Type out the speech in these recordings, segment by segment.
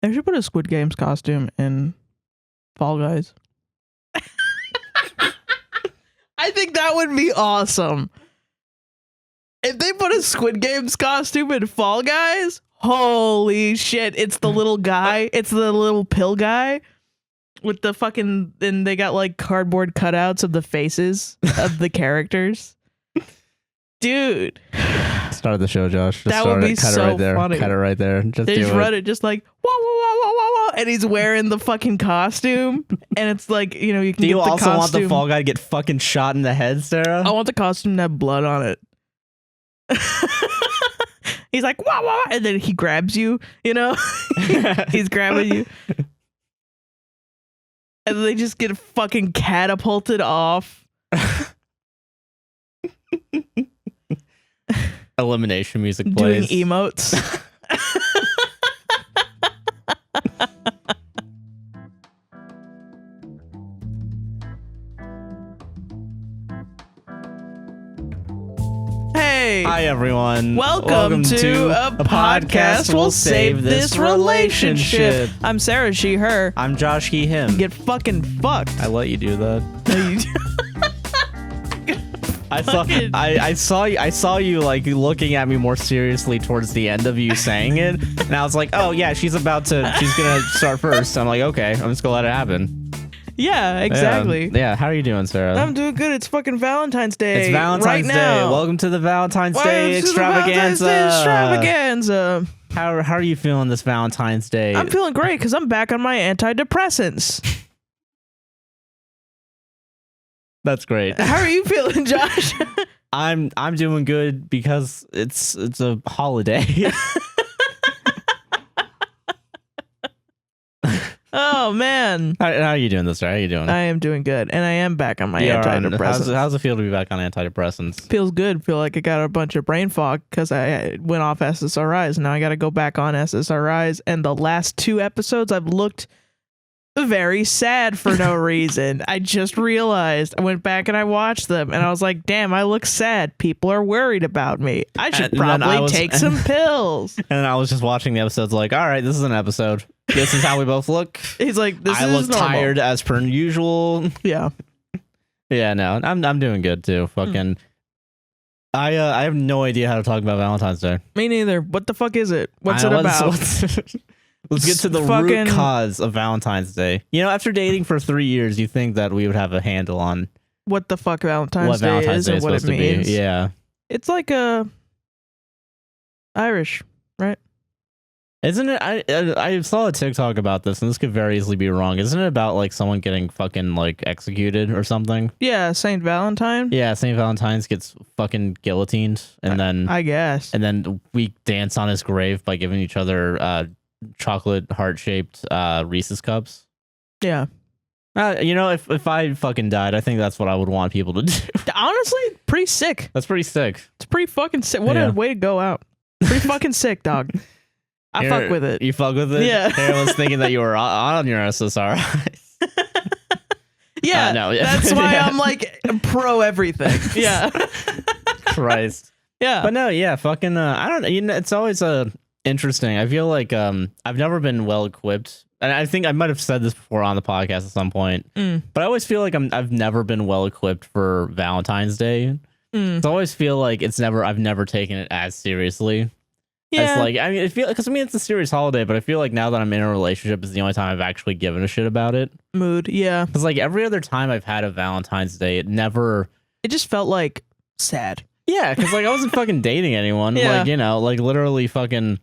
I should put a Squid Games costume in Fall Guys. I think that would be awesome. If they put a Squid Games costume in Fall Guys, holy shit. It's the little guy. It's the little pill guy with the fucking, and they got like cardboard cutouts of the faces of the characters. Dude. Start the show, Josh. Just that would be cut so it right there. funny. Cut it right there. Just they do just it. run it just like wah, wah, wah, wah, wah, wah, and he's wearing the fucking costume, and it's like, you know, you can Do get you the also costume. want the Fall Guy to get fucking shot in the head, Sarah? I want the costume to have blood on it. He's like wah, wah, and then he grabs you, you know. He's grabbing you, and then they just get fucking catapulted off. Elimination music Doing plays. emotes. Hey. Hi, everyone. Welcome to a podcast will save this relationship. I'm Sarah, she, her. I'm Josh, he, him. Get fucking fucked. I let you do that. No, you- I saw you like looking at me more seriously towards the end of you saying it, and I was like, oh yeah, she's gonna start first. I'm like, okay, I'm just gonna let it happen. Yeah, exactly. Yeah. How are you doing, Sarah? I'm doing good. It's fucking Valentine's Day. It's Valentine's right Day. Now. Welcome to the Valentine's Day Welcome to the extravaganza. Valentine's Day extravaganza. How are you feeling this Valentine's Day? I'm feeling great because I'm back on my antidepressants. That's great. How are you feeling, Josh? I'm doing good because it's a holiday. Oh man. How are you doing this? How are you doing? I am doing good, and I am back on my antidepressants. How's it feel to be back on antidepressants? Feels good. Feel like I got a bunch of brain fog because I went off SSRIs. Now I got to go back on SSRIs. And the last 2 episodes, I've looked very sad for no reason. I just realized. I went back and I watched them, and I was like, "Damn, I look sad. People are worried about me. I should probably take some pills." And then I was just watching the episodes, like, all right, this is an episode. This is how we both look. He's like, "This I is look normal." tired as per usual. Yeah. Yeah, no, I'm doing good too. Fucking, I have no idea how to talk about Valentine's Day. Me neither. What the fuck is it? What's it about? Let's get to the root cause of Valentine's Day. You know, after dating for 3 years, you think that we would have a handle on What the fuck Valentine's what Day Valentine's is Day and is what it supposed to means. be. Yeah. It's like a Irish, right? Isn't it? I saw a TikTok about this, and this could very easily be wrong. Isn't it about like someone getting fucking like executed or something? Yeah, Saint Valentine. Yeah, St. Valentine's gets fucking guillotined, and I guess. then we dance on his grave by giving each other chocolate heart-shaped Reese's cups. Yeah. You know, if I fucking died, I think that's what I would want people to do. Honestly, pretty sick. That's pretty sick. It's pretty fucking sick. What a way to go out. Pretty fucking sick, dog. I fuck with it. You fuck with it? Yeah. Everyone's thinking that you were on your SSRIs. Yeah, no, that's why I'm like pro everything. Yeah. Christ. Yeah. But no, yeah, fucking, I don't know. You know, it's always interesting. I feel like I've never been well equipped. And I think I might have said this before on the podcast at some point. But I always feel like I've never been well equipped for Valentine's Day. So I always feel like I've never taken it as seriously. Yeah. As like, I mean, it's a serious holiday, but I feel like now that I'm in a relationship is the only time I've actually given a shit about it. Mood. Yeah. Because like every other time I've had a Valentine's Day, it just felt like sad. Yeah, because like I wasn't fucking dating anyone. Yeah. Like, you know, like literally fucking.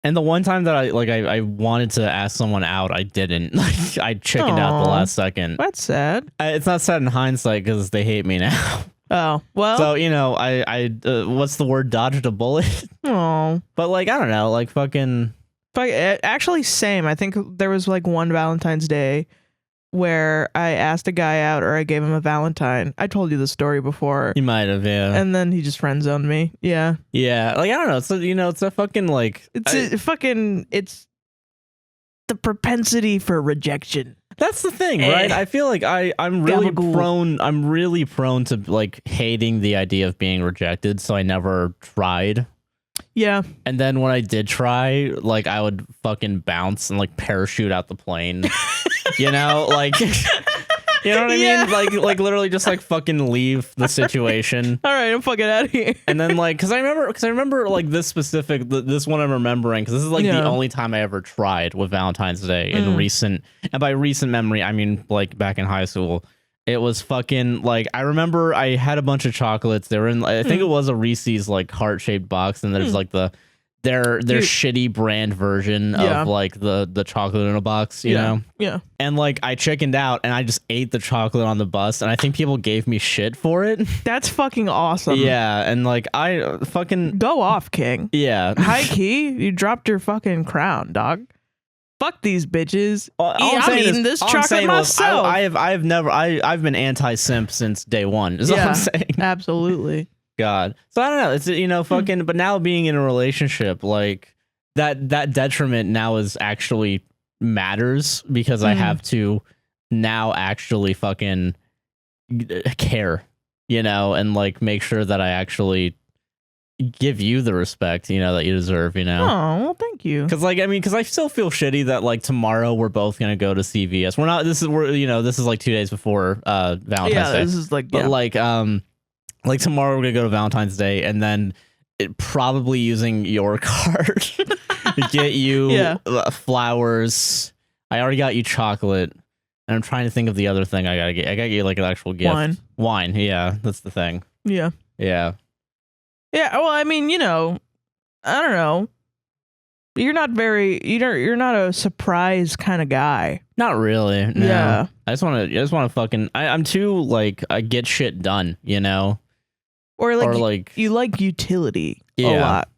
And the one time that I wanted to ask someone out, I didn't. Like I chickened out the last second. That's sad. It's not sad in hindsight because they hate me now. Oh, well. So, you know, I what's the word? Dodged a bullet. Oh. But like, I don't know, like fucking. Actually, same. I think there was like one Valentine's Day where I asked a guy out or I gave him a Valentine. I told you the story before. You might have, yeah. And then he just friend zoned me. Yeah. Yeah. Like, I don't know. So, you know, it's a fucking like. It's the propensity for rejection. That's the thing, right? I feel like I'm really prone to like hating the idea of being rejected, so I never tried. Yeah. And then when I did try, like I would fucking bounce and like parachute out the plane. You know, like you know what I mean? Like literally just like fucking leave the situation. All right, I'm fucking out of here. And then like because I remember like this specific this one I'm remembering because this is like the only time I ever tried with Valentine's Day in recent, and by recent memory I mean like back in high school. It was fucking like I remember I had a bunch of chocolates. They were in I think it was a Reese's like heart-shaped box, and there's like their shitty brand version of like the chocolate in a box, you know? Yeah. And like I chickened out and I just ate the chocolate on the bus, and I think people gave me shit for it. That's fucking awesome. Yeah, and like I fucking go off, King. Yeah. High key, you dropped your fucking crown, dog. Fuck these bitches. I'm eating this chocolate myself. I've been anti-simp since day one. Is all I'm saying. Absolutely. God. So I don't know. It's, you know, fucking, but now being in a relationship, like that detriment now is actually matters because I have to now actually fucking care, you know, and like make sure that I actually give you the respect, you know, that you deserve, you know. Oh, well, thank you. Because like, I mean, because I still feel shitty that like tomorrow we're both gonna go to CVS. We're not. This is like 2 days before Valentine's Day. Yeah, this is like, but like tomorrow we're gonna go to Valentine's Day, and then probably using your card to get you flowers. I already got you chocolate, and I'm trying to think of the other thing I gotta get. I gotta get like an actual gift. Wine. Yeah, that's the thing. Yeah. Yeah. Yeah, well, I mean, you know, I don't know. You're not a surprise kind of guy. Not really. No. Yeah. I just want to fucking I'm too like I get shit done, you know. Or like you like utility a lot.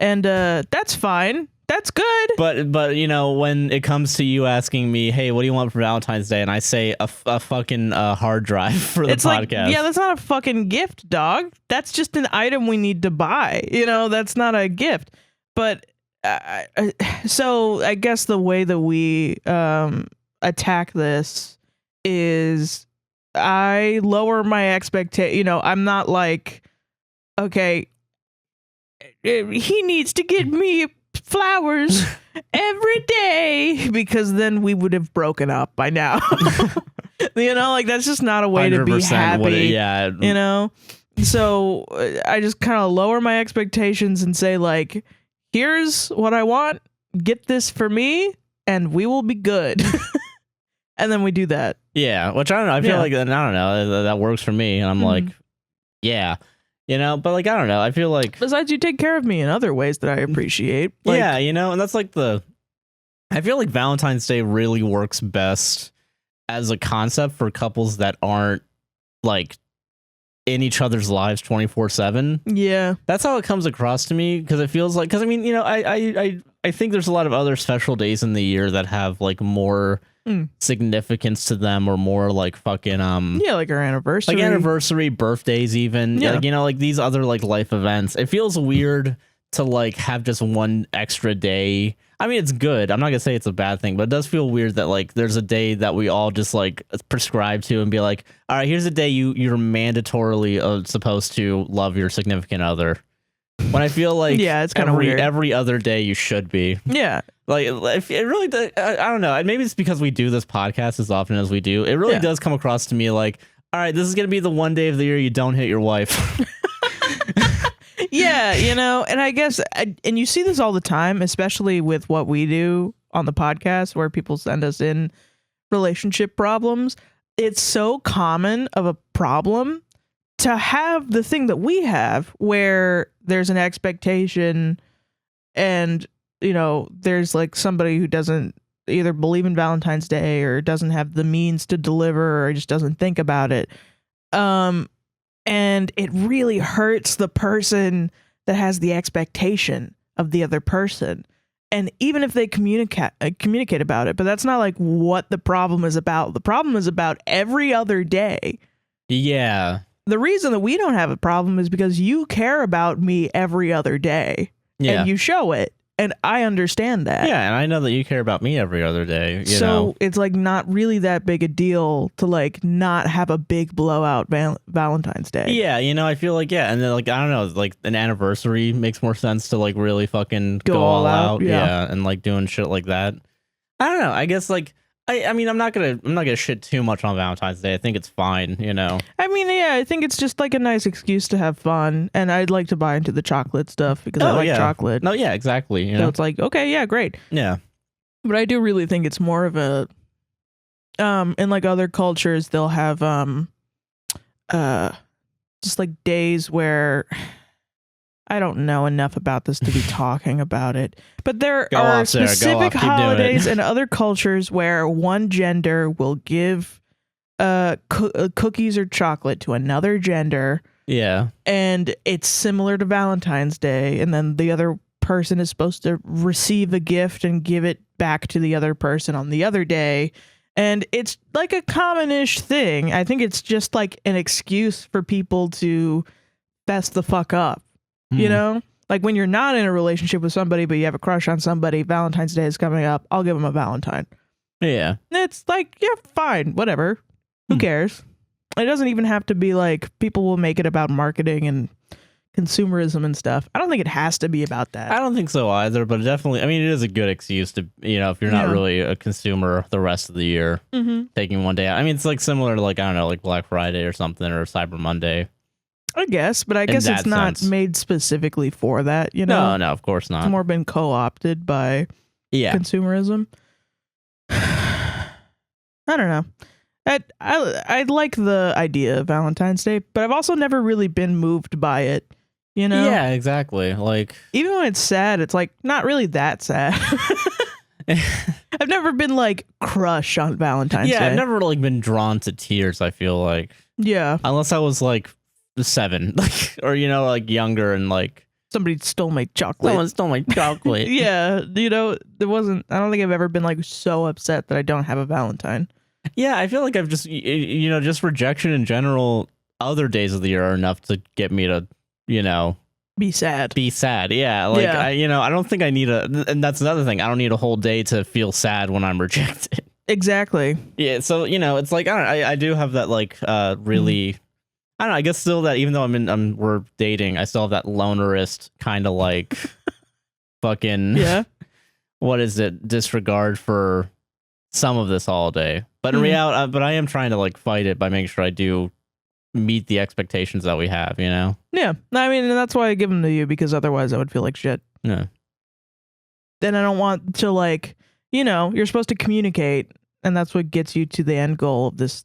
And that's fine. That's good. But you know, when it comes to you asking me, hey, what do you want for Valentine's Day? And I say a fucking hard drive for the podcast. Like, yeah, that's not a fucking gift, dog. That's just an item we need to buy. You know, that's not a gift. But so I guess the way that we attack this is I lower my expectation. You know, I'm not like, okay, he needs to get me flowers every day, because then we would have broken up by now. You know, like that's just not a way to be happy. You know, so I just kind of lower my expectations and say like, here's what I want, get this for me and we will be good. And then we do that. Yeah, which I don't know, I feel like, I don't know, that works for me, and I'm like, yeah. You know, but like, I don't know. I feel like besides you take care of me in other ways that I appreciate. Like, yeah, you know, and that's like I feel like Valentine's Day really works best as a concept for couples that aren't like in each other's lives 24/7. Yeah. That's how it comes across to me, because it feels like, because I mean, you know, I think there's a lot of other special days in the year that have like more significance to them, or more like fucking like our anniversary, birthdays, even like, you know, like these other like life events. It feels weird to like have just one extra day. I mean, it's good, I'm not gonna say it's a bad thing, but it does feel weird that like there's a day that we all just like prescribe to and be like, all right, here's a day you're mandatorily supposed to love your significant other, when I feel like it's kind of weird. Every other day you should be. Like, if it really does, I don't know. Maybe it's because we do this podcast as often as we do. It really does come across to me like, all right, this is going to be the one day of the year you don't hit your wife. Yeah, you know, and I guess, and you see this all the time, especially with what we do on the podcast, where people send us in relationship problems. It's so common of a problem to have the thing that we have, where there's an expectation, and you know, there's like somebody who doesn't either believe in Valentine's Day, or doesn't have the means to deliver, or just doesn't think about it. And it really hurts the person that has the expectation of the other person. And even if they communicate about it, but that's not like what the problem is about. The problem is about every other day. Yeah. The reason that we don't have a problem is because you care about me every other day. And you show it. And I understand that. Yeah, and I know that you care about me every other day. You So know? it's like not really that big a deal to like not have a big blowout Valentine's Day. Yeah, you know, I feel like, yeah, and then like, I don't know, like an anniversary makes more sense to like really fucking go all out. Yeah, and like doing shit like that. I don't know. I guess like I mean I'm not gonna shit too much on Valentine's Day. I think it's fine, you know. I mean, yeah, I think it's just like a nice excuse to have fun, and I'd like to buy into the chocolate stuff because I like chocolate. No, yeah, exactly. You know? So it's like, okay, yeah, great. Yeah. But I do really think it's more of a in like other cultures they'll have just like days where I don't know enough about this to be talking about it. But there are specific holidays in other cultures where one gender will give cookies or chocolate to another gender. Yeah. And it's similar to Valentine's Day. And then the other person is supposed to receive a gift and give it back to the other person on the other day. And it's like a common-ish thing. I think it's just like an excuse for people to fess the fuck up. You know, like when you're not in a relationship with somebody, but you have a crush on somebody, Valentine's Day is coming up. I'll give them a Valentine. Yeah. And it's like, yeah, fine, whatever. Who cares? It doesn't even have to be like people will make it about marketing and consumerism and stuff. I don't think it has to be about that. I don't think so either, but definitely, I mean, it is a good excuse to, you know, if you're not really a consumer the rest of the year, taking one day out. I mean, it's like similar to like, I don't know, like Black Friday or something or Cyber Monday. I guess, but I guess it's not made specifically for that, you know? No, of course not. It's more been co-opted by consumerism. I don't know. I like the idea of Valentine's Day, but I've also never really been moved by it, you know? Yeah, exactly. Like, even when it's sad, it's like not really that sad. I've never been like crush on Valentine's Day. Yeah, I've never like been drawn to tears, I feel like. Yeah. Unless I was like 7, like, or you know, like younger and like somebody stole my chocolate. Someone stole my chocolate. Yeah, you know, there wasn't. I don't think I've ever been like so upset that I don't have a Valentine. Yeah, I feel like I've just, you know, just rejection in general. Other days of the year are enough to get me to, you know, be sad. Yeah, like I don't think I need and that's another thing. I don't need a whole day to feel sad when I'm rejected. Exactly. Yeah, so you know, it's like I do have that like really. I don't know, I guess still that even though we're dating, I still have that lonerist kind of like fucking what is it, disregard for some of this holiday. But in reality, but I am trying to like fight it by making sure I do meet the expectations that we have, you know? Yeah. I mean, and that's why I give them to you, because otherwise I would feel like shit. Yeah. Then I don't want to like, you know, you're supposed to communicate, and that's what gets you to the end goal of this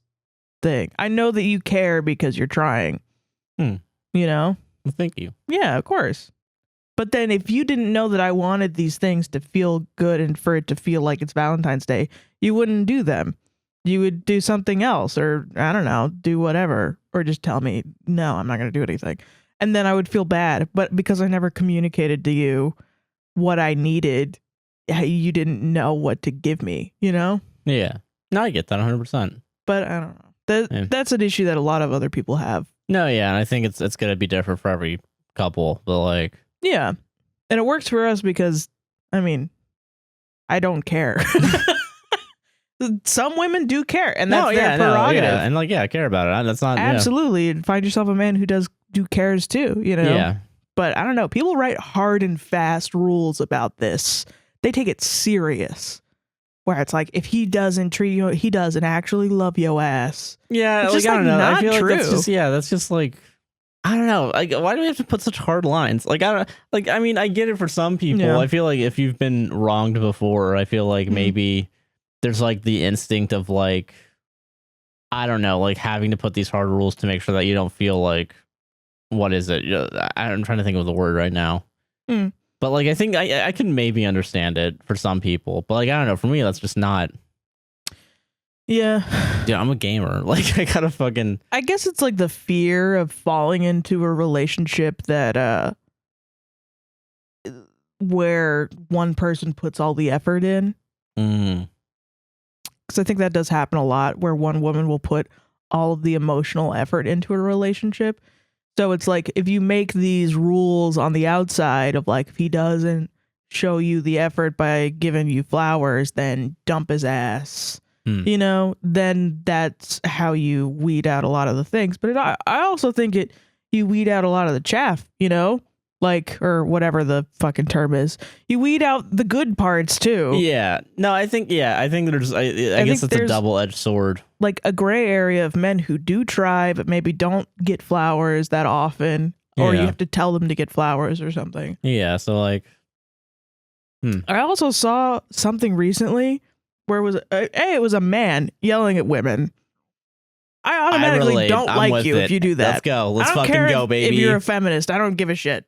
thing. I know that you care because you're trying. You know? Well, thank you. Yeah, of course. But then if you didn't know that I wanted these things to feel good and for it to feel like it's Valentine's Day, you wouldn't do them. You would do something else, or I don't know, do whatever, or just tell me, no, I'm not going to do anything. And then I would feel bad. But because I never communicated to you what I needed, you didn't know what to give me, you know? Yeah. No, I get that 100%. But I don't know. That's an issue that a lot of other people have. No, yeah, and I think it's gonna be different for every couple, but like, yeah, and it works for us because, I mean, I don't care. Some women do care, and that's their prerogative. Yeah, and like, I care about it. That's not absolutely. Yeah. Find yourself a man who cares too. You know. Yeah. But I don't know. People write hard and fast rules about this. They take it serious. Where it's like, if he doesn't treat you, he doesn't actually love your ass. Yeah, it's like, just, I don't know. Not I feel true. like that's just like, I don't know. Like, why do we have to put such hard lines? Like, I mean, I get it for some people. Yeah. I feel like if you've been wronged before, I feel like maybe there's like the instinct of like, I don't know, like having to put these hard rules to make sure that you don't feel like, what is it? I'm trying to think of the word right now. But like, I think I can maybe understand it for some people, but like, I don't know. For me, that's just not. Yeah. Dude, I'm a gamer. Like, I gotta fucking. I guess it's like the fear of falling into a relationship that, where one person puts all the effort in. Because I think that does happen a lot, where one woman will put all of the emotional effort into a relationship. So it's like, if you make these rules on the outside of like, if he doesn't show you the effort by giving you flowers, then dump his ass. You know, then that's how you weed out a lot of the things. But I also think you weed out a lot of the chaff, you know, like, or whatever the fucking term is. You weed out the good parts too. Yeah. No, I think there's, I guess it's a double-edged sword. Like a gray area of men who do try, but maybe don't get flowers that often, or you have to tell them to get flowers or something. Yeah. So like, I also saw something recently where it was a man yelling at women. I automatically don't like you if you do that. Let's go. Let's fucking go, baby. If you're a feminist, I don't give a shit.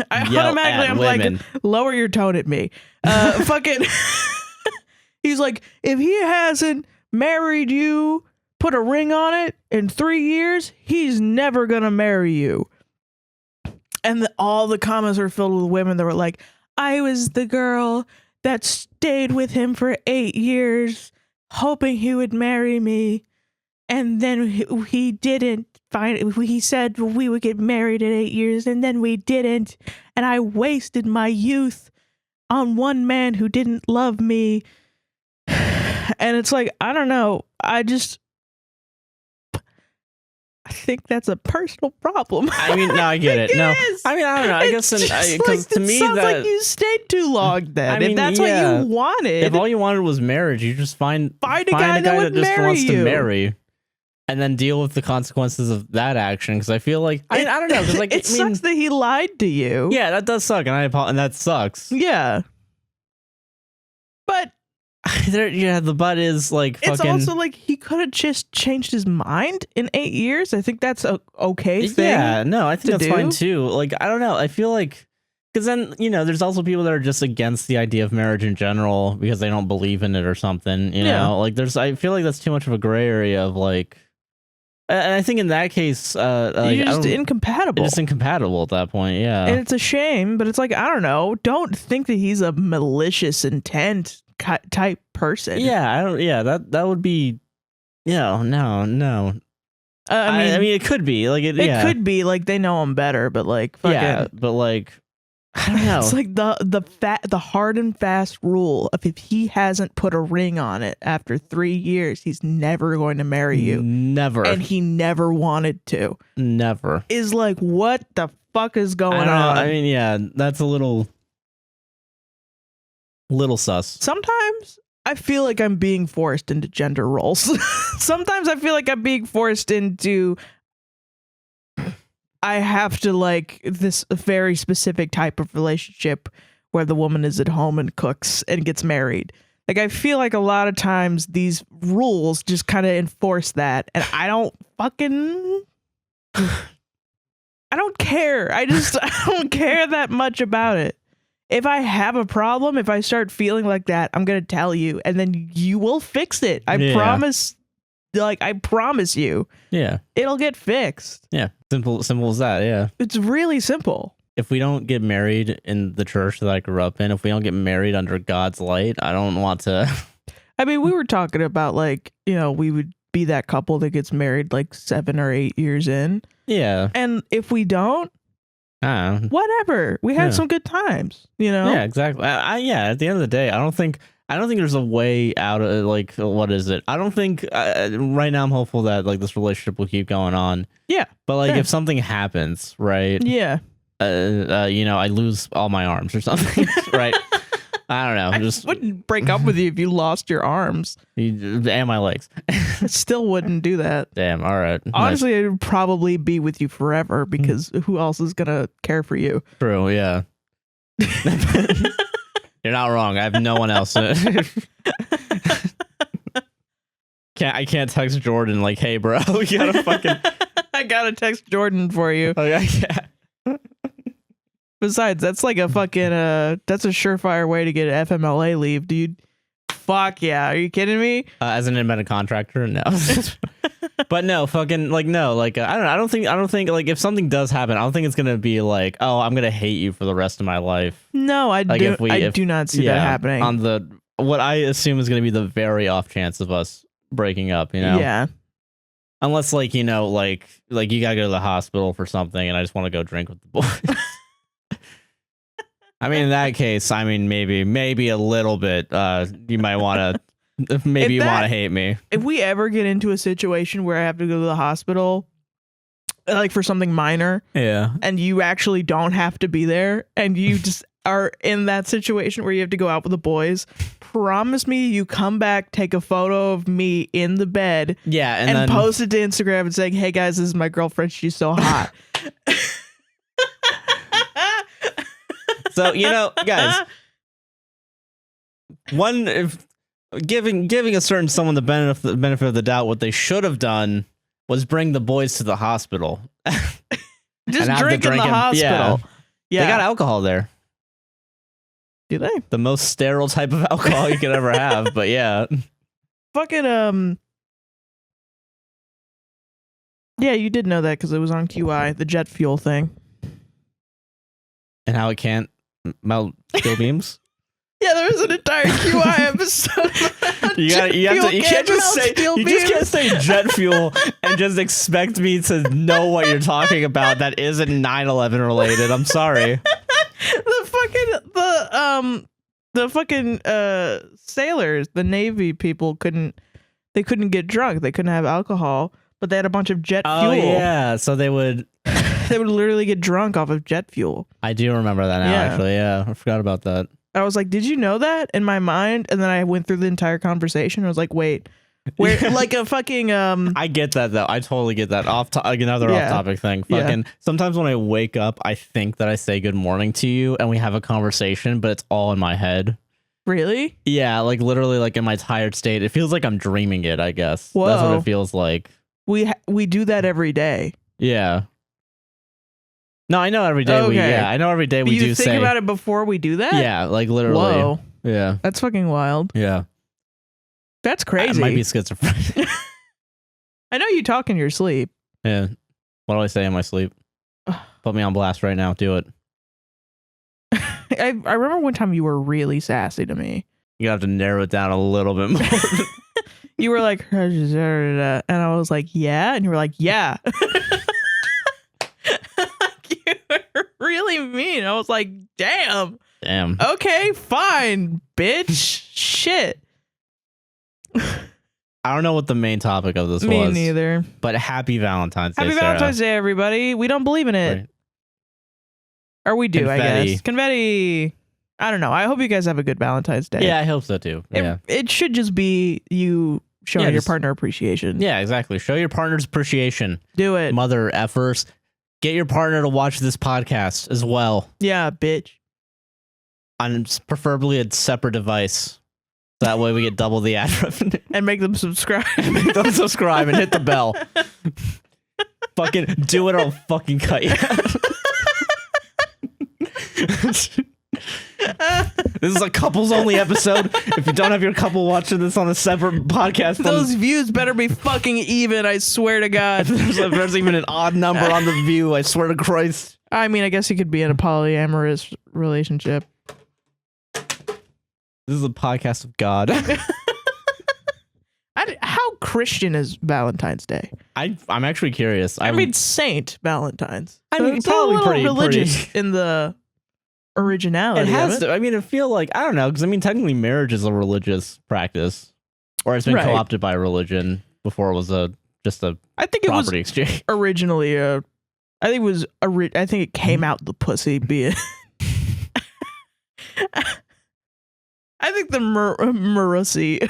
I'm like, lower your tone at me. Fucking. He's like, if he hasn't married you, put a ring on it in 3 years, he's never gonna marry you. And all the comments were filled with women that were like, I was the girl that stayed with him for 8 years, hoping he would marry me. And then he didn't he said we would get married in 8 years, and then we didn't. And I wasted my youth on one man who didn't love me. And it's like, I don't know. I think that's a personal problem. I mean, no, I get it. No, I mean, I don't know. I guess because to me sounds like you stayed too long. Then, I mean, if that's what you wanted, if all you wanted was marriage, you just find a guy that just wants to marry, and then deal with the consequences of that action. Because I feel like I don't know. Because like it sucks that he lied to you. Yeah, that does suck, and that sucks. Yeah, but. The butt is like fucking... It's also like he could have just changed his mind in 8 years. I think that's a okay thing. Yeah, no, I think that's fine too. Like, I don't know. I feel like, because then, you know, there's also people that are just against the idea of marriage in general because they don't believe in it or something. You know, like I feel like that's too much of a gray area of like, and I think in that case, like, you're just incompatible. It's just incompatible at that point. Yeah, and it's a shame, but it's like, I don't know. Don't think that he's a malicious intent type person. Yeah, I don't. Yeah, that would be. No. I mean, it could be like it. Could be like they know him better, but like, fucking, yeah, but like, I don't know. It's like the hard and fast rule of if he hasn't put a ring on it after 3 years, he's never going to marry you. Never, and he never wanted to. Never is like, what the fuck is going on? I mean, yeah, that's a little sus. Sometimes I feel like I'm being forced into gender roles. Sometimes I feel like I'm being forced into, I have to like this very specific type of relationship where the woman is at home and cooks and gets married. Like, I feel like a lot of times these rules just kind of enforce that, and I don't care. I don't care that much about it. If I have a problem, if I start feeling like that, I'm going to tell you, and then you will fix it. I promise. Like, I promise you. Yeah. It'll get fixed. Yeah. Simple as that. Yeah. It's really simple. If we don't get married in the church that I grew up in, if we don't get married under God's light, I don't want to. I mean, we were talking about, like, you know, we would be that couple that gets married like 7 or 8 years in. Yeah. And if we don't, whatever, we had some good times, you know. Yeah, exactly. At the end of the day, I don't think there's a way out of, like, what is it? I don't think right now I'm hopeful that like this relationship will keep going on. Yeah, but like if something happens, right? Yeah. You know, I lose all my arms or something, right? I don't know. I wouldn't break up with you if you lost your arms and my legs. I still wouldn't do that. Damn. All right. Honestly, nice. I'd probably be with you forever because who else is gonna care for you? True. Yeah. You're not wrong. I have no one else. I can't text Jordan like, hey, bro, you gotta fucking. I gotta text Jordan for you. Oh yeah. Besides, that's like a fucking that's a surefire way to get FMLA leave, dude. Fuck yeah. Are you kidding me? As an independent contractor, no. But no, fucking like no, like I don't think like if something does happen, I don't think it's gonna be like, oh, I'm gonna hate you for the rest of my life. No, I do not see that happening. On the what I assume is gonna be the very off chance of us breaking up, you know? Yeah. Unless like, you know, like you gotta go to the hospital for something and I just want to go drink with the boys. I mean, in that case, I mean, maybe a little bit. You might want to, maybe you want to hate me. If we ever get into a situation where I have to go to the hospital, like for something minor, Yeah, and you actually don't have to be there, and you just are in that situation where you have to go out with the boys, promise me you come back, take a photo of me in the bed, yeah, and then post it to Instagram and saying, "Hey guys, this is my girlfriend. She's so hot." So, guys, if giving a certain someone the benefit of the doubt, what they should have done was bring the boys to the hospital. Just drink in the hospital. Yeah. They got alcohol there. Do they? The most sterile type of alcohol you could ever have, but yeah. Fucking yeah, you did know that because it was on QI, the jet fuel thing. And how it can't melt steel beams. Yeah, there was an entire QI episode. You just can't say jet fuel and just expect me to know what you're talking about. That isn't 9/11 related. I'm sorry. The fucking sailors, the Navy people couldn't get drunk. They couldn't have alcohol, but they had a bunch of jet fuel. Oh yeah, so they would literally get drunk off of jet fuel. I do remember that now, actually. Yeah, I forgot about that. I was like, did you know that? In my mind, and then I went through the entire conversation. I was like, wait, where like a fucking I get that though. I totally get that. Another off-topic thing. Fucking sometimes when I wake up, I think that I say good morning to you, and we have a conversation, but it's all in my head. Really? Yeah, like literally, like in my tired state. It feels like I'm dreaming it. I guess that's what it feels like. We do that every day. Yeah. No, I know every day. Okay. I know every day we do say. You think about it before we do that? Yeah, like literally. Whoa. Yeah. That's fucking wild. Yeah. That's crazy. I might be schizophrenic. I know you talk in your sleep. Yeah. What do I say in my sleep? Put me on blast right now. Do it. I remember one time you were really sassy to me. You have to narrow it down a little bit more. You were like, and I was like, yeah. And you were like, yeah. You were really mean. I was like, damn. Okay, fine, bitch. Shit. I don't know what the main topic of this was. Me neither. But happy Valentine's Day. Happy Valentine's Day, everybody. We don't believe in it. Right. Or we do, Confetti. I guess. Confetti. I don't know. I hope you guys have a good Valentine's Day. Yeah, I hope so too. Yeah. It should just be you showing your partner appreciation. Yeah, exactly. Show your partner's appreciation. Do it. Mother effers. Get your partner to watch this podcast as well. Yeah, bitch. On preferably a separate device. That way we get double the ad revenue. And make them subscribe. Make them subscribe and hit the bell. Fucking do it or I'll fucking cut you. This is a couples only episode. If you don't have your couple watching this on a separate podcast, those views better be fucking even. I swear to God. If there's even an odd number on the view, I swear to Christ. I mean, I guess you could be in a polyamorous relationship. This is a podcast of God. How Christian is Valentine's Day? I'm actually curious. I mean, Saint Valentine's. I mean, it's probably a little pretty religious in the originality. It has of it. to. I mean, I feel like I don't know because I mean, technically, marriage is a religious practice, or it's been co-opted by religion before it was just a I think it property was exchange. Originally, I think it came out the pussy being. I think the Marusi.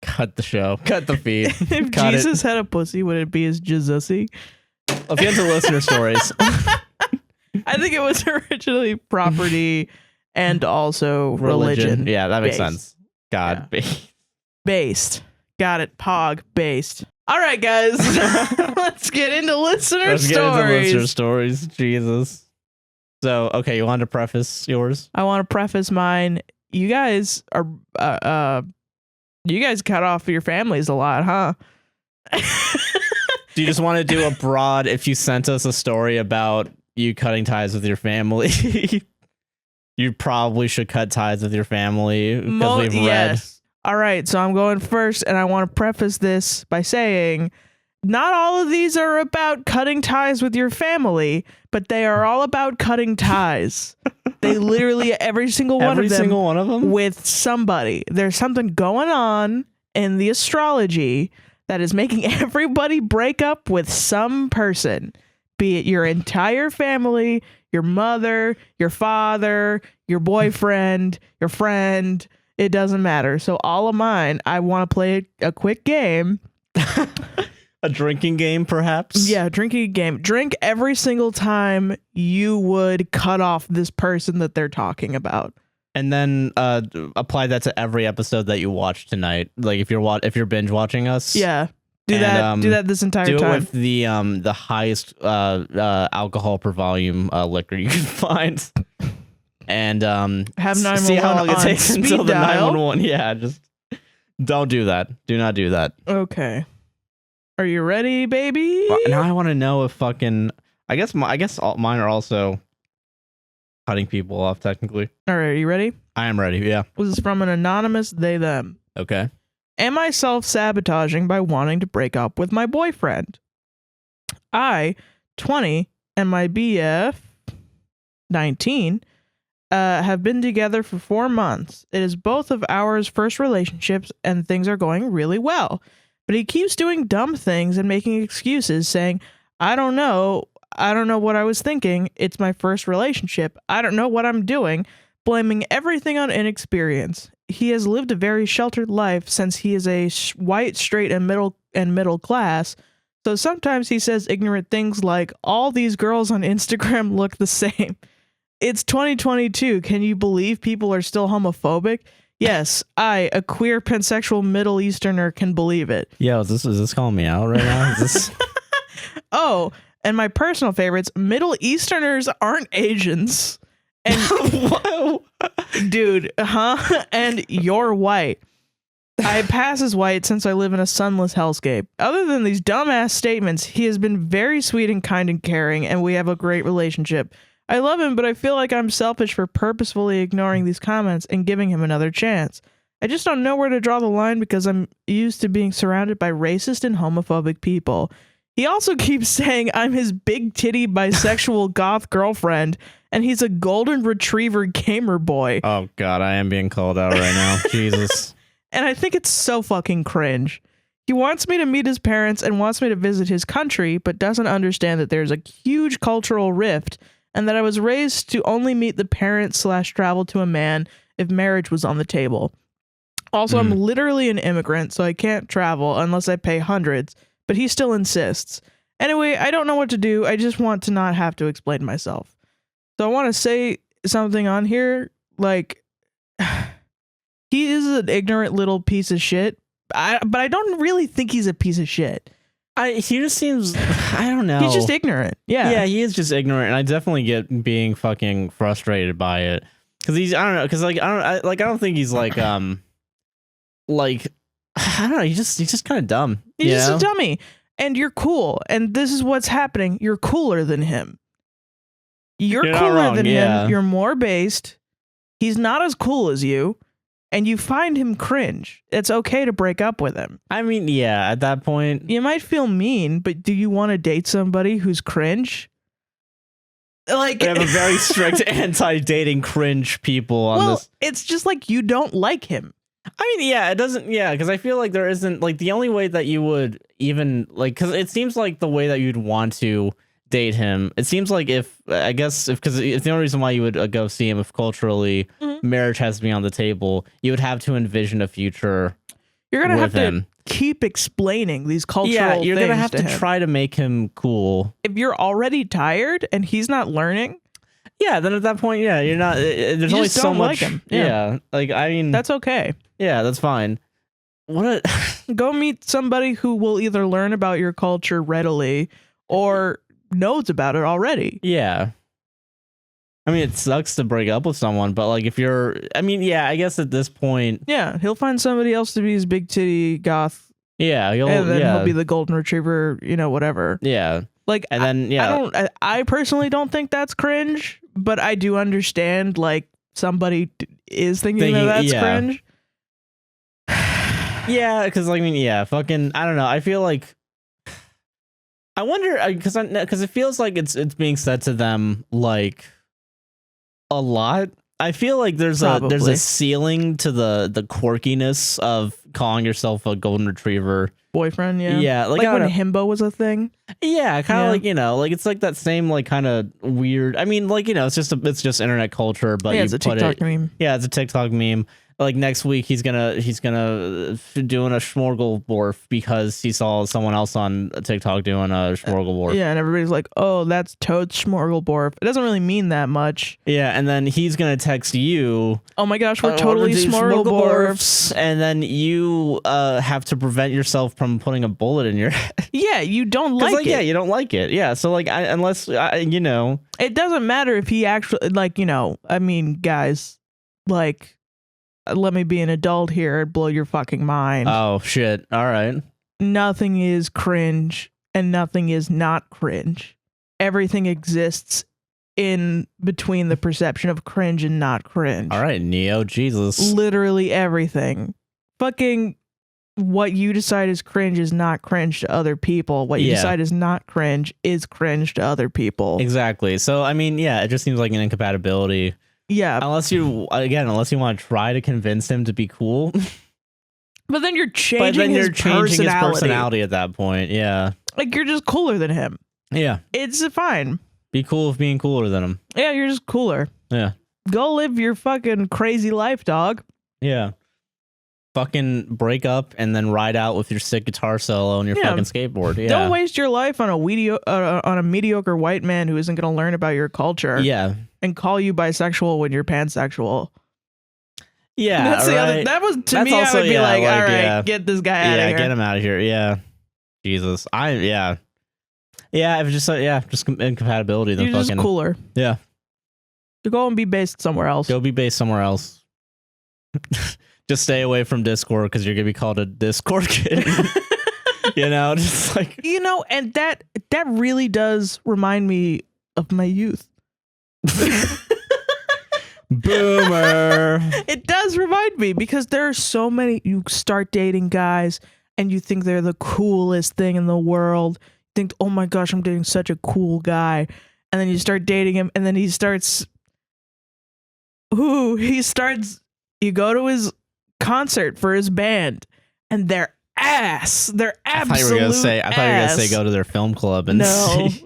Cut the show. Cut the feed. If Cut Jesus had a pussy, would it be his Jezussy? Let's get into listener stories. I think it was originally property and also religion. Yeah, that makes based. sense. God based. Got it. Pog based. All right, guys. Let's get into listener stories. Jesus. So, okay, you want to preface yours? I want to preface mine. You guys are, you guys cut off your families a lot, huh? Do you just want to do a broad, if you sent us a story about you cutting ties with your family, you probably should cut ties with your family because we've read. All right, so I'm going first, and I want to preface this by saying not all of these are about cutting ties with your family, but they are all about cutting ties. They literally, every single one of them with somebody. There's something going on in the astrology that is making everybody break up with some person, be it your entire family, your mother, your father, your boyfriend, your friend. It doesn't matter. So all of mine, I want to play a quick game. A drinking game, perhaps? Yeah, drinking game. Drink every single time you would cut off this person that they're talking about. And then apply that to every episode that you watch tonight. Like if you're binge watching us. Yeah. Do that this entire time. Do it with the highest alcohol per volume liquor you can find. And have 911 see how long it takes until the dial. 911. Yeah, just don't do that. Do not do that. Okay. Are you ready, baby? Now I want to know if fucking I guess mine are also cutting people off technically. All right, are you ready? I am ready. Yeah. This is from an anonymous they them. Okay. Am I self-sabotaging by wanting to break up with my boyfriend? I, 20, and my BF, 19, have been together for 4 months. It is both of ours first relationships and things are going really well. But he keeps doing dumb things and making excuses saying, I don't know what I was thinking. It's my first relationship. I don't know what I'm doing. Blaming everything on inexperience. He has lived a very sheltered life since he is a white, straight, and middle class. So sometimes he says ignorant things like, all these girls on Instagram look the same. It's 2022. Can you believe people are still homophobic? Yes, I, a queer pansexual Middle Easterner, can believe it. Yeah, is this calling me out right now? Is this... Oh, and my personal favorites, Middle Easterners aren't Asians. And Whoa. Dude, and you're white. I pass as white since I live in a sunless hellscape. Other than these dumbass statements, he has been very sweet and kind and caring, and we have a great relationship. I love him, but I feel like I'm selfish for purposefully ignoring these comments and giving him another chance. I just don't know where to draw the line because I'm used to being surrounded by racist and homophobic people. He also keeps saying I'm his big titty bisexual goth girlfriend, and he's a golden retriever gamer boy. Oh God, I am being called out right now. Jesus. And I think it's so fucking cringe. He wants me to meet his parents and wants me to visit his country, but doesn't understand that there's a huge cultural rift and that I was raised to only meet the parents / travel to a man if marriage was on the table. Also, I'm literally an immigrant, so I can't travel unless I pay hundreds, but he still insists. Anyway, I don't know what to do. I just want to not have to explain myself. So I want to say something on here, like, he is an ignorant little piece of shit, but I don't really think he's a piece of shit. He just seems, I don't know. He's just ignorant. Yeah. Yeah, he is just ignorant, and I definitely get being fucking frustrated by it. Cause I don't know, because like I don't think he's like I don't know, he's just kind of dumb. He's just a dummy. And you're cool. And this is what's happening. You're cooler than him. You're cooler than him. You're more based. He's not as cool as you. And you find him cringe. It's okay to break up with him. I mean, yeah, at that point. You might feel mean, but do you want to date somebody who's cringe? Like, we have a very strict anti-dating cringe people on this. It's just like you don't like him. I mean, yeah, it doesn't, yeah, because I feel like there isn't, like, the only way that you would even, like, because it seems like the way that you'd want to date him, it seems like because it's the only reason why you would go see him if culturally marriage has to be on the table, you would have to envision a future. You're going to have to keep explaining these cultural things. Yeah, you're going to have to try to make him cool. If you're already tired and he's not learning. Yeah, then at that point, yeah, you're not, there's only so much. Like him. Yeah, like, I mean. That's okay. Yeah, that's fine. Go meet somebody who will either learn about your culture readily or knows about it already. Yeah. I mean, it sucks to break up with someone, but like if you're, I mean, yeah, I guess at this point. Yeah, he'll find somebody else to be his big titty goth. Yeah, and then he'll be the golden retriever, whatever. Yeah. Like, and then, yeah. I personally don't think that's cringe, but I do understand, like, somebody is thinking that that's cringe. Yeah, because, I mean, yeah, fucking, I don't know. I feel like I wonder because it feels like it's being said to them like a lot. I feel like there's Probably. a ceiling to the quirkiness of calling yourself a golden retriever Boyfriend, yeah. Yeah, Like when himbo was a thing. Yeah, kind of Yeah. like, you know, like it's like that same like kind of weird. I mean, like, you know, it's just internet culture, but Yeah, you it's a put TikTok it. meme. Yeah, it's a TikTok meme. Like next week he's gonna doing a smorgasbord because he saw someone else on TikTok doing a smorgasbord. Yeah, and everybody's like, "Oh, that's Toad's smorgasbord." It doesn't really mean that much. Yeah, and then he's gonna text you. Oh my gosh, we're totally smorgasbords. And then you have to prevent yourself from putting a bullet in your head. Yeah, you don't like it. Yeah, you don't like it. Yeah, so like unless you know, it doesn't matter if he actually like, you know, I mean, guys, like, let me be an adult here and blow your fucking mind. Oh shit. All right. Nothing is cringe and nothing is not cringe. Everything exists in between the perception of cringe and not cringe. All right, Neo, Jesus. Literally everything. Fucking what you decide is cringe is not cringe to other people. What you decide is not cringe is cringe to other people. Exactly. So, I mean, yeah, it just seems like an incompatibility. Yeah. Unless you want to try to convince him to be cool. But then you're changing his personality at that point. Yeah. Like, you're just cooler than him. Yeah. It's fine. Be cool with being cooler than him. Yeah, you're just cooler. Yeah. Go live your fucking crazy life, dog. Yeah. Fucking break up and then ride out with your sick guitar solo on your fucking skateboard. Yeah. Don't waste your life on a mediocre white man who isn't going to learn about your culture. Yeah. And call you bisexual when you're pansexual. Yeah. That's the other. That was to me. Also, I would be like, all right, get this guy out of here. Yeah, get him out of here. Yeah. Jesus. Yeah. Yeah. If just just incompatibility. Then you're just cooler. Yeah. You go and be based somewhere else. Go be based somewhere else. Just stay away from Discord because you're gonna be called a Discord kid. You know, just like, you know, and that really does remind me of my youth. Boomer. It does remind me because there are so many. You start dating guys and you think they're the coolest thing in the world. You think, oh my gosh, I'm dating such a cool guy. And then you start dating him and then he starts. You go to his concert for his band and they're ass. They're absolute I thought you were gonna say go to their film club and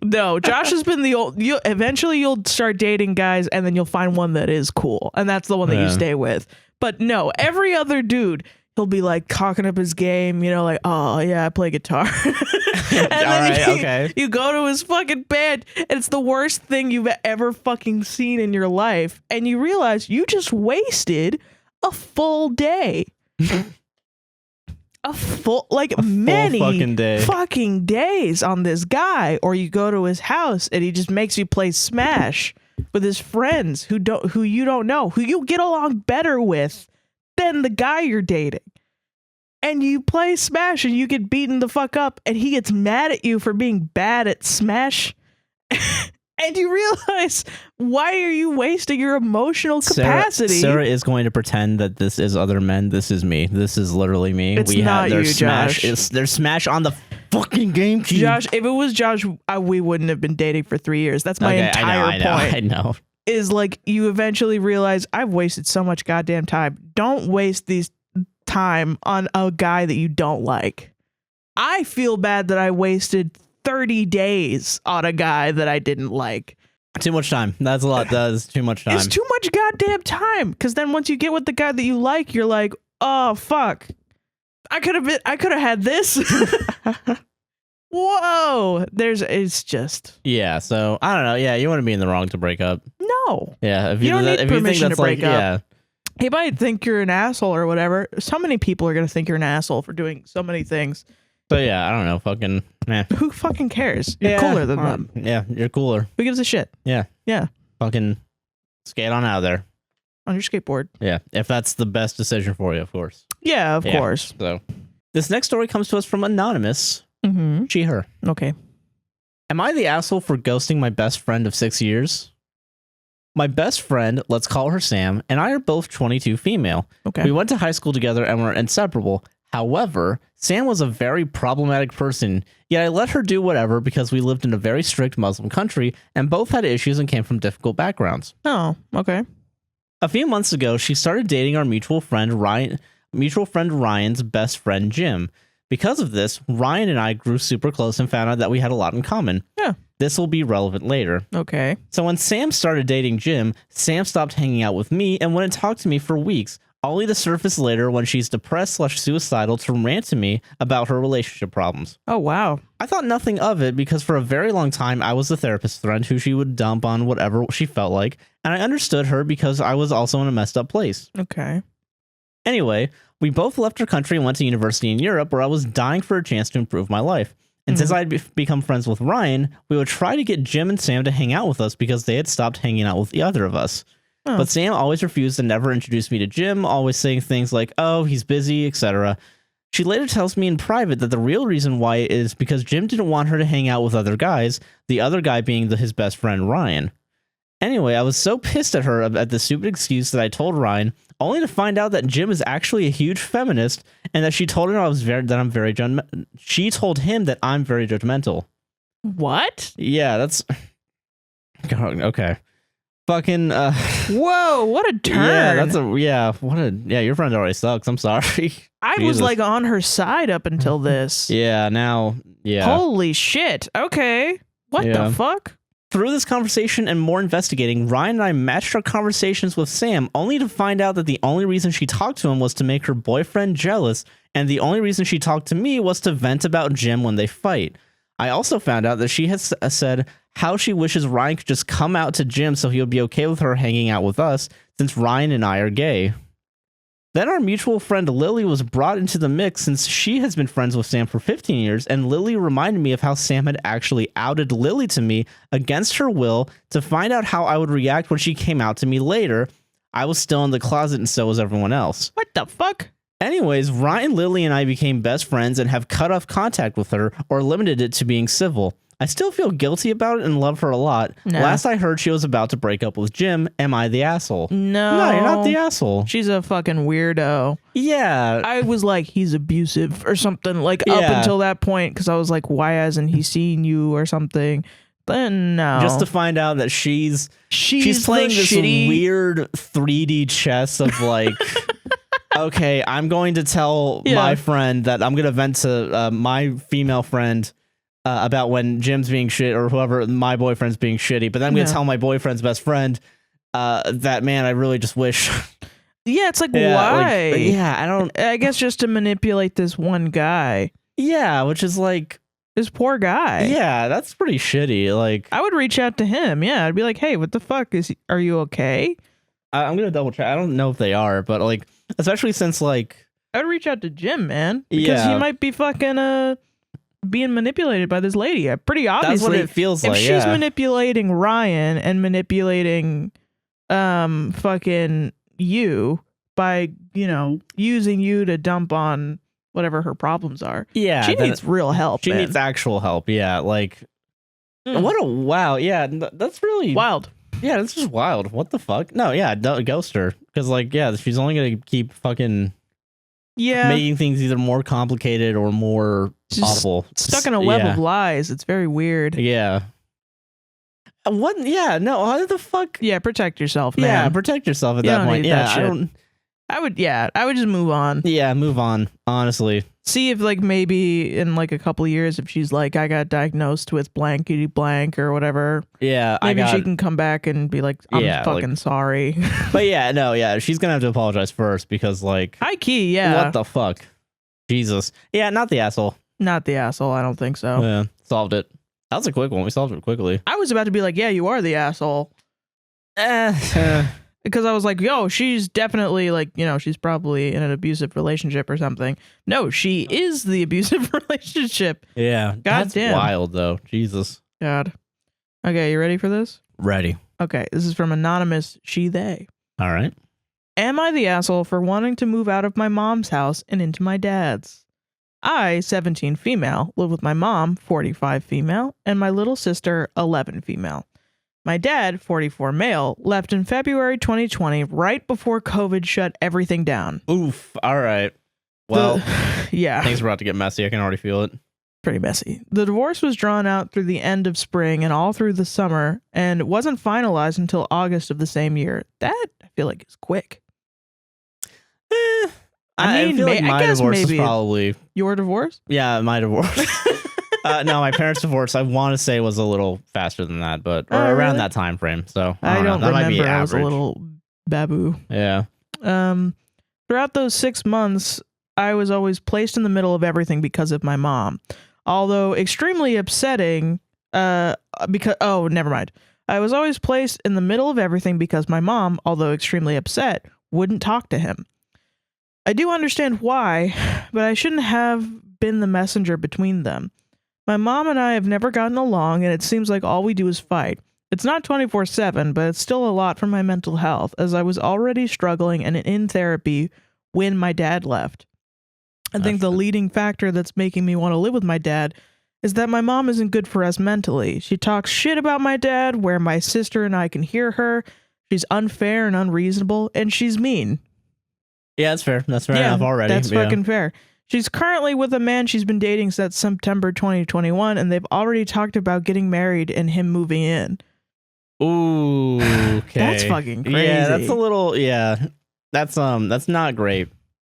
No. Josh has been eventually you'll start dating guys and then you'll find one that is cool and that's the one that you stay with. But no, every other dude, he'll be like cocking up his game, you know, like, oh yeah, I play guitar. And then you go to his fucking band and it's the worst thing you've ever fucking seen in your life. And you realize you just wasted a full day. Many fucking days on this guy. Or you go to his house and he just makes you play Smash with his friends who you don't know, who you get along better with than the guy you're dating. And you play Smash and you get beaten the fuck up and he gets mad at you for being bad at Smash. And you realize, why are you wasting your emotional capacity? Sarah is going to pretend that this is other men. This is me. This is literally me. It's not you, Josh. There's Smash on the fucking GameCube. Josh, if it was Josh, we wouldn't have been dating for 3 years. That's my entire point. I know. Is like, you eventually realize, I've wasted so much goddamn time. Don't waste these time on a guy that you don't like. I feel bad that I wasted 30 days on a guy that I didn't like. Too much time. That's a lot. That is too much time. It's too much goddamn time. Because then once you get with the guy that you like, you're like, oh fuck, I could have had this. Whoa, it's just. Yeah. So I don't know. Yeah, you want to be in the wrong to break up. No. Yeah. If you don't need permission to break up. Yeah. He might think you're an asshole or whatever. So many people are gonna think you're an asshole for doing so many things. So yeah, I don't know. Fucking man. Who fucking cares? You're cooler than them. Yeah, you're cooler. Who gives a shit? Yeah. Yeah. Fucking skate on out of there. On your skateboard. Yeah. If that's the best decision for you, of course. Yeah, of course. So this next story comes to us from Anonymous. Mm-hmm. She, her. Okay. Am I the asshole for ghosting my best friend of 6 years? My best friend, let's call her Sam, and I are both 22 female. Okay. We went to high school together and were inseparable. However, Sam was a very problematic person, yet I let her do whatever because we lived in a very strict Muslim country and both had issues and came from difficult backgrounds. Oh, okay. A few months ago, she started dating our mutual friend Ryan's best friend, Jim. Because of this, Ryan and I grew super close and found out that we had a lot in common. Yeah. This will be relevant later. Okay. So when Sam started dating Jim, Sam stopped hanging out with me and wouldn't talk to me for weeks, only to surface later when she's depressed/suicidal to rant to me about her relationship problems. Oh, wow. I thought nothing of it because for a very long time I was the therapist friend who she would dump on whatever she felt like, and I understood her because I was also in a messed up place. Okay. Anyway, we both left our country and went to university in Europe where I was dying for a chance to improve my life. And since I'd become friends with Ryan, we would try to get Jim and Sam to hang out with us because they had stopped hanging out with the other of us. Oh. But Sam always refused and never introduced me to Jim, always saying things like, oh, he's busy, etc. She later tells me in private that the real reason why is because Jim didn't want her to hang out with other guys, the other guy being his best friend, Ryan. Anyway, I was so pissed at her at the stupid excuse that I told Ryan, only to find out that Jim is actually a huge feminist and that she told him she told him that I'm very judgmental. What? Yeah, that's okay. Fucking Whoa, what a turn. Your friend already sucks. I'm sorry. I was like on her side up until this. Yeah. Holy shit. Okay. What the fuck? Through this conversation and more investigating, Ryan and I matched our conversations with Sam, only to find out that the only reason she talked to him was to make her boyfriend jealous, and the only reason she talked to me was to vent about Jim when they fight. I also found out that she has said how she wishes Ryan could just come out to Jim so he would be okay with her hanging out with us, since Ryan and I are gay. Then our mutual friend Lily was brought into the mix since she has been friends with Sam for 15 years, and Lily reminded me of how Sam had actually outed Lily to me against her will to find out how I would react when she came out to me later. I was still in the closet and so was everyone else. What the fuck? Anyways, Ryan, Lily, and I became best friends and have cut off contact with her or limited it to being civil. I still feel guilty about it and love her a lot. No. Last I heard, she was about to break up with Jim. Am I the asshole? No, you're not the asshole. She's a fucking weirdo. Yeah. I was like, he's abusive or something up until that point because I was like, why hasn't he seen you or something? Then no. Just to find out that she's playing this weird 3D chess of like, okay, I'm going to tell my friend that I'm going to vent to my female friend about when Jim's being shit or whoever, my boyfriend's being shitty, but then I'm going to tell my boyfriend's best friend that, man, I really just wish. Yeah, it's like, why? I guess just to manipulate this one guy. Yeah, which is like, this poor guy. Yeah, that's pretty shitty. Like, I would reach out to him. Yeah, I'd be like, hey, what the fuck? Are you okay? I'm going to double check. I don't know if they are, but like, especially since like, I would reach out to Jim, man, because he might be fucking being manipulated by this lady. Pretty obviously. That's what it feels like. If she's manipulating Ryan and manipulating fucking you by, using you to dump on whatever her problems are. Yeah. She needs real help. She needs actual help. Yeah. Like, what a wow. Yeah. That's really wild. Yeah. That's just wild. What the fuck? No. Yeah. Don't ghost her. Because like, yeah, she's only going to keep fucking making things either more complicated or more awful. Stuck in a web of lies. It's very weird. Yeah. What? Yeah. No. How the fuck? Yeah. Protect yourself, man. Yeah. Protect yourself at that point. Yeah. I would just move on. Yeah. Move on. Honestly. See if like maybe in like a couple of years, if she's like, I got diagnosed with blankety blank or whatever. Yeah. Maybe she can come back and be like, I'm fucking sorry. But yeah, no. Yeah. She's going to have to apologize first because like. High key. Yeah. What the fuck? Jesus. Yeah. Not the asshole. Not the asshole. I don't think so. Yeah. Solved it. That was a quick one. We solved it quickly. I was about to be like, yeah, you are the asshole. Because I was like, yo, she's definitely like, she's probably in an abusive relationship or something. No, she is the abusive relationship. Yeah. That's wild though. Jesus. God. Okay. You ready for this? Ready. Okay. This is from anonymous she, they. All right. Am I the asshole for wanting to move out of my mom's house and into my dad's? I, 17 female, live with my mom, 45 female, and my little sister, 11 female. My dad, 44 male, left in February 2020, right before COVID shut everything down. Oof. All right. Well, yeah. things are about to get messy. I can already feel it. Pretty messy. The divorce was drawn out through the end of spring and all through the summer, and wasn't finalized until August of the same year. That, I feel like, is quick. I feel like my divorce is probably... Your divorce? Yeah, my divorce. No, my parents' divorce, I want to say, was a little faster than that, but around that time frame. So I don't know. That remember. might be I was a average. little baboo. Yeah. Throughout those 6 months, I was always placed in the middle of everything because of my mom. Although extremely upsetting, because... Oh, never mind. I was always placed in the middle of everything because my mom, although extremely upset, wouldn't talk to him. I do understand why, but I shouldn't have been the messenger between them. My mom and I have never gotten along, and it seems like all we do is fight. It's not 24/7, but it's still a lot for my mental health, as I was already struggling and in therapy when my dad left. I think the leading factor that's making me want to live with my dad is that my mom isn't good for us mentally. She talks shit about my dad where my sister and I can hear her. She's unfair and unreasonable, and she's mean. Yeah, that's fair. That's fair enough already. That's fucking fair. She's currently with a man she's been dating since September 2021, and they've already talked about getting married and him moving in. Ooh, okay. That's fucking crazy. Yeah, that's a little, that's not great.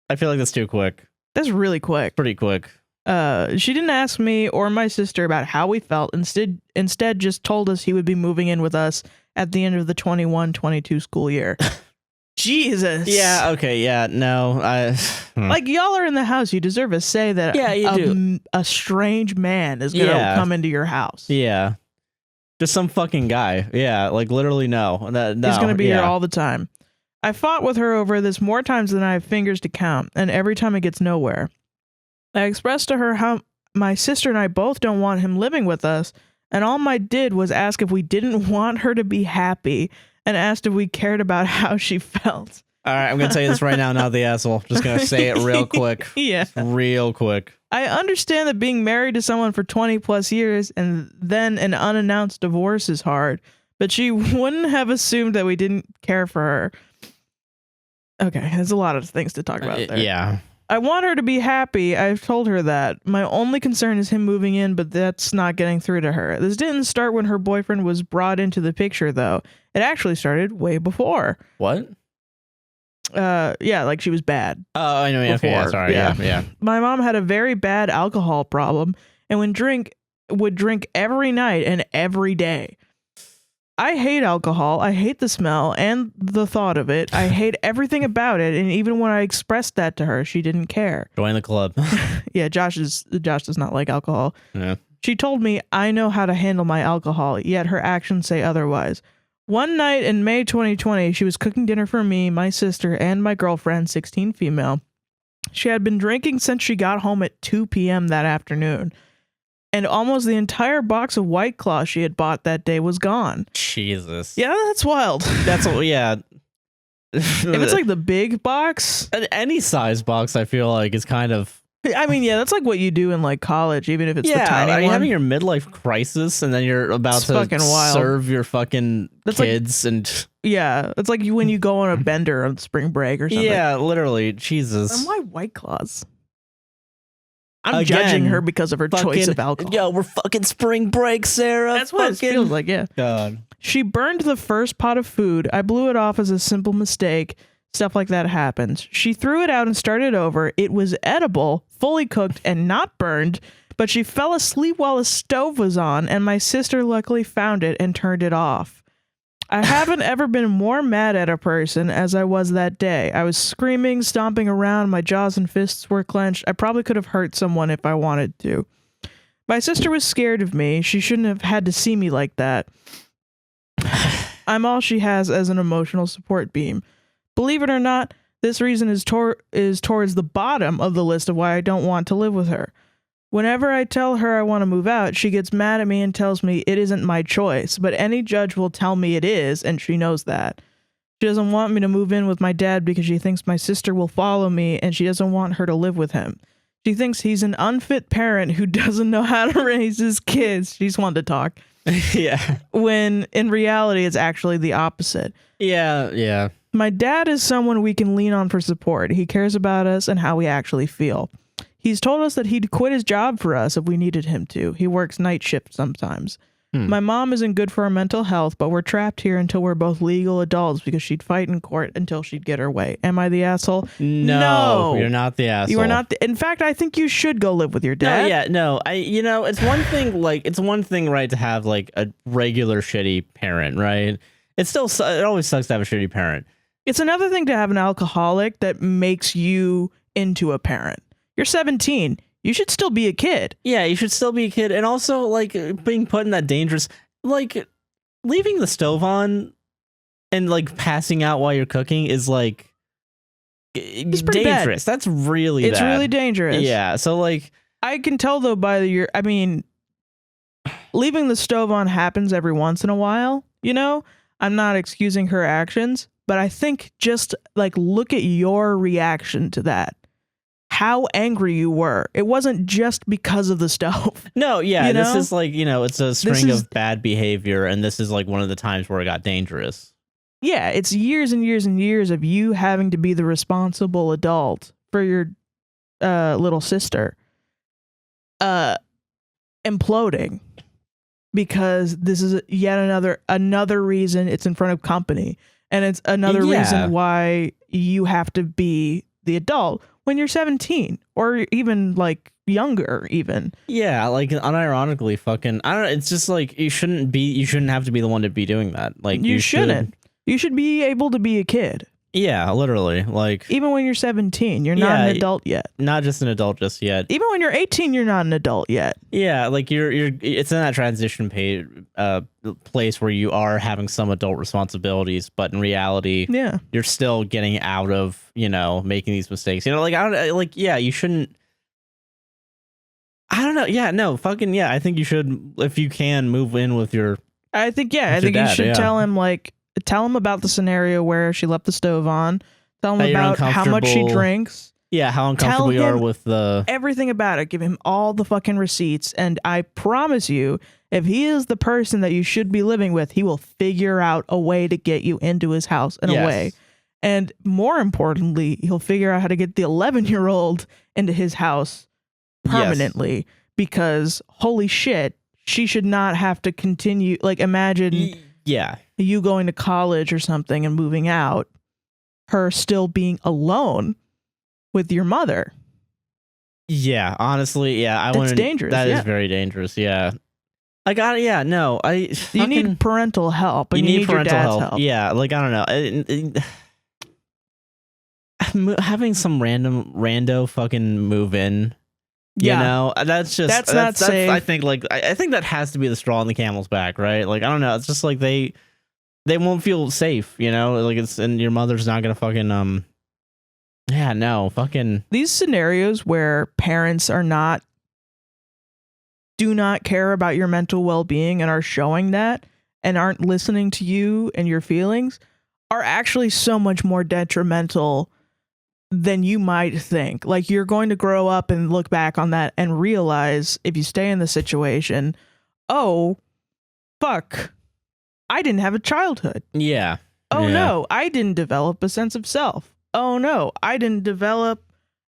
I feel like that's too quick. That's really quick. Pretty quick. She didn't ask me or my sister about how we felt. Instead just told us he would be moving in with us at the end of the 21-22 school year. Jesus. Yeah, okay, yeah, no. Like, y'all are in the house. You deserve a say that a strange man is going to come into your house. Yeah. Just some fucking guy. Yeah, like literally no. He's going to be here all the time. I fought with her over this more times than I have fingers to count, and every time it gets nowhere. I expressed to her how my sister and I both don't want him living with us, and all I did was ask if we didn't want her to be happy, and asked if we cared about how she felt. All right, I'm going to tell you this right now, not the asshole. Just going to say it real quick. Yeah. Real quick. I understand that being married to someone for 20 plus years and then an unannounced divorce is hard, but she wouldn't have assumed that we didn't care for her. Okay, there's a lot of things to talk about there. Yeah. I want her to be happy. I've told her that. My only concern is him moving in, but that's not getting through to her. This didn't start when her boyfriend was brought into the picture, though. It actually started way before. What? Yeah, like she was bad. Oh, I know. Okay, yeah, sorry. Yeah. My mom had a very bad alcohol problem and would drink every night and every day. I hate alcohol. I hate the smell and the thought of it. I hate everything about it. And even when I expressed that to her, she didn't care. Join the club. Yeah, Josh does not like alcohol. Yeah. She told me I know how to handle my alcohol, yet her actions say otherwise. One night in May 2020, she was cooking dinner for me, my sister, and my girlfriend, 16 female. She had been drinking since she got home at 2 p.m. that afternoon. And almost the entire box of White Claw she had bought that day was gone. Jesus. Yeah, that's wild. That's what, yeah. If it's like the big box. Any size box, I feel like, is kind of. I mean, yeah, that's like what you do in like college, even if it's the tiny one. Are you having your midlife crisis and then you're about to serve your fucking kids and. Yeah, it's like when you go on a bender on spring break or something. Yeah, literally. Jesus. And why White Claws? I'm judging her because of her choice of alcohol. Yo, we're fucking spring break, Sarah. That's what it feels like, yeah. God. She burned the first pot of food. I blew it off as a simple mistake. Stuff like that happens. She threw it out and started over. It was edible, fully cooked, and not burned, but she fell asleep while the stove was on, and my sister luckily found it and turned it off. I haven't ever been more mad at a person as I was that day. I was screaming, stomping around, my jaws and fists were clenched. I probably could have hurt someone if I wanted to. My sister was scared of me. She shouldn't have had to see me like that. I'm all she has as an emotional support beam. Believe it or not, this reason is towards the bottom of the list of why I don't want to live with her. Whenever I tell her I want to move out, she gets mad at me and tells me it isn't my choice, but any judge will tell me it is, and she knows that. She doesn't want me to move in with my dad because she thinks my sister will follow me, and she doesn't want her to live with him. She thinks he's an unfit parent who doesn't know how to raise his kids. She's one to talk. Yeah. When in reality, it's actually the opposite. Yeah. My dad is someone we can lean on for support. He cares about us and how we actually feel. He's told us that he'd quit his job for us if we needed him to. He works night shift sometimes. My mom isn't good for our mental health, but we're trapped here until we're both legal adults because she'd fight in court until she'd get her way. Am I the asshole? No, you're not the asshole. You are not. In fact, I think you should go live with your dad. No, yeah, no. It's one thing. Like, it's one thing, right, to have like a regular shitty parent, right? It always sucks to have a shitty parent. It's another thing to have an alcoholic that makes you into a parent. You're 17. You should still be a kid. Yeah, you should still be a kid. And also, like, being put in that dangerous, like, leaving the stove on and, like, passing out while you're cooking is, like, it's pretty dangerous. Bad. That's really It's really dangerous. Yeah, so, like... I can tell, though, leaving the stove on happens every once in a while, you know? I'm not excusing her actions, but I think just, like, look at your reaction to that. How angry you were. It wasn't just because of the stove. No, yeah, you know? This is like, it's a string of bad behavior, and this is like one of the times where it got dangerous. Yeah, it's years and years and years of you having to be the responsible adult for your little sister imploding because this is yet another reason it's in front of company, and it's another reason why you have to be the adult when you're 17 or even like younger even. Yeah, like unironically fucking I don't know, it's just like you shouldn't have to be the one to be doing that. Like you shouldn't. You should be able to be a kid. Yeah, literally. Like even when you're 17, you're not an adult yet. Not just an adult just yet. Even when you're 18, you're not an adult yet. Yeah, like it's in that transition place where you are having some adult responsibilities, but in reality, you're still getting out of, making these mistakes. You shouldn't. I don't know. Yeah, no, fucking yeah. I think you should, if you can, move in with your. I think you should tell him about the scenario where she left the stove on. Tell him about how much she drinks. Yeah, how uncomfortable you are with everything about it. Give him all the fucking receipts, and I promise you, if he is the person that you should be living with, he will figure out a way to get you into his house in a way. And more importantly, he'll figure out how to get the 11-year-old into his house permanently, because holy shit, she should not have to continue. Like, imagine you going to college or something and moving out, her still being alone with your mother. Yeah, honestly, that's dangerous. That is very dangerous. Yeah, I got it. Yeah, no, you need parental help. And you need parental your dad's help. Yeah, like I don't know, having some rando fucking move in. That's not safe. I think that has to be the straw on the camel's back, right? Like I don't know. It's just like they won't feel safe, Like and your mother's not gonna fucking Yeah, no, fucking these scenarios where parents do not care about your mental well-being and are showing that and aren't listening to you and your feelings are actually so much more detrimental than you might think. Like, you're going to grow up and look back on that and realize, if you stay in the situation, oh, fuck, I didn't have a childhood. Yeah. Oh, no, I didn't develop a sense of self. Oh, no, I didn't develop.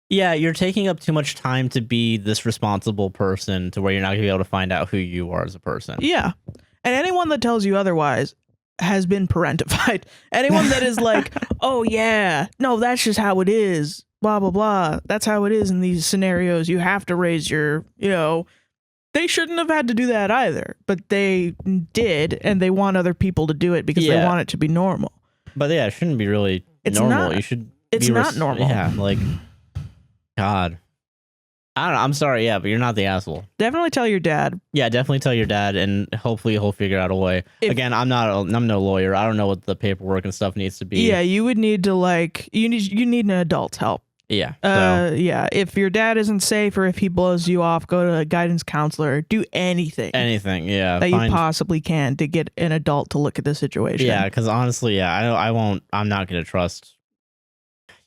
Yeah, you're taking up too much time to be this responsible person to where you're not going to be able to find out who you are as a person. Yeah. And anyone that tells you otherwise has been parentified. Anyone that is like, oh yeah, no, that's just how it is, blah blah blah, that's how it is in these scenarios, you have to raise your, they shouldn't have had to do that either, but they did, and they want other people to do it because they want it to be normal. But yeah, it shouldn't be really normal. It's not normal. Yeah, like, God, I don't know. I'm sorry, but you're not the asshole. Definitely tell your dad. Yeah, definitely tell your dad, and hopefully he'll figure out a way. Again, I'm no lawyer. I don't know what the paperwork and stuff needs to be. Yeah, you would need to you need an adult's help. Yeah. Yeah. If your dad isn't safe, or if he blows you off, go to a guidance counselor. Do anything. Yeah. That you possibly can to get an adult to look at the situation. Yeah, because honestly, I won't. I'm not gonna trust.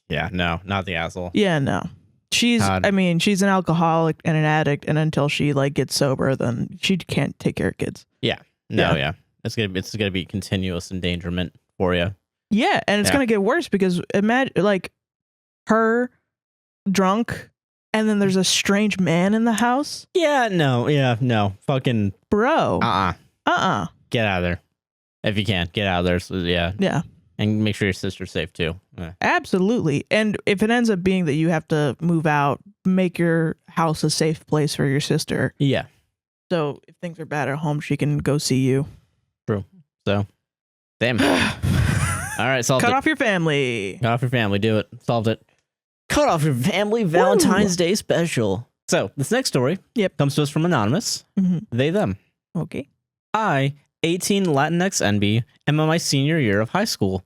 Yeah, no, not the asshole. Yeah, no. She's an alcoholic and an addict, and until she gets sober, then she can't take care of kids. Yeah. No, yeah. It's gonna be continuous endangerment for you. Yeah, and it's Yeah. gonna get worse because imagine like her drunk, and then there's a strange man in the house. Yeah, no. Fucking Bro. Get out of there. If you can, get out of there. So, yeah. Yeah. And make sure your sister's safe too. Yeah. Absolutely. And if it ends up being that you have to move out, make your house a safe place for your sister. Yeah. So if things are bad at home, she can go see you. True. So, damn. All right, solved Cut it. off your family. Cut off your family. Do it. Solved it. Cut off your family. Valentine's Day special. So this next story comes to us from Anonymous. They, them. Okay. I, 18 Latinx NB, am in my senior year of high school.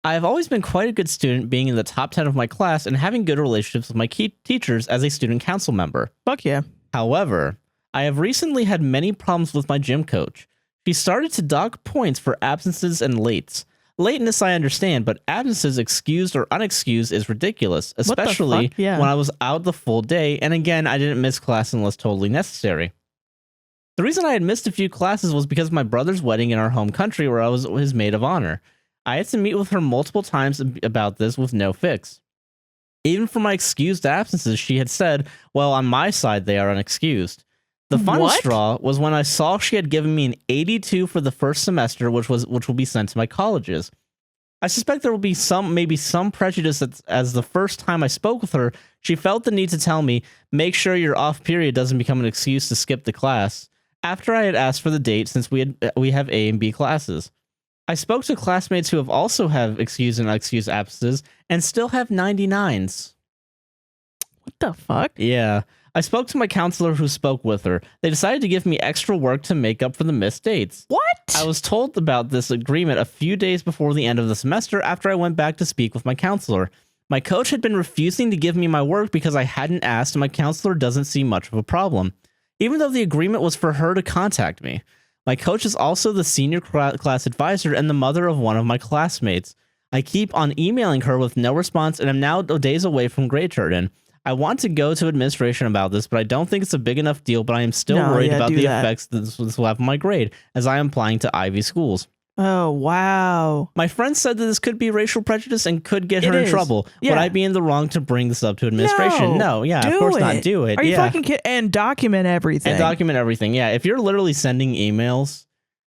I have always been quite a good student, being in the top 10 of my class and having good relationships with my teachers as a student council member. Fuck yeah. However, I have recently had many problems with my gym coach. She started to dock points for absences and lates. Lateness I understand, but absences excused or unexcused is ridiculous, especially when I was out the full day, and again, I didn't miss class unless totally necessary. The reason I had missed a few classes was because of my brother's wedding in our home country where I was his maid of honor. I had to meet with her multiple times about this with no fix. Even for my excused absences, she had said, well, on my side, they are unexcused. The final straw was when I saw she had given me an 82 for the first semester, which will be sent to my colleges. I suspect there will be maybe some prejudice as the first time I spoke with her, she felt the need to tell me, make sure your off period doesn't become an excuse to skip the class, after I had asked for the date since we have A and B classes. I spoke to classmates who also have excused and unexcused absences and still have 99s. What the fuck? Yeah. I spoke to my counselor who spoke with her. They decided to give me extra work to make up for the missed dates. What? I was told about this agreement a few days before the end of the semester after I went back to speak with my counselor. My coach had been refusing to give me my work because I hadn't asked, and my counselor doesn't see much of a problem, even though the agreement was for her to contact me. My coach is also the senior class advisor and the mother of one of my classmates. I keep on emailing her with no response, and I'm now days away from grade turn-in. I want to go to administration about this, but I don't think it's a big enough deal, but I am still worried about the effects this will have on my grade, as I am applying to Ivy schools. Oh, wow. My friend said that this could be racial prejudice and could get her in trouble. Yeah. Would I be in the wrong to bring this up to administration? No, of course not. Do it. Are you fucking kidding? And document everything. Yeah. If you're literally sending emails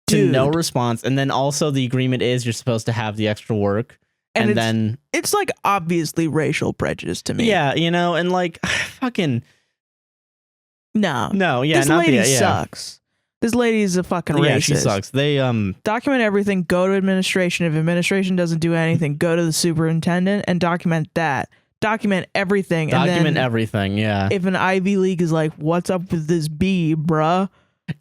to no response, and then also the agreement is you're supposed to have the extra work, and then it's like obviously racial prejudice to me. Yeah, and like fucking no, yeah, this lady sucks. This lady is a fucking racist. Yeah, she sucks. They document everything. Go to administration. If administration doesn't do anything, go to the superintendent and document that. Document everything. Document everything. Yeah. If an Ivy League is like, "What's up with this B, bruh?"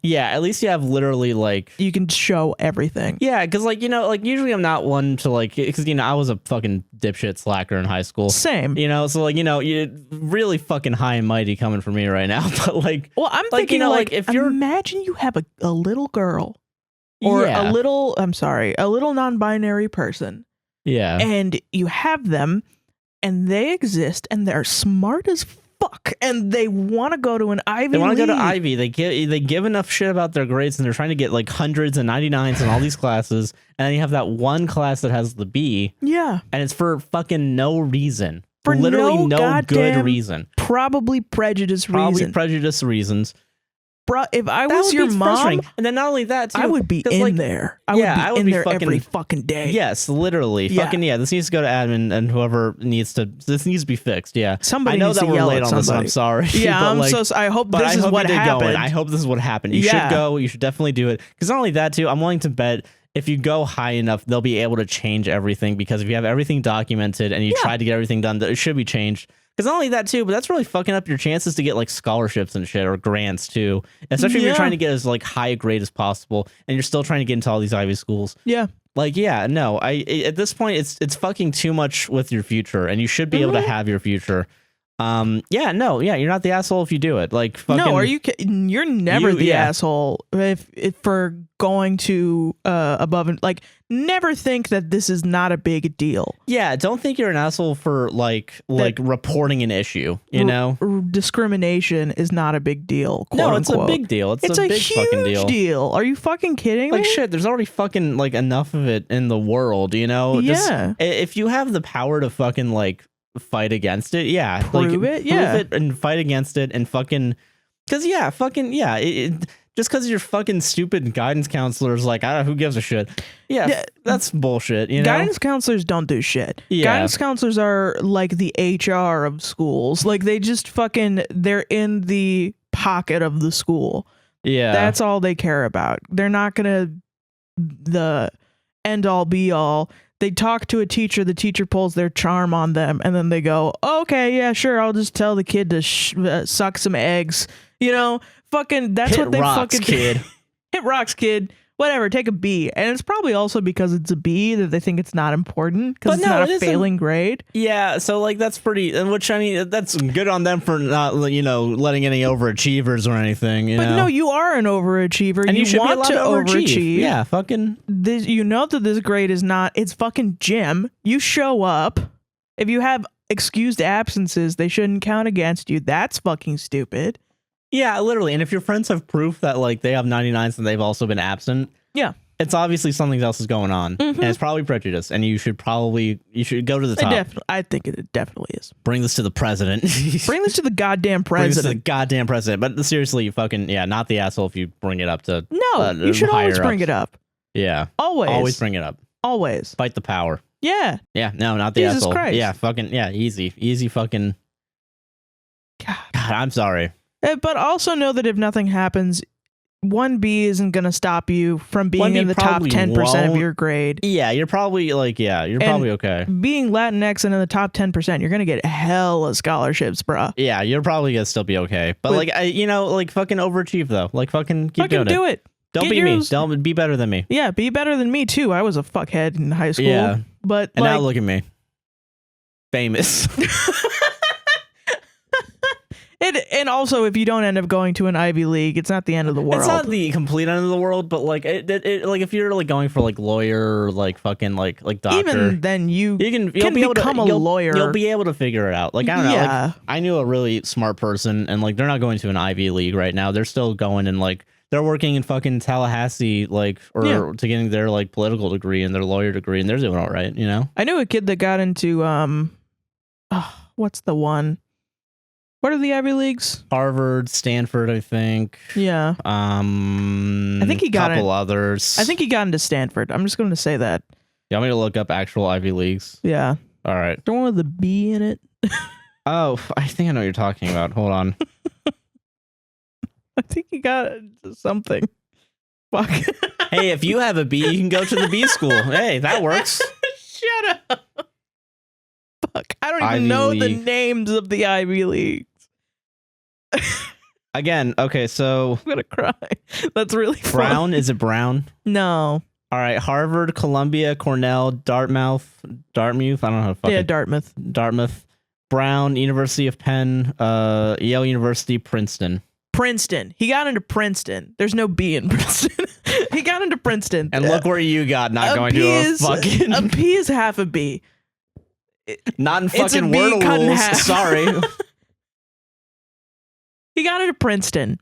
Yeah, at least you have literally like you can show everything. Yeah, because like usually I'm not one to like because I was a fucking dipshit slacker in high school. Same. So like you really fucking high and mighty coming for me right now. But like, well, I'm thinking like if you're imagine you have a little girl or a little non-binary person. Yeah. And you have them, and they exist, and they're smart as fuck, and they want to go to an Ivy League. They want to go to Ivy. They give enough shit about their grades, and they're trying to get like hundreds and 99s in all these classes, and then you have that one class that has the B. Yeah. And it's for fucking no reason. For literally no good reason. Probably prejudice reasons. Bro, if I was your mom, and then not only that, too, I would be in there. I would be in there every fucking day. Yes, literally. Yeah. Fucking yeah. This needs to go to admin and whoever this needs to be fixed. Yeah. Somebody I know needs that to we're yell late at on somebody. this. I'm sorry. Yeah, I hope this is what happened. I hope this is what happened. You should go. You should definitely do it. Because not only that, too, I'm willing to bet if you go high enough, they'll be able to change everything. Because if you have everything documented and you try to get everything done, it should be changed. Because not only that, too, but that's really fucking up your chances to get, like, scholarships and shit, or grants, too. Especially if you're trying to get as, like, high a grade as possible, and you're still trying to get into all these Ivy schools. Yeah. Like, yeah, no. At this point, it's fucking too much with your future, and you should be able to have your future. You're not the asshole if you do it. Like, fucking... No, you're never the asshole if for going to above and like never think that this is not a big deal. Yeah, don't think you're an asshole for like reporting an issue, you know? discrimination is not a big deal. No, it's unquote. a big deal. It's a big huge fucking deal. Are you fucking kidding me? Like shit, there's already fucking like enough of it in the world, you know? Yeah. If you have the power to fucking like fight against it, yeah. Prove it and fight against it and fucking just because your fucking stupid guidance counselor is like, I don't know, who gives a shit? Yeah, that's bullshit. You know, guidance counselors don't do shit. Yeah. Guidance counselors are like the HR of schools. Like they just they're in the pocket of the school. Yeah, that's all they care about. They're not gonna the end all be all. They talk to a teacher, the teacher pulls their charm on them, and then they go, okay, yeah, sure, I'll just tell the kid to suck some eggs. You know, fucking, that's hit what they rocks, fucking kid. Hit rocks, kid. Whatever, take a B. And it's probably also because it's a B that they think it's not important because it's not a failing grade. Yeah, so like that's pretty, which I mean, that's good on them for not, you know, letting any overachievers or anything. You know? No, you are an overachiever. And you should want be allowed to overachieve. Yeah, fucking. You know that this grade is not, it's fucking gym. You show up. If you have excused absences, they shouldn't count against you. That's fucking stupid. Yeah, literally. And if your friends have proof that like they have 99s and they've also been absent, yeah, it's obviously something else is going on, and it's probably prejudice. And you should go to the top. I think it definitely is. Bring this to the president. Bring this to the goddamn president. Bring this to the goddamn president. But seriously, you fucking not the asshole if you bring it up to. No, you should always bring it up. Yeah, always bring it up. Always fight the power. Yeah. Yeah. No, not the Jesus asshole. Christ. Yeah. Fucking easy. Fucking. God, I'm sorry. But also know that if nothing happens, 1B isn't going to stop you from being in the top 10% of your grade. Yeah, you're probably probably okay. Being Latinx and in the top 10%, you're going to get hella scholarships, bro. Yeah, you're probably going to still be okay. But fucking overachieve though. Like fucking keep doing it. Do it. Don't be me. Don't be better than me. Yeah, be better than me too. I was a fuckhead in high school. Yeah. But and now look at me. Famous. And also, if you don't end up going to an Ivy League, it's not the end of the world. It's not the complete end of the world, but like like if you're like going for like lawyer or like fucking like doctor, even then you'll be able to become a lawyer. You'll be able to figure it out. Like I don't know. Like, I knew a really smart person, and like they're not going to an Ivy League right now. They're still going and like they're working in fucking Tallahassee, like to getting their like political degree and their lawyer degree, and they're doing all right. You know. I knew a kid that got into what's the one? What are the Ivy Leagues? Harvard, Stanford, I think. Yeah. I think he got a couple others. I think he got into Stanford. I'm just going to say that. You want me to look up actual Ivy Leagues? Yeah. All right. The one with the B in it. Oh, I think I know what you're talking about. Hold on. I think he got something. Fuck. Hey, if you have a B, you can go to the B school. Hey, that works. Shut up. Fuck. I don't even know the names of the Ivy Leagues. Again, okay, so I'm gonna cry. That's really fun. Brown. Is it Brown? No. All right, Harvard, Columbia, Cornell, Dartmouth. I don't know how to fucking. Yeah, Dartmouth. Brown, University of Penn, Yale University, Princeton. He got into Princeton. There's no B in Princeton. He got into Princeton. And look where you got, not going to a fucking. A P is half a B. Not in fucking Wordle rules. Sorry. He got into Princeton.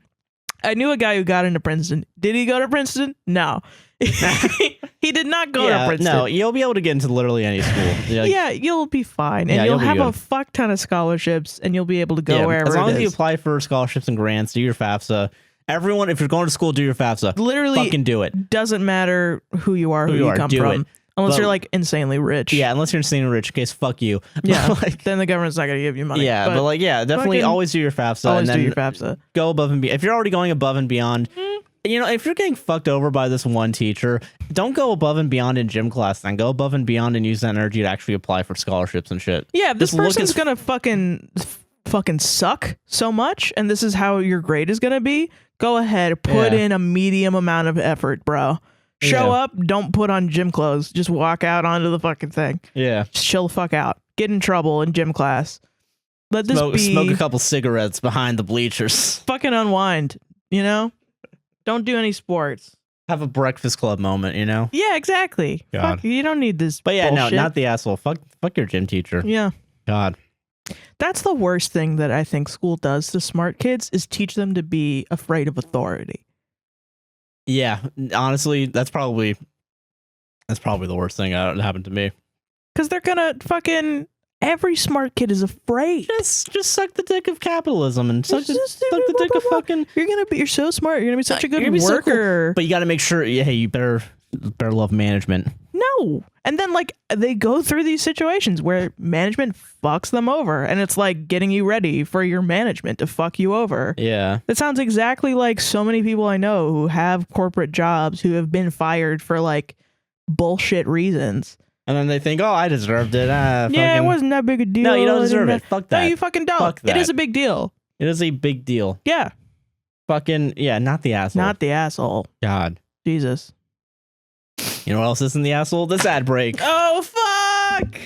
I knew a guy who got into Princeton. Did he go to Princeton? No. He did not go to Princeton. No, you'll be able to get into literally any school. Yeah, you'll be fine. And you'll have a fuck ton of scholarships and you'll be able to go wherever. As long as you apply for scholarships and grants, do your FAFSA. Everyone, if you're going to school, do your FAFSA. Literally, fucking do it. Doesn't matter who you are, who you come from. It. Unless you're like insanely rich. Yeah, unless you're insanely rich. In case, fuck you. Yeah, then the government's not going to give you money. Yeah, but definitely always do your FAFSA. Always do your FAFSA. Go above and beyond. If you're already going above and beyond, if you're getting fucked over by this one teacher, don't go above and beyond in gym class. Then go above and beyond and use that energy to actually apply for scholarships and shit. Yeah, if this person's going to fucking suck so much, and this is how your grade is going to be, go ahead, put in a medium amount of effort, bro. Show up, don't put on gym clothes. Just walk out onto the fucking thing. Yeah. Just chill the fuck out. Get in trouble in gym class. Let this smoke a couple cigarettes behind the bleachers. Fucking unwind, Don't do any sports. Have a breakfast club moment, Yeah, exactly. God. Fuck, you don't need this bullshit. No, not the asshole. Fuck your gym teacher. Yeah. God. That's the worst thing that I think school does to smart kids is teach them to be afraid of authority. Yeah, honestly, that's probably the worst thing that happened to me. Because they're gonna fucking... Every smart kid is afraid. Just suck the dick of capitalism and suck the dick of fucking... You're so smart. You're gonna be such a good You're gonna be so worker. cool. But you got to make sure, hey, you better love management. No. And then like they go through these situations where management fucks them over, and it's like getting you ready for your management to fuck you over. Yeah. That sounds exactly like so many people I know who have corporate jobs who have been fired for like bullshit reasons. And then they think, oh, I deserved it. Yeah, it wasn't that big a deal. No, you don't deserve it. Fuck that. No, you fucking don't. Fuck that. It is a big deal. It is a big deal. Yeah. Fucking, yeah, not the asshole. Not the asshole. God. Jesus. You know what else is in the asshole? This ad break. Oh, fuck.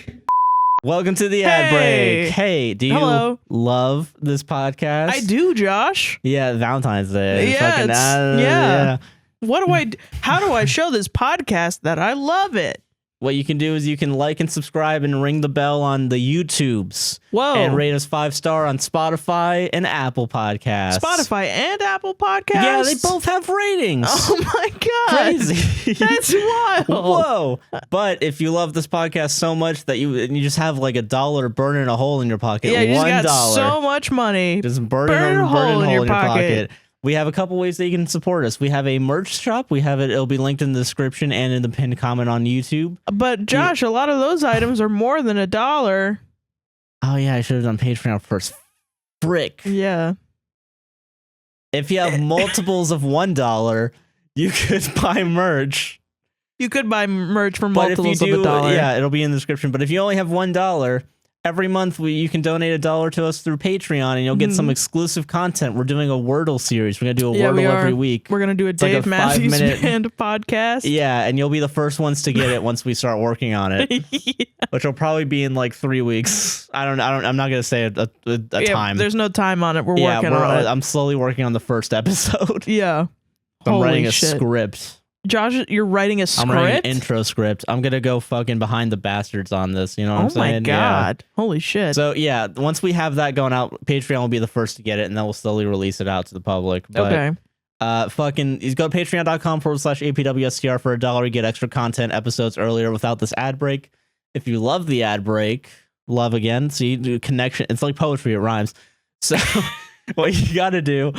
Welcome to the ad break. Hey, do you love this podcast? I do, Josh. Yeah, Valentine's Day. Yeah, Fucking, yeah. How do I show this podcast that I love it? What you can do is you can like and subscribe and ring the bell on the YouTubes. Whoa. And rate us 5-star on Spotify and Apple Podcasts. Spotify and Apple Podcasts? Yeah, they both have ratings. Oh my God. Crazy. That's wild. Whoa. But if you love this podcast so much that you just have like $1 burning a hole in your pocket, yeah, you just $1. got so much money. Just burn a hole in your pocket. We have a couple ways that you can support us. We have a merch shop. It'll be linked in the description and in the pinned comment on YouTube. But Josh, a lot of those items are more than $1. Oh yeah, I should have done Patreon first. Frick. Yeah. If you have multiples of $1, you could buy merch. You could buy merch for multiples of $1. Yeah, it'll be in the description. But if you only have $1, every month you can donate $1 to us through Patreon, and you'll get some exclusive content. We're doing a Wordle series. We're gonna do a Wordle every week. We're gonna do a Dave Matthews Band podcast. Yeah, and you'll be the first ones to get it once we start working on it, which will probably be in like 3 weeks. I'm not gonna say a time. There's no time on it. We're working on it. I'm slowly working on the first episode. Yeah, I'm writing a script. Josh, you're writing a script? I'm writing an intro script. I'm going to go fucking behind the bastards on this. You know what I'm saying? Oh my God. Yeah. Holy shit. So yeah, once we have that going out, Patreon will be the first to get it, and then we'll slowly release it out to the public. But, okay. Fucking, you go to patreon.com/APWSTR for $1. You get extra content episodes earlier without this ad break. If you love the ad break, love again. So you do connection. It's like poetry. It rhymes. So what you got to do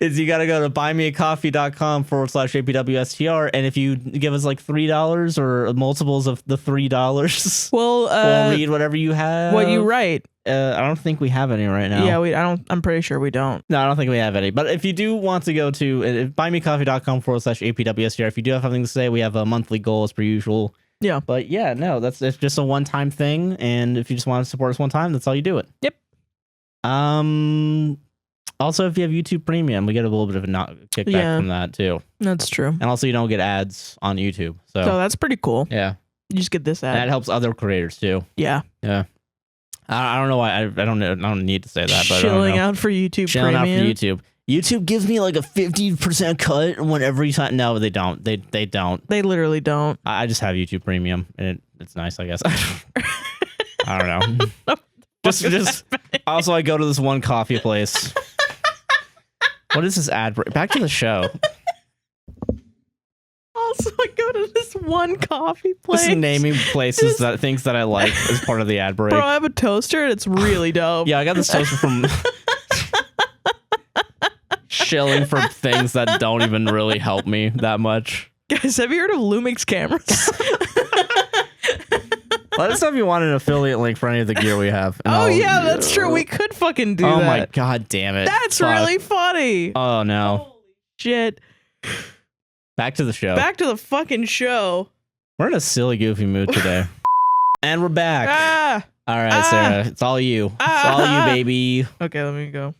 is you got to go to buymeacoffee.com/APWSTR. And if you give us like $3 or multiples of the $3, we'll read whatever you have. What you write. I don't think we have any right now. Yeah, I'm pretty sure we don't. No, I don't think we have any. But if you do want to go to buymeacoffee.com/APWSTR, if you do have something to say, we have a monthly goal as per usual. Yeah. But yeah, no, it's just a one-time thing. And if you just want to support us one time, that's all you do it. Yep. Also, if you have YouTube Premium, we get a little bit of a kickback from that too. That's true. And also, you don't get ads on YouTube, so that's pretty cool. Yeah, you just get this ad. And that helps other creators too. Yeah, yeah. I don't know why I don't need to say that, but chilling out for YouTube Chilling Premium. out for YouTube. YouTube gives me like a 50% cut when every time. No, they don't. They don't. They literally don't. I just have YouTube Premium, and it's nice, I guess. I don't know. just. Also, I go to this one coffee place. What is this ad break? Back to the show. Also, I go to this one coffee place. Just naming places things that I like as part of the ad break. Bro, I have a toaster and it's really dope. Yeah, I got this toaster from shilling for things that don't even really help me that much. Guys, have you heard of Lumix cameras? Let us know if you want an affiliate link for any of the gear we have. Oh, yeah, that's true. We could fucking do that. Oh, my God, damn it. That's really funny. Oh, no. Holy shit. Back to the show. Back to the fucking show. We're in a silly, goofy mood today. And we're back. All right, Sarah. It's all you. It's all you, baby. Okay, let me go.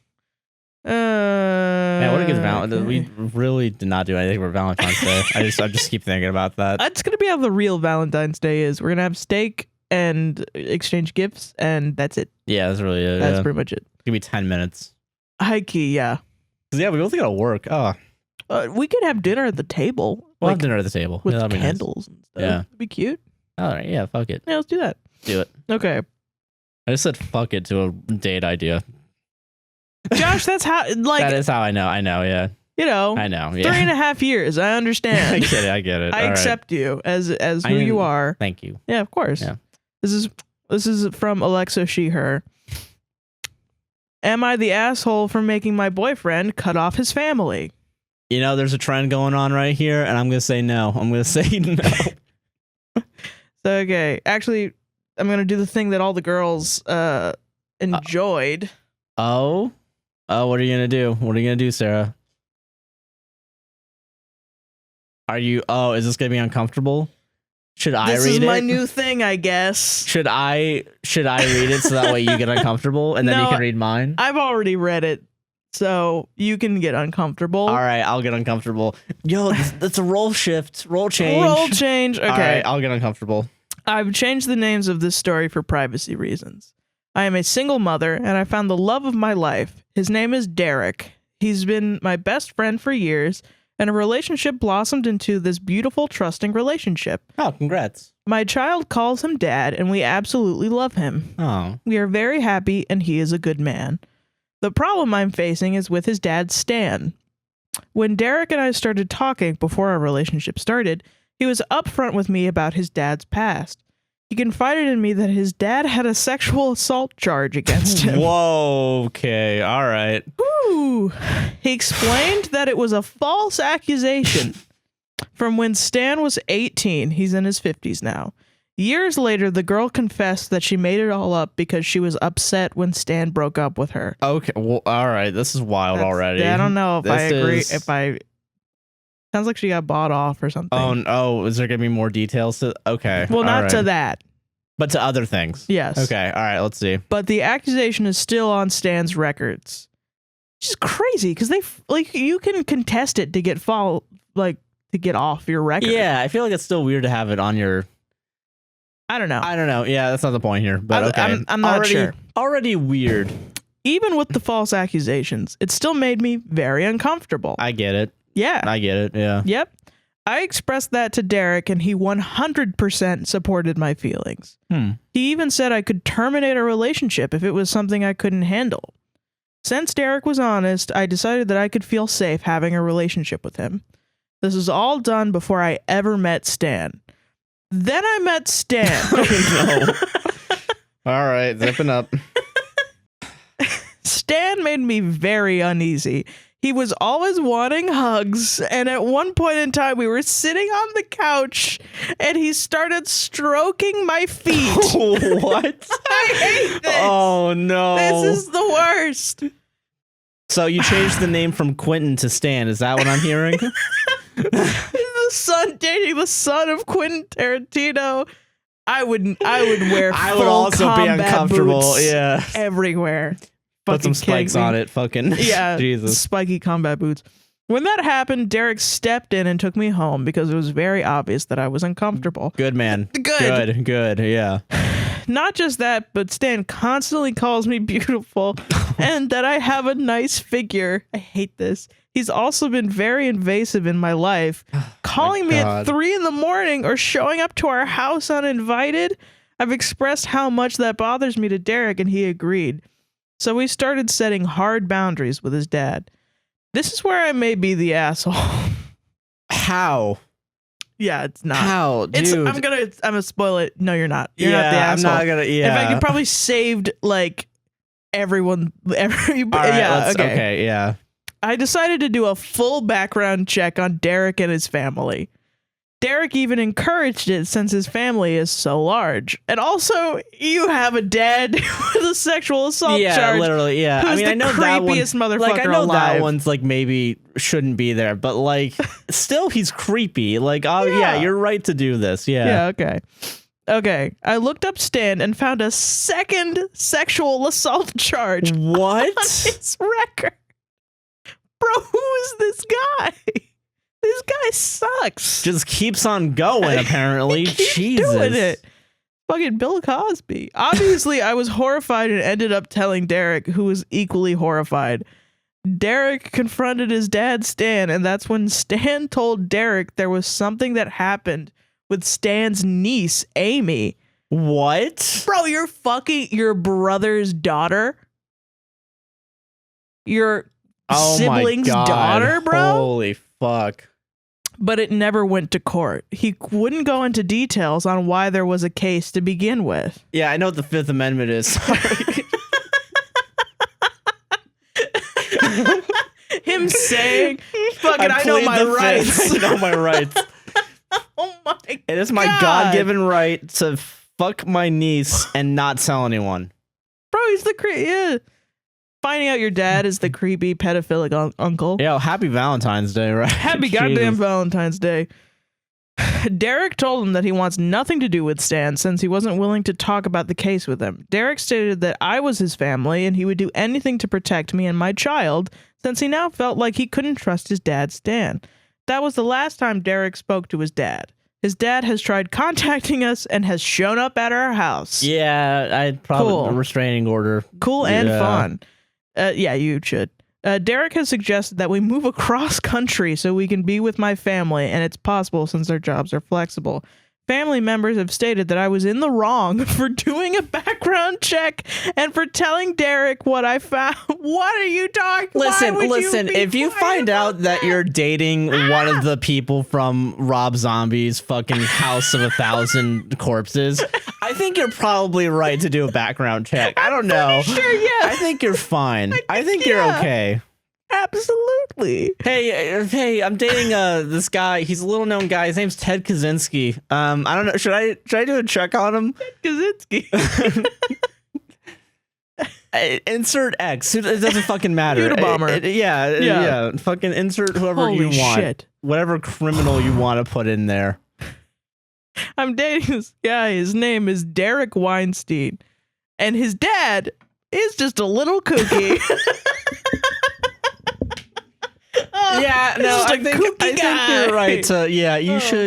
Man, what a good Valentine. We really did not do anything for Valentine's Day. I just keep thinking about that. That's gonna be how the real Valentine's Day is. We're gonna have steak and exchange gifts, and that's it. Yeah, that's really it. That's pretty much it. Give me 10 minutes. High key, yeah. Yeah, we both gotta work. Oh, we could have dinner at the table. We'll have dinner at the table with candles and stuff. Yeah, it'd be cute. All right, yeah, fuck it. Yeah, let's do that. Do it. Okay. I just said fuck it to a date idea. Josh, that's how, like, that is how I know. I know, yeah. you know, I know, yeah. 3.5 years. I understand. I get it. I accept you as who you are. Thank you. Yeah, of course. Yeah. This is from Alexa, she, her. Am I the asshole for making my boyfriend cut off his family? You know, there's a trend going on right here, and I'm going to say no. I'm going to say no. Okay. Actually, I'm going to do the thing that all the girls enjoyed. Oh, what are you going to do? What are you going to do, Sarah? Is this going to be uncomfortable? Should I read it? This is my new thing, I guess. Should I read it so that way you get uncomfortable and then you can read mine? I've already read it, so you can get uncomfortable. All right, I'll get uncomfortable. Yo, that's a role shift. Role change. Role change. Okay. All right, I'll get uncomfortable. I've changed the names of this story for privacy reasons. I am a single mother, and I found the love of my life. His name is Derek. He's been my best friend for years, and a relationship blossomed into this beautiful, trusting relationship. Oh, congrats. My child calls him Dad, and we absolutely love him. Oh. We are very happy, and he is a good man. The problem I'm facing is with his dad, Stan. When Derek and I started talking before our relationship started, he was upfront with me about his dad's past. He confided in me that his dad had a sexual assault charge against him. Whoa, okay, all right. Ooh. He explained that it was a false accusation from when Stan was 18. He's in his 50s now. Years later, the girl confessed that she made it all up because she was upset when Stan broke up with her. Okay, well, all right. This is wild already. I don't know if I agree. Is... Sounds like she got bought off or something. Oh, is there going to be more details to... Okay. Well, not to that. But to other things. Yes. Okay, all right, let's see. But the accusation is still on Stan's records. Which is crazy, because you can contest it to get to get off your record. Yeah, I feel like it's still weird to have it on your... I don't know. Yeah, that's not the point here. But okay. I'm not sure. Already weird. Even with the false accusations, it still made me very uncomfortable. I get it. Yeah. I get it, yeah. Yep. I expressed that to Derek, and he 100% supported my feelings. He even said I could terminate a relationship if it was something I couldn't handle. Since Derek was honest, I decided that I could feel safe having a relationship with him. This was all done before I ever met Stan. Then I met Stan. Oh, no. All right, zipping up. Stan made me very uneasy. He was always wanting hugs, and at one point in time, we were sitting on the couch, and he started stroking my feet. What? I hate this. Oh, no. This is the worst. So you changed the name from Quentin to Stan. Is that what I'm hearing? The son dating the son of Quentin Tarantino. I would wear I would full also be combat uncomfortable. boots Yeah. everywhere. Put some spikes on it. Fucking yeah, Jesus. Spiky combat boots. When that happened, Derek stepped in and took me home because it was very obvious that I was uncomfortable. Good man. Good. Yeah. Not just that, but Stan constantly calls me beautiful and that I have a nice figure. I hate this. He's also been very invasive in my life, calling me at 3 a.m. or showing up to our house uninvited. I've expressed how much that bothers me to Derek, and he agreed. So we started setting hard boundaries with his dad. This is where I may be the asshole. How? Yeah, it's not. How, dude? I'm gonna spoil it. No, you're not. You're not the asshole. I'm not gonna. Yeah. In fact, you probably saved like everyone. Okay. Yeah. I decided to do a full background check on Derek and his family. Derek even encouraged it since his family is so large. And also, you have a dad with a sexual assault charge. Yeah, literally, yeah. Who's I know creepiest motherfucker like, I know alive. that one's like maybe shouldn't be there, but like still he's creepy. Like, oh yeah, you're right to do this. Yeah. Yeah, okay. Okay, I looked up Stan and found a second sexual assault charge. What? On his record. Bro, who is this guy? This guy sucks. Just keeps on going, apparently. Jesus. Doing it. Fucking Bill Cosby. Obviously, I was horrified and ended up telling Derek, who was equally horrified. Derek confronted his dad, Stan, and that's when Stan told Derek there was something that happened with Stan's niece, Amy. What? Bro, you're fucking your brother's daughter? Your sibling's daughter, bro? Holy fuck. But it never went to court. He wouldn't go into details on why there was a case to begin with. Yeah, I know what the Fifth Amendment is. Sorry. Him saying, fucking, I know my rights. I know my rights. Oh my God. It is my God-given right to fuck my niece and not tell anyone. Bro, he's the yeah. Finding out your dad is the creepy pedophilic uncle. Yeah, happy Valentine's Day, right? Happy goddamn Valentine's Day. Derek told him that he wants nothing to do with Stan since he wasn't willing to talk about the case with him. Derek stated that I was his family and he would do anything to protect me and my child since he now felt like he couldn't trust his dad, Stan. That was the last time Derek spoke to his dad. His dad has tried contacting us and has shown up at our house. Yeah, I'd probably a restraining order. Cool and fun. Yeah, you should. Derek has suggested that we move across country so we can be with my family, and it's possible since their jobs are flexible. Family members have stated that I was in the wrong for doing a background check and for telling Derek what I found. What are you talking about? Listen, if you find out that you're dating one of the people from Rob Zombie's fucking House of 1,000 Corpses, I think you're probably right to do a background check. I don't know. Sure, yeah. I think you're fine. I think you're okay. Absolutely. Hey, I'm dating this guy. He's a little known guy. His name's Ted Kaczynski. I don't know. Should I do a check on him? Ted Kaczynski. Insert X. It doesn't fucking matter. Unabomber. Yeah. Fucking insert whoever you want. Shit. Whatever criminal you want to put in there. I'm dating this guy. His name is Derek Weinstein. And his dad is just a little kooky. Yeah, no, I think you're right.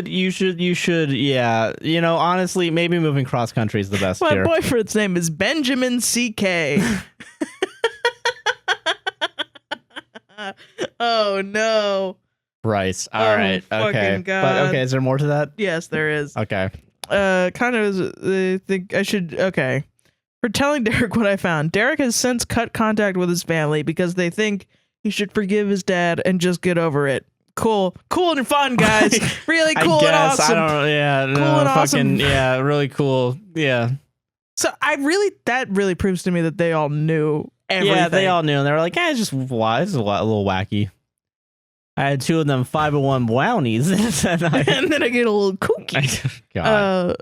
You should. Yeah, honestly, maybe moving cross country is the best. My boyfriend's name is Benjamin C.K. Oh no. Right. All right. Okay. God. But okay, is there more to that? Yes, there is. Okay. Kind of. I think I should. Okay. For telling Derek what I found, Derek has since cut contact with his family because they think he should forgive his dad and just get over it. Cool and fun, guys. Really cool and awesome. Awesome. Yeah, really cool. Yeah. So that really proves to me that they all knew everything. Yeah, they all knew, and they were like, it's just this is a little wacky. I had 2 of them 501 brownies, and then I get a little kooky. I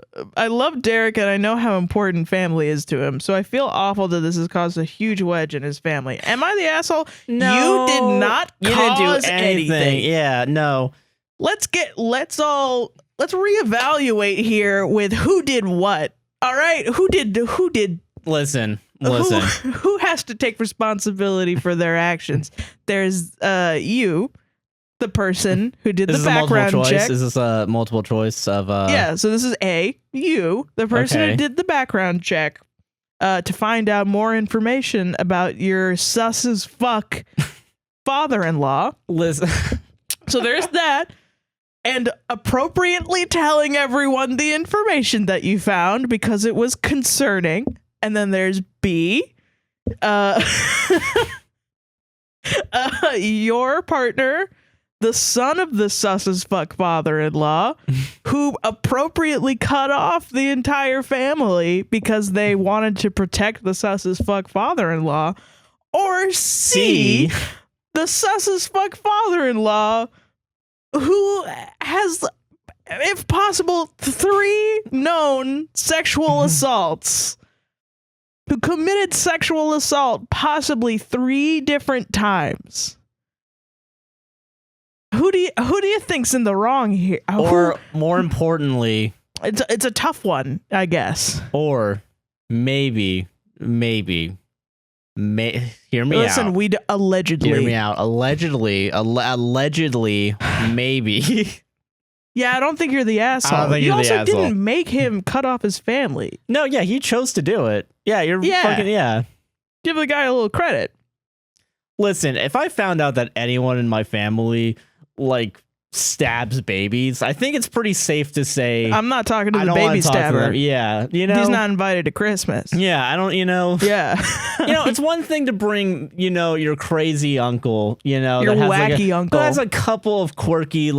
love Derek, and I know how important family is to him, so I feel awful that this has caused a huge wedge in his family. Am I the asshole? No, you did not cause anything. Yeah, no. Let's reevaluate here with who did what. All right, who did? Listen. Who has to take responsibility for their actions? There's you. The person who did the background check. Is this a multiple choice of Yeah, so this is you, the person who did the background check to find out more information about your sus as fuck father-in-law. Listen. So there's that. And appropriately telling everyone the information that you found because it was concerning. And then there's B. Your partner, the son of the sus as fuck father-in-law, who appropriately cut off the entire family because they wanted to protect the sus as fuck father-in-law, or C, the sus as fuck father-in-law who has, if possible, 3 known sexual assaults, who committed sexual assault possibly 3 different times. Who do you think's in the wrong here? Or more importantly, it's a tough one, I guess. Or maybe hear me Listen, out. we'd allegedly. Hear me out. Allegedly, maybe. Yeah, I don't think you're the asshole. I don't think you you're the also asshole. didn't make him cut off his family. No, yeah, he chose to do it. Yeah, Give the guy a little credit. Listen, if I found out that anyone in my family stabs babies, I think it's pretty safe to say I'm not talking to I the don't wanna baby talk to stabber. them. Yeah, you know, He's not invited to Christmas. Yeah, I don't. Yeah. It's one thing to bring, your crazy uncle, Your that has wacky uncle. who has a couple of quirky,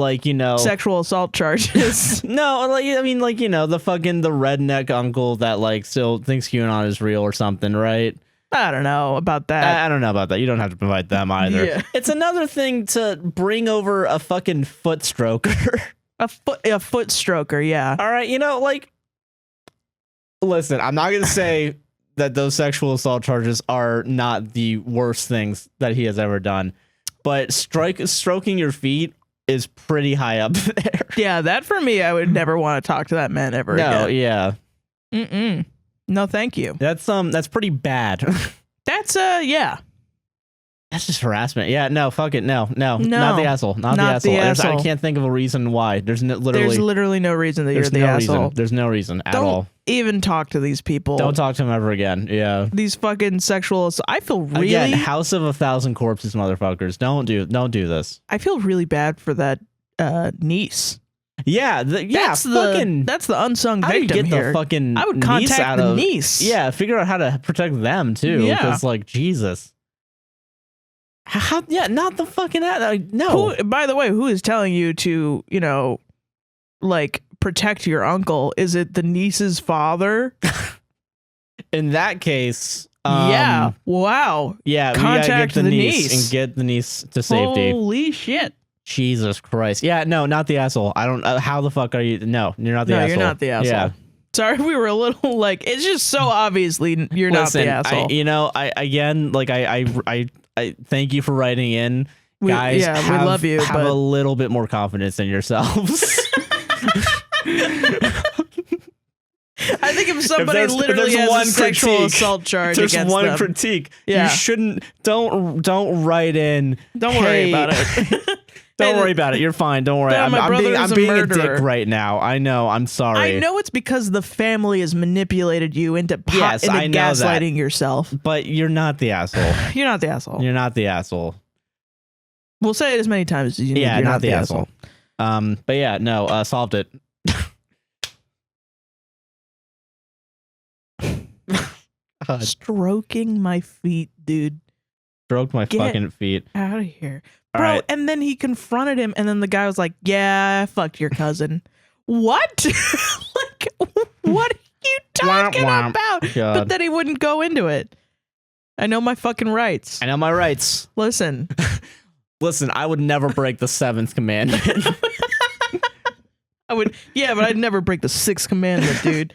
Sexual assault charges. No, the redneck uncle that still thinks QAnon is real or something, right? I don't know about that. I don't know about that. You don't have to invite them either. Yeah. It's another thing to bring over a fucking foot stroker. A foot stroker, yeah. All right, listen, I'm not going to say that those sexual assault charges are not the worst things that he has ever done, but stroking your feet is pretty high up there. Yeah, that for me, I would never want to talk to that man ever again. No, yeah. Mm-mm. No, thank you. That's pretty bad. That's yeah. That's just harassment. Yeah, no, fuck it. No, not the asshole. Not the asshole. I can't think of a reason why. There's literally no reason that you're the asshole. There's no reason at all. Don't even talk to these people. Don't talk to them ever again. Yeah. These fucking sexual. I feel really again, House of 1,000 Corpses, motherfuckers. Don't do this. I feel really bad for that niece. Yeah, that's the unsung how victim do you get here. the fucking I would niece contact out the of, niece. Yeah, figure out how to protect them too. Yeah. Because Jesus. How? Yeah, not the fucking no. By the way, who is telling you to protect your uncle? Is it the niece's father? In that case, yeah. Wow. Yeah, we contact gotta get the niece and get the niece to safety. Holy shit. Jesus Christ. Yeah, no, not the asshole. I don't. How the fuck are you? No, you're not the asshole. You're not the asshole. Yeah. Sorry, we were a little it's just so obviously you're not the asshole. I thank you for writing in, guys. We love you. Have a little bit more confidence in yourselves. I think if somebody literally has a sexual assault charge against them, there's one critique. Yeah. You shouldn't. Don't write in. Don't worry about it. Don't worry about it. You're fine. Don't worry. I'm being a dick right now. I know. I'm sorry. I know it's because the family has manipulated you into gaslighting yourself. But you're not the asshole. You're not the asshole. You're not the asshole. We'll say it as many times as you need. Yeah, you're not the asshole. But yeah, no. Solved it. God. Stroking my feet, dude. Stroked my fucking feet. Out of here. Bro, and then he confronted him, and then the guy was like, yeah, I fucked your cousin. What? What are you talking about? God. But then he wouldn't go into it. I know my fucking rights. I know my rights. Listen. Listen, I would never break the 7th commandment. but I'd never break the 6th commandment, dude.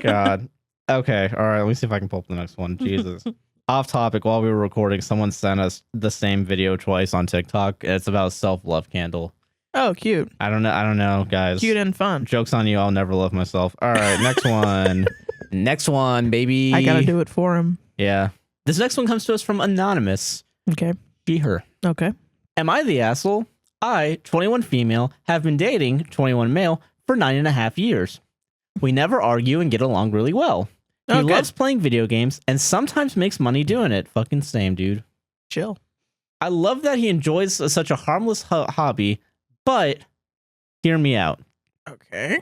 God. Okay, all right, let me see if I can pull up the next one. Jesus. Off topic, while we were recording, someone sent us the same video twice on TikTok. It's about a self-love candle. Oh, cute. I don't know, guys. Cute and fun. Joke's on you, I'll never love myself. All right, next one. Next one, baby. I gotta do it for him. Yeah. This next one comes to us from Anonymous. Okay. She, her. Okay. Am I the asshole? I, 21 female, have been dating 21 male for 9.5 years. We never argue and get along really well. He loves playing video games and sometimes makes money doing it. Fucking same, dude. Chill. I love that he enjoys such a harmless hobby, but hear me out. Okay.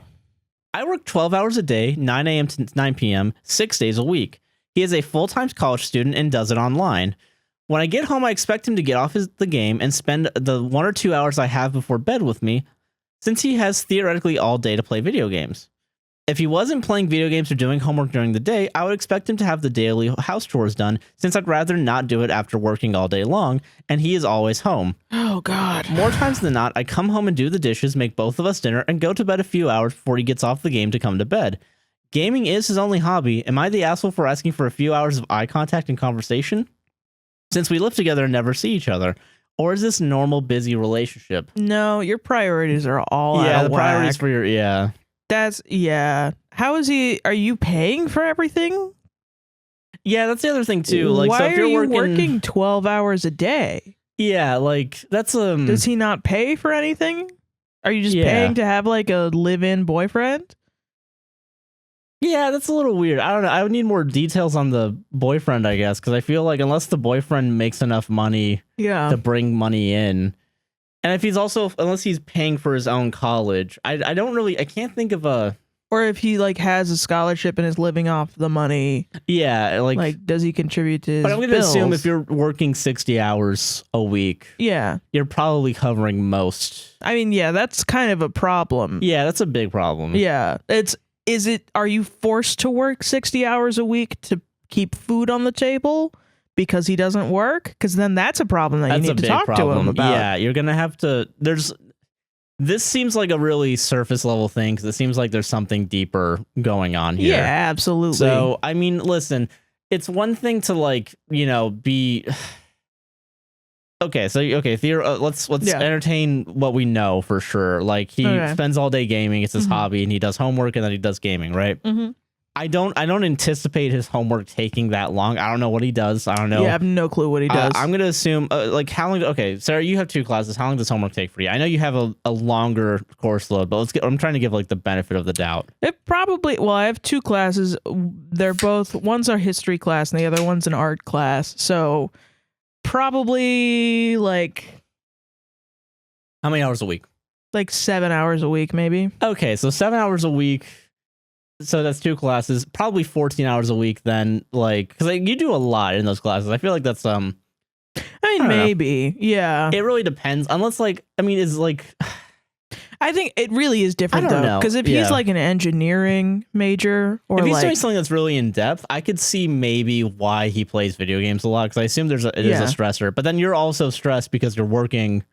I work 12 hours a day, 9 a.m. to 9 p.m., 6 days a week. He is a full-time college student and does it online. When I get home, I expect him to get off the game and spend the 1 or 2 hours I have before bed with me, since he has theoretically all day to play video games. If he wasn't playing video games or doing homework during the day, I would expect him to have the daily house chores done, since I'd rather not do it after working all day long, and he is always home. Oh, God. More times than not, I come home and do the dishes, make both of us dinner, and go to bed a few hours before he gets off the game to come to bed. Gaming is his only hobby. Am I the asshole for asking for a few hours of eye contact and conversation? Since we live together and never see each other. Or is this a normal, busy relationship? No, your priorities are all out of Yeah, the whack. priorities for your, yeah. How is he? Are you paying for everything? Yeah, that's the other thing too. Why so if are you're you working 12 hours a day? Yeah, that's Does he not pay for anything? Are you just paying to have like a live-in boyfriend? Yeah, that's a little weird. I don't know. I would need more details on the boyfriend, I guess, because I feel like unless the boyfriend makes enough money to bring money in, And if he's also, unless he's paying for his own college, I can't think of a. Or if he like has a scholarship and is living off the money. Yeah, like does he contribute to his But I'm going to bills? assume if you're working 60 hours a week, yeah, you're probably covering most. I mean, yeah, that's kind of a problem. Yeah, that's a big problem. Yeah, are you forced to work 60 hours a week to keep food on the table because he doesn't work? Because then that's a problem that you need to talk to him about. Yeah, you're going to have to, this seems like a really surface level thing because it seems like there's something deeper going on here. Yeah, absolutely. So, I mean, listen, it's one thing to like, be okay. So, let's entertain what we know for sure. Like he spends all day gaming. It's his hobby, and he does homework and then he does gaming, right? Mm-hmm. I don't anticipate his homework taking that long. I don't know what he does. I don't know. Yeah, I have no clue what he does. I'm going to assume like how long. Okay, Sarah, you have 2 classes. How long does homework take for you? I know you have a longer course load, but I'm trying to give like the benefit of the doubt. It probably, well, I have 2 classes. They're both, one's a history class and the other one's an art class. So probably like. How many hours a week? Like 7 hours a week, maybe. Okay, so 7 hours a week. So that's 2 classes, probably 14 hours a week then, like, because like, you do a lot in those classes. I feel like that's, I mean, maybe, yeah. It really depends, unless, like, I mean, it's like... I think it really is different, though, because if he's, like, an engineering major, or if he's like... doing something that's really in-depth, I could see maybe why he plays video games a lot, because I assume it is a stressor, but then you're also stressed because you're working...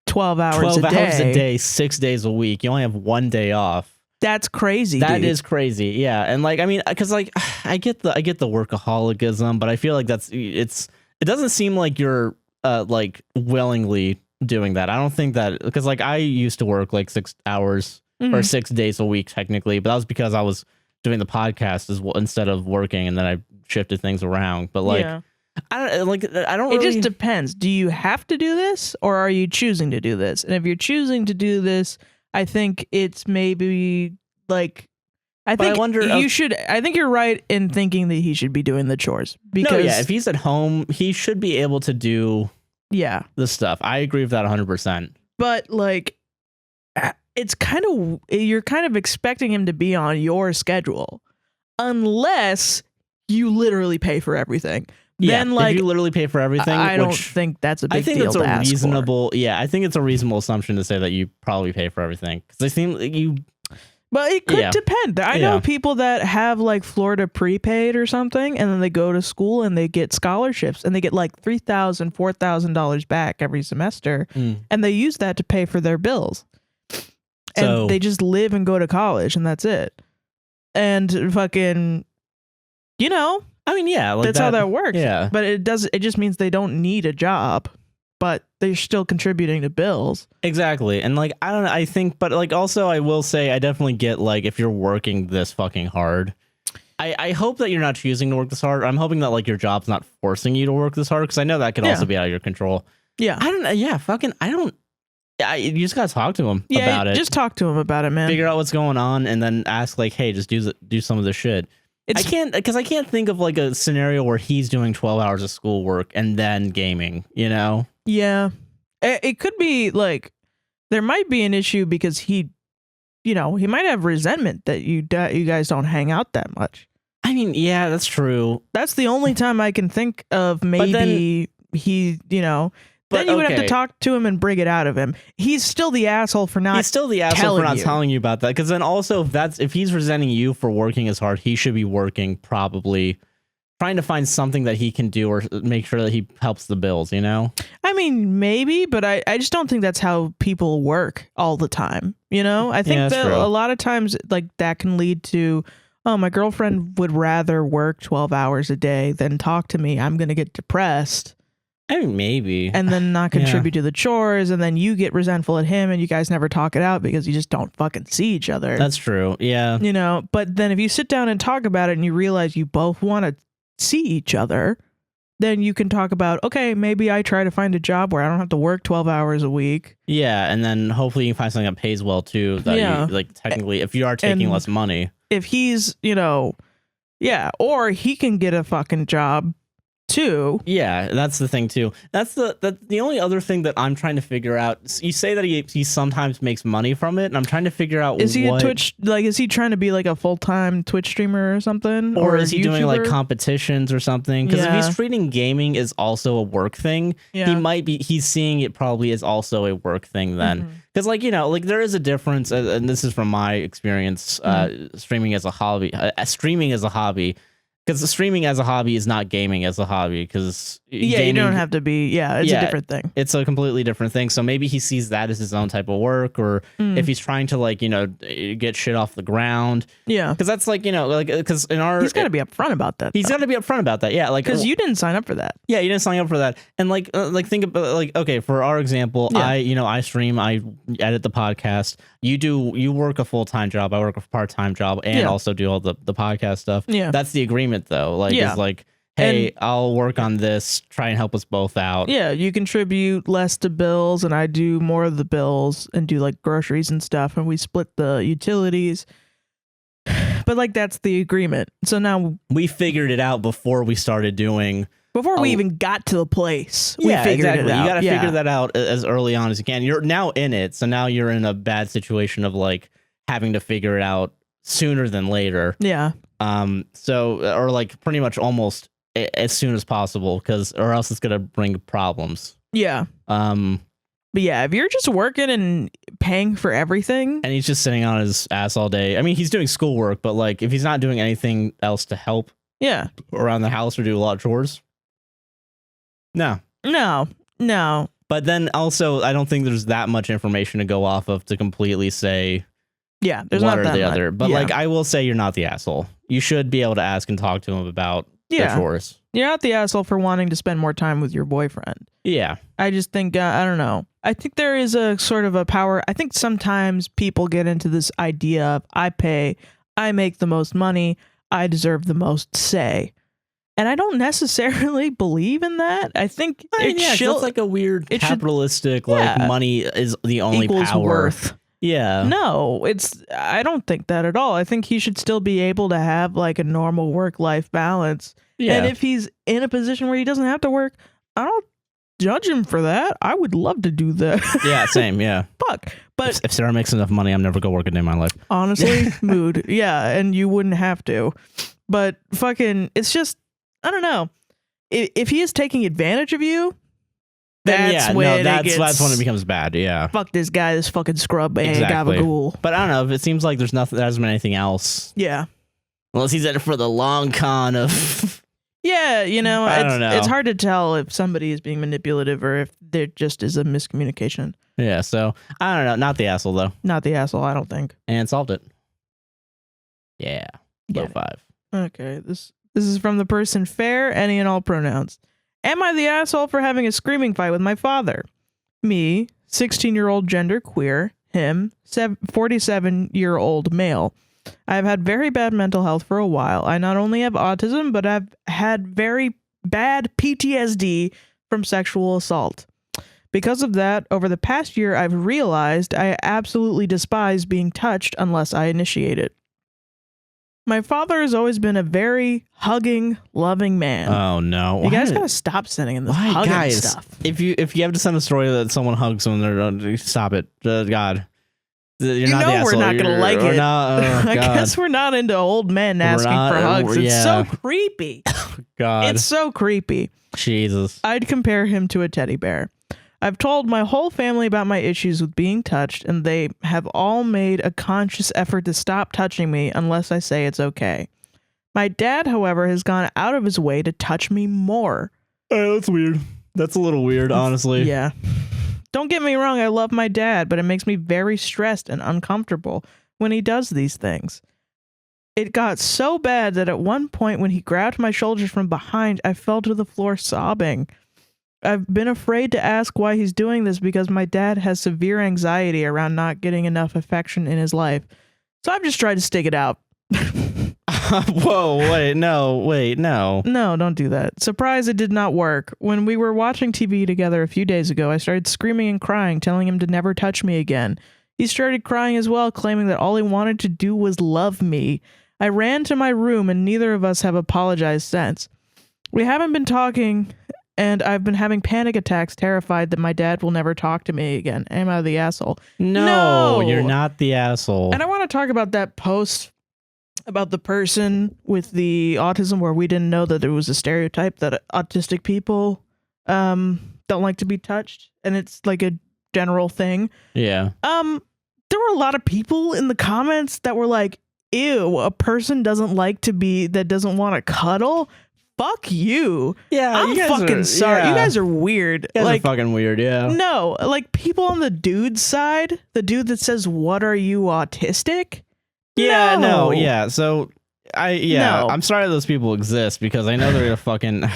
12 hours a day, 6 days a week. You only have 1 day off. That's crazy. That is crazy. Yeah. And like, I mean, because like I get the workaholicism, but I feel like it doesn't seem like you're like willingly doing that. I don't think that, because like I used to work like 6 hours or 6 days a week technically, but that was because I was doing the podcast as well instead of working, and then I shifted things around. But like, I don't. It just depends. Do you have to do this, or are you choosing to do this? And if you're choosing to do this, I think it's maybe like, I think you're right in thinking that he should be doing the chores, because if he's at home, he should be able to do the stuff. I agree with that 100%. But like, it's kind of, you're kind of expecting him to be on your schedule unless you literally pay for everything. Then, like, if you literally pay for everything, I don't think that's a big deal. I think it's a reasonable. Yeah, I think it's a reasonable assumption to say that you probably pay for everything, because they seem like you. But it could depend. I know people that have like Florida prepaid or something, and then they go to school and they get scholarships, and they get like $3,000, $4,000 back every semester, and they use that to pay for their bills. And they just live and go to college, and that's it. And fucking, I mean, like that's how that works. Yeah. But it just means they don't need a job, but they're still contributing to bills. Exactly. And like, I don't know, I think, but like, also I will say, I definitely get like, if you're working this fucking hard, I hope that you're not choosing to work this hard. I'm hoping that like your job's not forcing you to work this hard, because I know that could also be out of your control. Yeah. I don't know. Yeah. You just gotta talk to him about it. Just talk to him about it, man. Figure out what's going on, and then ask like, hey, just do some of this shit. I can't think of like a scenario where he's doing 12 hours of schoolwork and then gaming, Yeah. It could be like, there might be an issue because he might have resentment that you guys don't hang out that much. I mean, yeah, that's true. That's the only time I can think of maybe then you would have to talk to him and bring it out of him. He's still the asshole for not. Telling you about that. Because then also, if he's resenting you for working as hard, he should be working, probably trying to find something that he can do or make sure that he helps the bills. I mean, maybe, but I just don't think that's how people work all the time. I think that a lot of times like that can lead to, oh, my girlfriend would rather work 12 hours a day than talk to me. I'm going to get depressed. I mean, maybe. And then not contribute to the chores, and then you get resentful at him, and you guys never talk it out because you just don't fucking see each other. That's true. Yeah. But then if you sit down and talk about it and you realize you both want to see each other, then you can talk about, okay, maybe I try to find a job where I don't have to work 12 hours a week. Yeah, and then hopefully you can find something that pays well too. That you, like, technically, if you are taking less money. If he's, or he can get a fucking job too. Yeah, that's the thing too. That's the only other thing that I'm trying to figure out. You say that he sometimes makes money from it, and I'm trying to figure out, is he a Twitch, like, is he trying to be like a full-time Twitch streamer or something, or is he YouTuber? doing like competitions or something? Because if he's treating gaming as also a work thing, he's seeing it probably as also a work thing then. Because like, like there is a difference, and this is from my experience, streaming as a hobby, because streaming as a hobby is not gaming as a hobby. Because you don't have to be. It's a different thing. It's a completely different thing. So maybe he sees that as his own type of work, or if he's trying to like get shit off the ground. Yeah, because that's like because in our he's got to be upfront about that. He's got to be upfront about that. Yeah, like because you didn't sign up for that. Yeah, you didn't sign up for that. And like think about like, okay, for our example, I stream, I edit the podcast. You work a full-time job. I work a part-time job, and also do all the podcast stuff. Yeah, that's the agreement though. Like it's like, hey, I'll work on this, try and help us both out. Yeah, you contribute less to bills, and I do more of the bills and do like groceries and stuff, and we split the utilities. But like that's the agreement. So now we figured it out before we started doing. Before we even got to the place, we figured it out. You got to figure that out as early on as you can. You're now in it, so now you're in a bad situation of like having to figure it out sooner than later. Yeah. So or like pretty much almost as soon as possible, or else it's gonna bring problems. Yeah. But yeah, if you're just working and paying for everything, and he's just sitting on his ass all day. I mean, he's doing schoolwork, but like if he's not doing anything else to help, around the house or do a lot of chores. No. But then also, I don't think there's that much information to go off of to completely say, there's one not or that the much. other. But like, I will say, you're not the asshole. You should be able to ask and talk to him about the chores. You're not the asshole for wanting to spend more time with your boyfriend. Yeah. I just think, I don't know. I think there is a sort of a power. I think sometimes people get into this idea of I pay, I make the most money, I deserve the most say. And I don't necessarily believe in that. I think it's like a weird capitalistic, like money is the only power. Worth. Yeah. No, I don't think that at all. I think he should still be able to have like a normal work-life balance. Yeah. And if he's in a position where he doesn't have to work, I don't judge him for that. I would love to do that. Yeah, same. Yeah. Fuck. But if Sarah makes enough money, I'm never gonna work a day in my life. Honestly, mood. Yeah, and you wouldn't have to. But fucking, it's just, I don't know. If he is taking advantage of you, that's when it becomes bad. Yeah. Fuck this guy, this fucking scrub gabagool. But I don't know. If it seems like there hasn't been anything else. Yeah. Unless he's in it for the long con of. Yeah, I don't know. It's hard to tell if somebody is being manipulative or if there just is a miscommunication. Yeah. So I don't know. Not the asshole though. Not the asshole. I don't think. And solved it. Yeah. Low 5. Okay. This is from the person fair, any and all pronouns. Am I the asshole for having a screaming fight with my father? Me, 16-year-old gender queer. Him, 47-year-old male. I've had very bad mental health for a while. I not only have autism, but I've had very bad PTSD from sexual assault. Because of that, over the past year, I've realized I absolutely despise being touched unless I initiate it. My father has always been a very hugging, loving man. Oh no! You guys gotta stop sending in this hugging stuff. If you have to send a story that someone hugs someone, stop it. God, you're not the asshole. We're not gonna like it. I guess we're not into old men asking for hugs. It's so creepy. God, it's so creepy. Jesus, I'd compare him to a teddy bear. I've told my whole family about my issues with being touched, and they have all made a conscious effort to stop touching me unless I say it's okay. My dad, however, has gone out of his way to touch me more. That's weird. That's a little weird, honestly. Yeah. Don't get me wrong, I love my dad, but it makes me very stressed and uncomfortable when he does these things. It got so bad that at one point when he grabbed my shoulders from behind, I fell to the floor sobbing. I've been afraid to ask why he's doing this because my dad has severe anxiety around not getting enough affection in his life. So I've just tried to stick it out. Whoa, wait, no. No, don't do that. Surprise, it did not work. When we were watching TV together a few days ago, I started screaming and crying, telling him to never touch me again. He started crying as well, claiming that all he wanted to do was love me. I ran to my room and neither of us have apologized since. We haven't been talking, and I've been having panic attacks, terrified that my dad will never talk to me again. Am I the asshole? No, you're not the asshole. And I want to talk about that post about the person with the autism where we didn't know that there was a stereotype that autistic people don't like to be touched, and it's like a general thing. Yeah. There were a lot of people in the comments that were like, ew, a person doesn't want to cuddle. Fuck you. Yeah, I'm fucking sorry. Yeah. You guys are weird. You guys are fucking weird, yeah. No, like people on the dude side, the dude that says, "What are you, autistic?" Yeah, no. Yeah. So I'm sorry those people exist because I know they're a fucking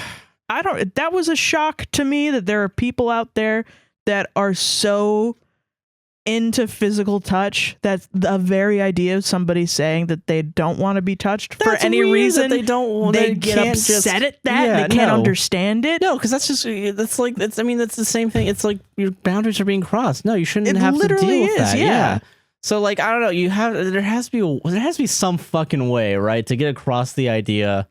That was a shock to me that there are people out there that are so into physical touch that the very idea of somebody saying that they don't want to be touched for any reason, they get upset at that. They can't understand it. No, because that's the same thing. It's like your boundaries are being crossed. No, you shouldn't have to deal with that. Yeah. So like, I don't know, there has to be some fucking way, right, to get across the idea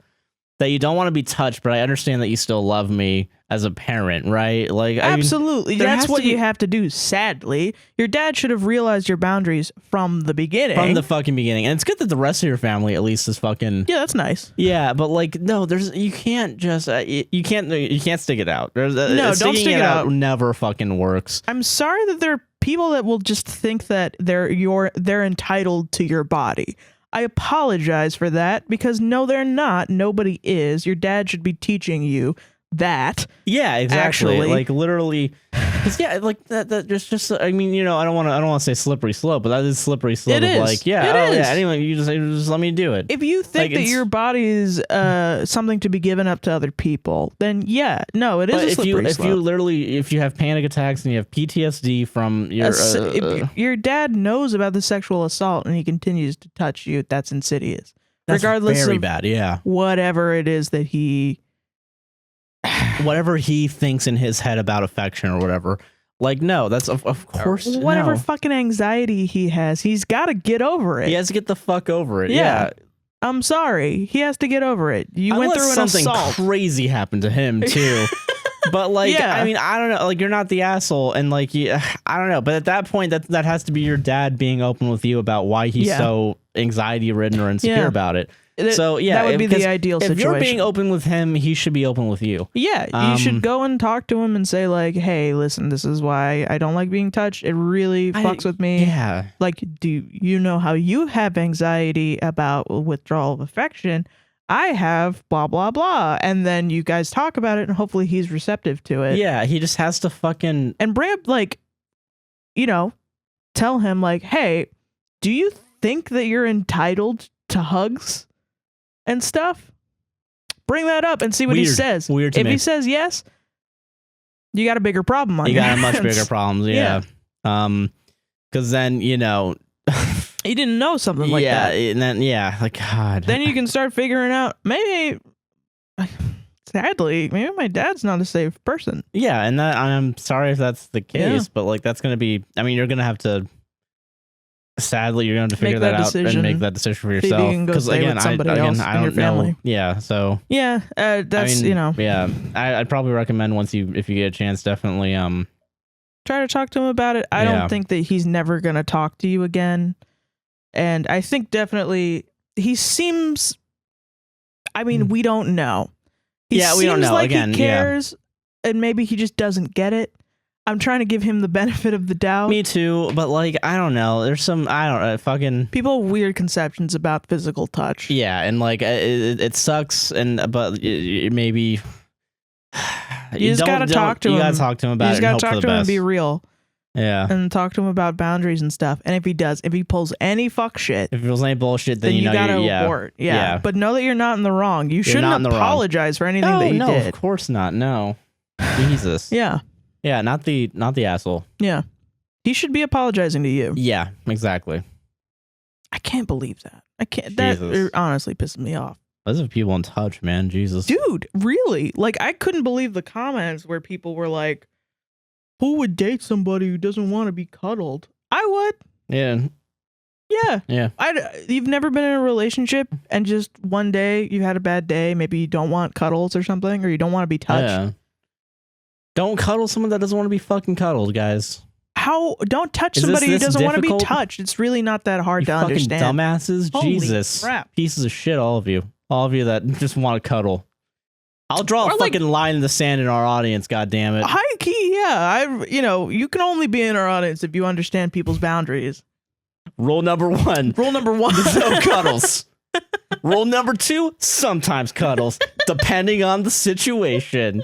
that you don't want to be touched, but I understand that you still love me as a parent, right? Like, absolutely. I mean, that's what you have to do. Sadly, your dad should have realized your boundaries from the beginning. From the fucking beginning. And it's good that the rest of your family at least is fucking. Yeah, that's nice. Yeah, but like, no, you can't just you can't stick it out. No, don't stick it out. Never fucking works. I'm sorry that there are people that will just think that they're entitled to your body. I apologize for that because no, they're not. Nobody is. Your dad should be teaching you that. Yeah, exactly. Actually. Like literally, because like that just I mean, you know, I don't want to say slippery slope, but that is slippery slope. It is. Like, yeah, it is. Yeah. Anyway, you just let me do it. If you think that your body is something to be given up to other people, then yeah, no, it is a slippery slope. If you have panic attacks and you have PTSD from your if your dad knows about the sexual assault and he continues to touch you, that's insidious. That's regardless very of bad. Yeah, whatever it is that whatever he thinks in his head about affection or whatever. Like, no, that's of course whatever fucking anxiety he has, he's got to get over it. He has to get the fuck over it. Yeah. I'm sorry. He has to get over it. You went through an something assault. Crazy happened to him too. But like, I mean, I don't know. Like, you're not the asshole, and like, I don't know. But at that point, that has to be your dad being open with you about why he's so anxiety ridden or insecure about it. So yeah, that would be the ideal situation. If you're being open with him, he should be open with you. Yeah, you should go and talk to him and say like, "Hey, listen, this is why I don't like being touched. It really fucks with me. Yeah, like, do you know how you have anxiety about withdrawal of affection? I have blah blah blah." And then you guys talk about it, and hopefully he's receptive to it. Yeah, he just has to fucking bring up like, you know, tell him like, "Hey, do you think that you're entitled to hugs and stuff?" Bring that up and see what he says. Weird to me. If he says yes, you got a bigger problem on your hands. You got a much bigger problem. Yeah. Because then, you know, he didn't know something like that. And then, like, God. Then you can start figuring out, maybe, sadly, maybe my dad's not a safe person. Yeah. And I'm sorry if that's the case, but like, that's going to be, I mean, you're going to have to, sadly, you're going to have to figure that out and make that decision for yourself. Because again, I don't know. Yeah. So yeah, that's, you know. Yeah, I'd probably recommend if you get a chance, definitely try to talk to him about it. I don't think that he's never going to talk to you again. And I think definitely he seems, I mean, we don't know. We don't know. Like again, he cares and maybe he just doesn't get it. I'm trying to give him the benefit of the doubt. Me too, but like, I don't know. There's some, I don't know, fucking people have weird conceptions about physical touch. Yeah, and like it sucks, but maybe you just gotta talk to him. You gotta talk to him about it. You just gotta talk to him and be real. Yeah, and talk to him about boundaries and stuff. And if he pulls any fuck shit, if he pulls any bullshit, then you know gotta abort. Yeah, but know that you're not in the wrong. You shouldn't apologize for anything that you did. No, of course not. No, Jesus. Yeah. Yeah, not the asshole. Yeah. He should be apologizing to you. Yeah, exactly. I can't believe that. I can't. That honestly pisses me off. Those are people in touch, man. Jesus. Dude, really? Like, I couldn't believe the comments where people were like, who would date somebody who doesn't want to be cuddled? I would. Yeah. Yeah. Yeah. You've never been in a relationship and just one day you had a bad day. Maybe you don't want cuddles or something, or you don't want to be touched. Yeah. Don't cuddle someone that doesn't want to be fucking cuddled, guys. Don't touch Is somebody who this doesn't want to be difficult? touched. It's really not that hard You to fucking understand. dumbasses. Holy Jesus. crap. Pieces of shit, all of you. All of you that just want to cuddle. I'll draw a fucking line in the sand in our audience, goddammit. High key, yeah. You can only be in our audience if you understand people's boundaries. Rule number 1. Rule number 1. No cuddles. Rule number 2, sometimes cuddles, depending on the situation.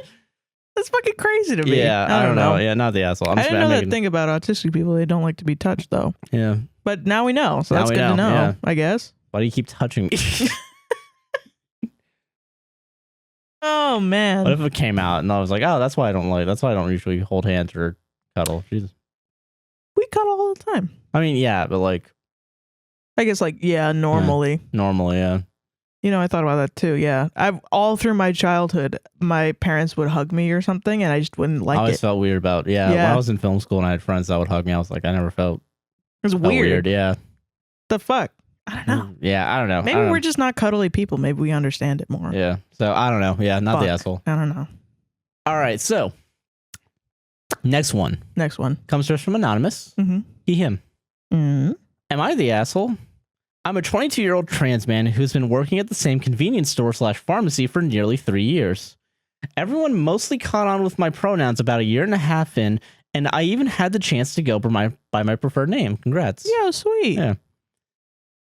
That's fucking crazy to me. Yeah, I don't know. Yeah, not the asshole. I didn't know that thing about autistic people. They don't like to be touched, though. Yeah. But now we know, so that's good to know, yeah. I guess. Why do you keep touching me? Oh, man. What if it came out and I was like, oh, that's why I don't usually hold hands or cuddle. Jesus. We cuddle all the time. I mean, yeah, but like, I guess, normally. Normally, yeah. I thought about that too. Yeah, all through my childhood, my parents would hug me or something, and I just wouldn't like it. I always felt weird about When I was in film school and I had friends that would hug me, I was like, I never felt. It was weird. Yeah. The fuck? I don't know. Yeah, I don't know. Maybe we're just not cuddly people. Maybe we understand it more. Yeah. So I don't know. Yeah, not the asshole. I don't know. All right. So next one comes to us from Anonymous. Mm-hmm. He, him. Mm-hmm. Am I the asshole? I'm a 22-year-old trans man who's been working at the same convenience store / pharmacy for nearly 3 years. Everyone mostly caught on with my pronouns about a year and a half in, and I even had the chance to go by my preferred name. Congrats. Yeah, sweet. Yeah.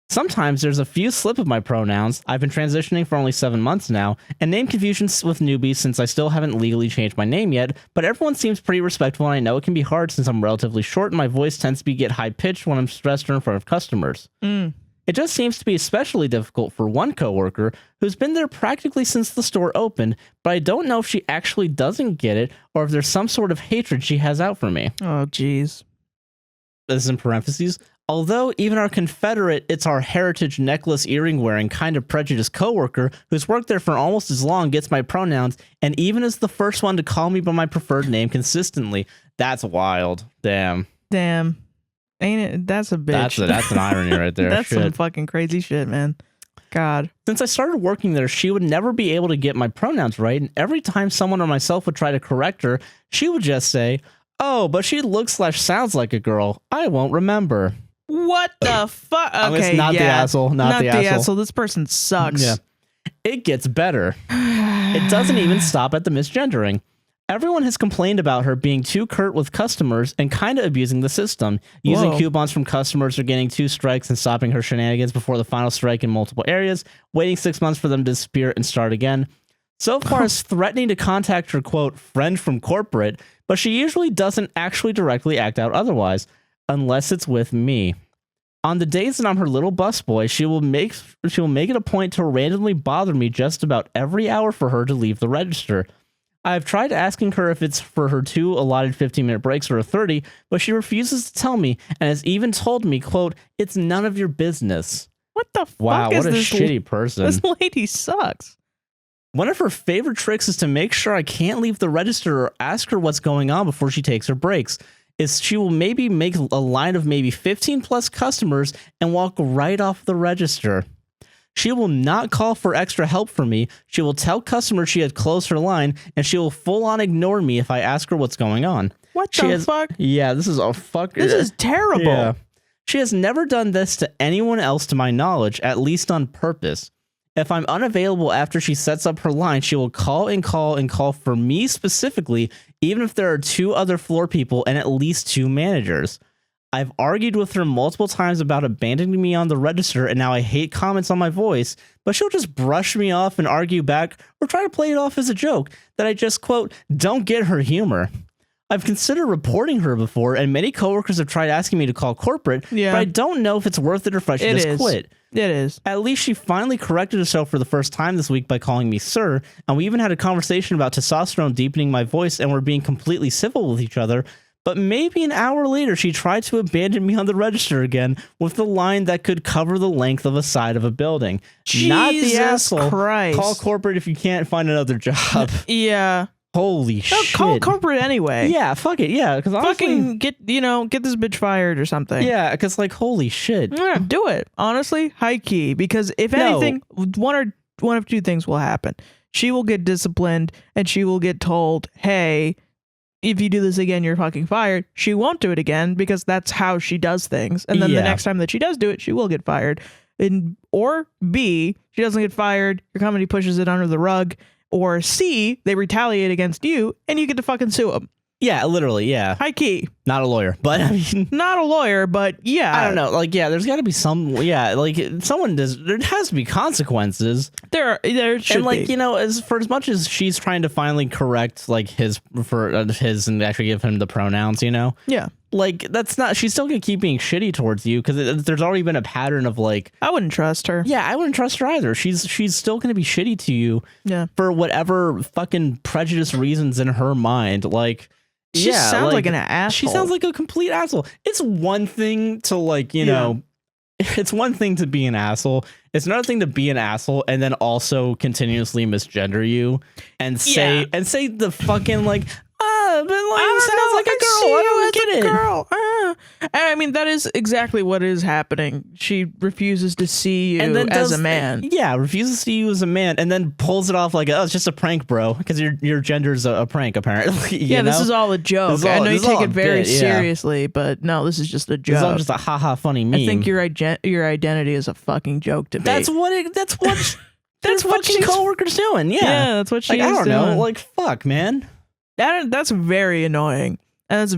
Sometimes there's a few slip of my pronouns. I've been transitioning for only 7 months now, and name confusions with newbies since I still haven't legally changed my name yet, but everyone seems pretty respectful, and I know it can be hard since I'm relatively short and my voice tends to get high-pitched when I'm stressed or in front of customers. It just seems to be especially difficult for one coworker who's been there practically since the store opened, but I don't know if she actually doesn't get it or if there's some sort of hatred she has out for me. Oh, jeez. This is in parentheses. Although even our Confederate, it's our heritage necklace earring wearing kind of prejudiced coworker who's worked there for almost as long gets my pronouns and even is the first one to call me by my preferred name consistently. That's wild. Damn. Ain't it? That's a bitch. That's an irony right there. That's some fucking crazy shit, man. God. Since I started working there, she would never be able to get my pronouns right, and every time someone or myself would try to correct her, she would just say, "Oh, but she looks / sounds like a girl. I won't remember." What the fuck? Okay, it's not the asshole. Not the asshole. This person sucks. Yeah. It gets better. It doesn't even stop at the misgendering. Everyone has complained about her being too curt with customers and kind of abusing the system, using coupons from customers or getting 2 strikes and stopping her shenanigans before the final strike in multiple areas, waiting 6 months for them to disappear and start again. So far as threatening to contact her, quote, friend from corporate, but she usually doesn't actually directly act out otherwise, unless it's with me. On the days that I'm her little busboy, she will make it a point to randomly bother me just about every hour for her to leave the register. I've tried asking her if it's for her 2 allotted 15-minute breaks or a 30, but she refuses to tell me and has even told me, quote, it's none of your business. What the fuck wow, is what a this shitty person. This lady sucks. One of her favorite tricks is to make sure I can't leave the register or ask her what's going on before she takes her breaks. She will maybe make a line of maybe 15 plus customers and walk right off the register. She will not call for extra help from me. She will tell customers she had closed her line, and she will full on ignore me if I ask her what's going on. What the fuck? Yeah, this is a fuck. This is terrible. Yeah. She has never done this to anyone else to my knowledge, at least on purpose. If I'm unavailable after she sets up her line, she will call and call and call for me specifically, even if there are 2 other floor people and at least 2 managers. I've argued with her multiple times about abandoning me on the register, and now I hate comments on my voice, but she'll just brush me off and argue back or try to play it off as a joke that I just, quote, don't get her humor. I've considered reporting her before, and many coworkers have tried asking me to call corporate, but I don't know if it's worth it or if I should just quit. It is. At least she finally corrected herself for the first time this week by calling me sir, and we even had a conversation about testosterone deepening my voice, and we're being completely civil with each other. But maybe an hour later, she tried to abandon me on the register again with the line that could cover the length of a side of a building. Jesus Not the asshole. Christ. Call corporate if you can't find another job. Yeah. Holy No, shit. call corporate anyway. Yeah, fuck it. Yeah, because honestly, Fucking get this bitch fired or something. yeah, because like holy shit. Yeah, do it. Honestly, high key. Because if anything, one of two things will happen. She will get disciplined and she will get told, hey, if you do this again, you're fucking fired. She won't do it again because that's how she does things. And then the next time that she does do it, she will get fired. Or B, she doesn't get fired. Your company pushes it under the rug. Or C, they retaliate against you and you get to fucking sue them. Yeah, literally, yeah. High key. Not a lawyer, but I mean... Not a lawyer, but yeah. I don't know. Like, yeah, there's got to be some... Yeah, like, there has to be consequences. There should and, like, be. as much as she's trying to finally correct, like, his and actually give him the pronouns, Yeah. Like, that's not... She's still going to keep being shitty towards you because there's already been a pattern of, like... I wouldn't trust her. Yeah, I wouldn't trust her either. She's still going to be shitty to you for whatever fucking prejudice reasons in her mind. Like... She sounds like an asshole. She sounds like a complete asshole. It's one thing to like, it's one thing to be an asshole. It's another thing to be an asshole and then also continuously misgender you and say the fucking like, but like sounds like a girl. I don't get it. Girl. And I mean, that is exactly what is happening. She refuses to see you as a man. Yeah, refuses to see you as a man, and then pulls it off like, oh, it's just a prank, bro, because your gender's a prank, apparently. This is all a joke. I know you take it very seriously, but no, this is just a joke. It's all just a haha funny meme. I think your identity is a fucking joke to me. That's what that's what your coworker's doing. Yeah, that's what she's doing. I don't know. doing. Like, fuck, man. That's very annoying. And that's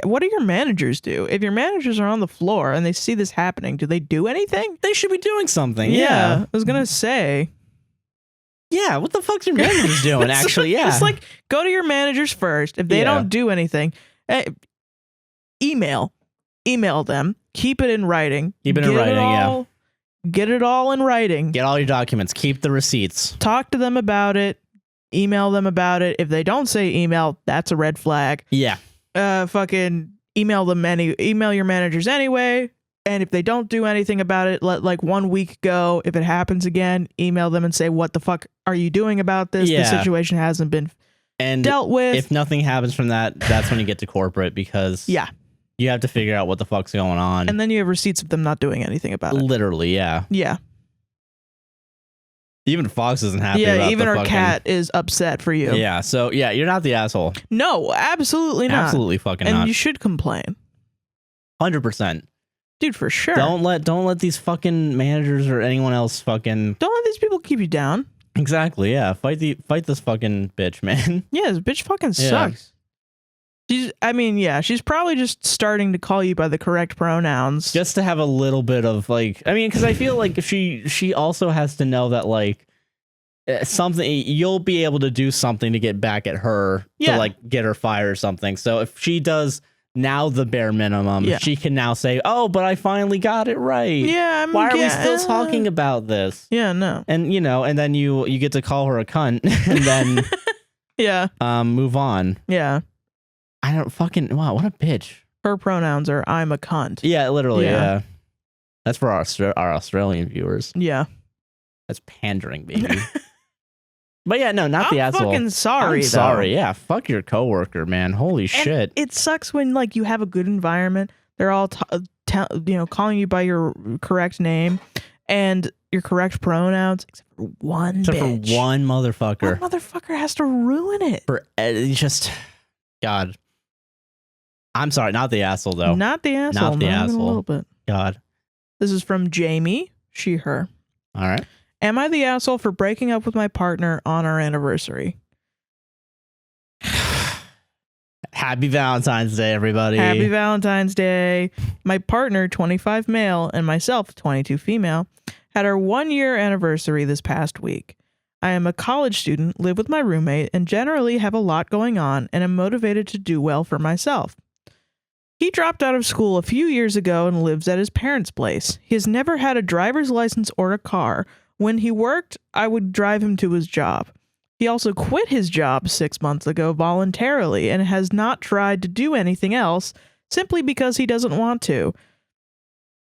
what do your managers do? If your managers are on the floor and they see this happening, do they do anything? They should be doing something. Yeah. I was going to say. Yeah, what the fuck's your managers doing, actually? Yeah. It's like, go to your managers first. If they don't do anything, email them. Keep it in writing. Keep it in writing, Get it all in writing. Get all your documents. Keep the receipts. Talk to them about it. Email them about it. If they don't say email, that's a red flag. Yeah. Fucking email your managers anyway. And if they don't do anything about it, let like 1 week go. If it happens again, email them and say, what the fuck are you doing about this? The situation hasn't been dealt with. If nothing happens from that, that's when you get to corporate because you have to figure out what the fuck's going on. And then you have receipts of them not doing anything about it. Literally, yeah. Yeah. Even Fox isn't happy about Yeah, even our cat is upset for you. Yeah, so yeah, you're not the asshole. No, absolutely not. Absolutely fucking not. And you should complain. 100%. Dude, for sure. Don't let these fucking managers or anyone else fucking... Don't let these people keep you down. Exactly, yeah. Fight this fucking bitch, man. Yeah, this bitch fucking sucks. She's probably just starting to call you by the correct pronouns. Just to have a little bit of like, I mean, because I feel like she also has to know that like something, you'll be able to do something to get back at her to like get her fired or something. So if she does now the bare minimum, she can now say, oh, but I finally got it right. Yeah, why are we still talking about this? Yeah, no. And and then you get to call her a cunt and then move on. Yeah. I don't fucking... Wow, what a bitch. Her pronouns are I'm a cunt. Yeah, literally, yeah. That's for our Australian viewers. Yeah. That's pandering, baby. But yeah, no, not the asshole. I'm fucking sorry, I'm sorry, yeah. Fuck your coworker, man. Holy shit. It sucks when, like, you have a good environment. They're all, calling you by your correct name and your correct pronouns, except for one Except for one motherfucker. One motherfucker has to ruin it. Just... God... I'm sorry, not the asshole, though. Not the asshole. Not the asshole. A little bit. God. is from Jamie, she, her. All right. Am I the asshole for breaking up with my partner on our anniversary? Happy Valentine's Day, everybody. Happy Valentine's Day. My partner, 25 male, and myself, 22 female, had our 1-year anniversary this past week. I am a college student, live with my roommate, and generally have a lot going on, and am motivated to do well for myself. He dropped out of school a few years ago and lives at his parents' place. He has never had a driver's license or a car. When he worked, I would drive him to his job. He also quit his job 6 months ago voluntarily and has not tried to do anything else simply because he doesn't want to.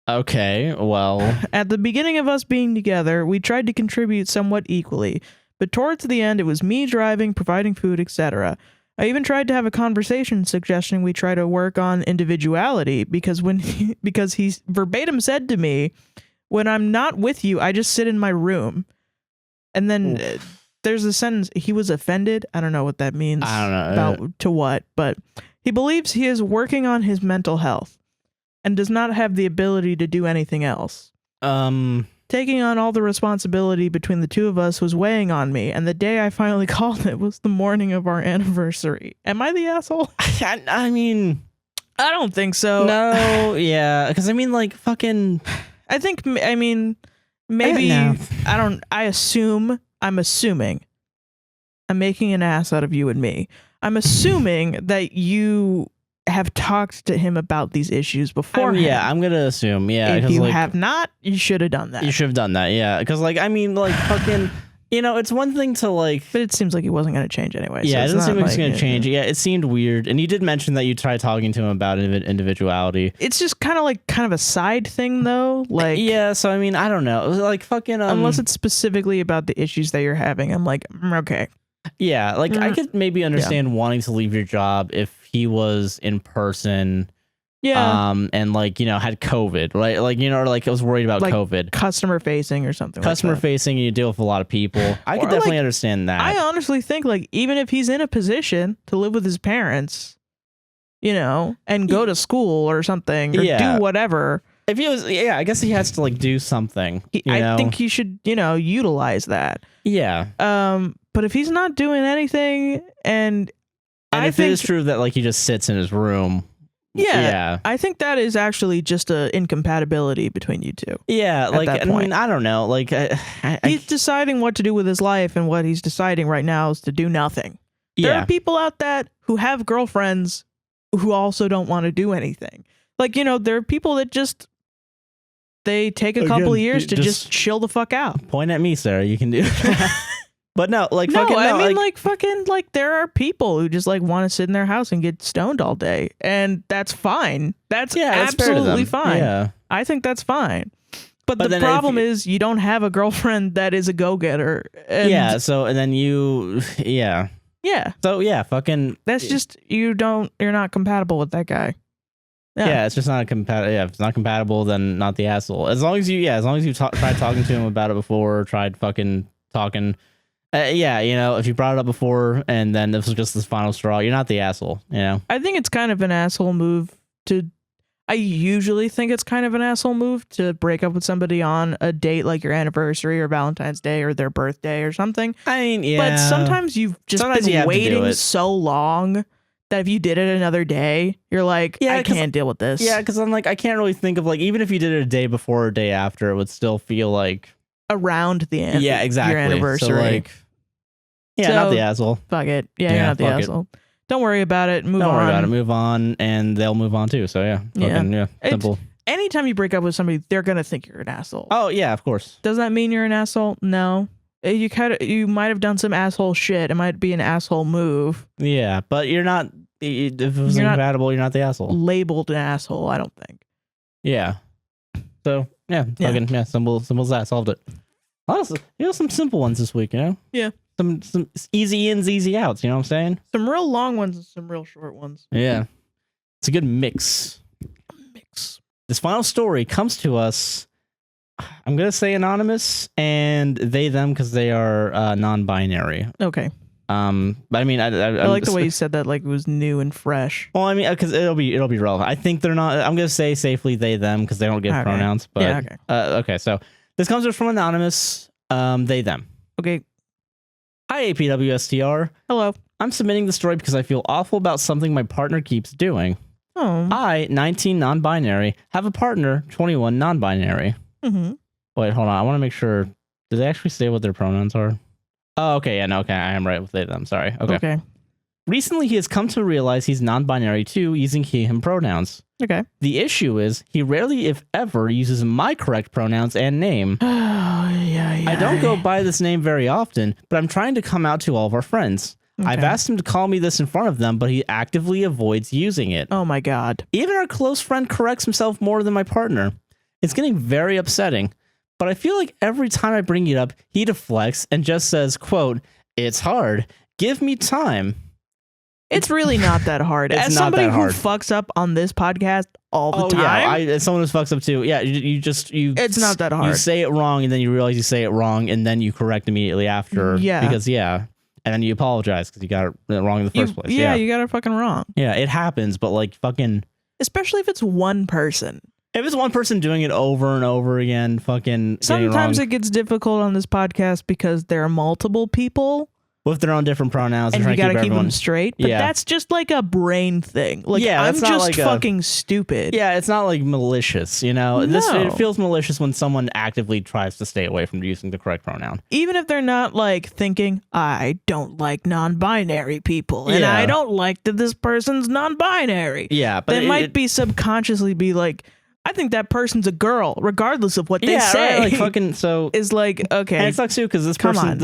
Okay, well... At the beginning of us being together, we tried to contribute somewhat equally, But towards the end, it was me driving, providing food, etc. I even tried to have a conversation suggesting we try to work on individuality because because he verbatim said to me, when I'm not with you, I just sit in my room. And then there's a sentence, he was offended. I don't know what that means. I don't know. About to what, but he believes he is working on his mental health and does not have the ability to do anything else. Taking on all the responsibility between the two of us was weighing on me, and the day I finally called it was the morning of our anniversary. Am I the asshole? I mean, I don't think so. no, yeah, because I mean, like, fucking. I mean, maybe I'm assuming I'm making an ass out of you and me. I'm assuming that you have talked to him about these issues before. Yeah, I'm gonna assume. Yeah, if you have not, you should have done that. You should have done that. Yeah, because like I mean, like fucking, you know, it's one thing to like, but it seems like he wasn't gonna change anyway. Yeah, so it doesn't seem like he's gonna change. Yeah, it seemed weird, and you did mention that you tried talking to him about individuality. It's just kind of a side thing though. Like yeah, so I mean, I don't know, like fucking unless it's specifically about the issues that you're having, I'm like okay. Yeah, like I could maybe understand wanting to leave your job if he was in person. Yeah. And like, you know, had COVID, right? Like, you know, or like I was worried about like COVID. Customer facing or something. Customer like that. facing, you deal with a lot of people. I could definitely understand that. I honestly think like even if he's in a position to live with his parents, you know, and go to school or something or do whatever. If he was, yeah, I guess he has to like do something. I think he should, you know, utilize that. Yeah. But if he's not doing anything, and if it is true that like he just sits in his room, yeah, I think that is actually just a incompatibility between you two. Yeah, like I mean, I don't know, like he's deciding what to do with his life, and what he's deciding right now is to do nothing. There are people out there who have girlfriends who also don't want to do anything. Like, you know, there are people that just they take a couple of years to just chill the fuck out. Point at me, Sarah. You can do. But no, like no, fucking. I mean, like fucking, like there are people who just like want to sit in their house and get stoned all day, and that's fine. That's absolutely fine. Yeah, I think that's fine. But the problem is you don't have a girlfriend that is a go-getter. Yeah. So and then you, yeah. So yeah, fucking. That's just you're not compatible with that guy. Yeah, it's just not compatible. Yeah, if it's not compatible, then not the asshole. As long as you tried talking to him about it before, tried fucking talking. Yeah, you know, if you brought it up before and then this was just this final straw, you're not the asshole, you know? I think it's kind of an asshole move I usually think it's kind of an asshole move to break up with somebody on a date like your anniversary or Valentine's Day or their birthday or something. I mean, yeah. But sometimes you've just been waiting so long that if you did it another day, you're like, I can't deal with this. Yeah, because I'm like, I can't really think of like, even if you did it a day before or a day after, it would still feel like around the end. Yeah, exactly. Your anniversary. So like, yeah, so, not the asshole. Fuck it. Yeah, you're not the asshole. Don't worry about it. Don't worry about it. Move on, and they'll move on too. So yeah, simple. Anytime you break up with somebody, they're gonna think you're an asshole. Oh yeah, of course. Does that mean you're an asshole? No. You might have done some asshole shit. It might be an asshole move. Yeah, but you're not. If it was incompatible, you're not the asshole. Labeled an asshole, I don't think. Yeah. So fucking simple as that. Solved it. Honestly, some simple ones this week, you know? Yeah. Some easy ins, easy outs, you know what I'm saying? Some real long ones and some real short ones. Yeah. It's a good mix. This final story comes to us, I'm going to say anonymous, and they, them, because they are non-binary. Okay. But I mean, I like the way you said that, like it was new and fresh. Well, I mean, because it'll be relevant. I think they're not. I'm going to say safely they, them, because they don't give pronouns. But yeah, okay. Okay, so this comes from anonymous. They, them. Okay. Hi, APWSTR. Hello. I'm submitting the story because I feel awful about something my partner keeps doing. Oh. I, 19 non-binary, have a partner, 21 non-binary. Mm-hmm. Wait, hold on. I want to make sure. Did they actually say what their pronouns are? Oh, okay. Yeah, no, okay. I am right with they, them. Sorry. Okay. Recently, he has come to realize he's non-binary too, using he, him pronouns. Okay. The issue is he rarely, if ever, uses my correct pronouns and name. I don't go by this name very often, but I'm trying to come out to all of our friends. Okay. I've asked him to call me this in front of them, but he actively avoids using it. Oh my God. Even our close friend corrects himself more than my partner. It's getting very upsetting, but I feel like every time I bring it up, he deflects and just says, quote, "It's hard. Give me time." It's really not that hard. It's As not somebody that who hard. fucks up on this podcast all the time. Yeah, as someone who fucks up too. Yeah, you It's not that hard. You say it wrong, and then you realize you say it wrong, and then you correct immediately after. Yeah. Because, and then you apologize because you got it wrong in the first place. Yeah, you got it fucking wrong. Yeah, it happens, but like fucking... Especially if it's one person. If it's one person doing it over and over again, fucking... Sometimes it gets difficult on this podcast because there are multiple people. With their own different pronouns. And you gotta keep everyone them straight. But that's just like a brain thing. Like, I'm just like fucking stupid. Yeah, it's not like malicious, you know? No. It feels malicious when someone actively tries to stay away from using the correct pronoun. Even if they're not like thinking, I don't like non-binary people. And I don't like that this person's non-binary. Yeah, but they might be subconsciously be like, I think that person's a girl, regardless of what they say. Right, like fucking is like, okay. And it sucks too because this person,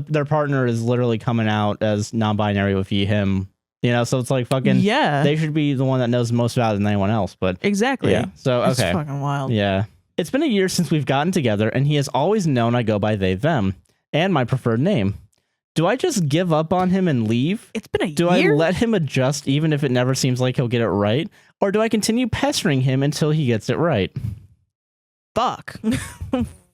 their partner is literally coming out as non-binary with him. You know, so it's like fucking they should be the one that knows most about it than anyone else. But exactly. Yeah. So okay. It's fucking wild. Yeah. It's been a year since we've gotten together, and he has always known I go by they them and my preferred name. Do I just give up on him and leave? It's been a year. Do I let him adjust even if it never seems like he'll get it right? Or do I continue pestering him until he gets it right? Fuck.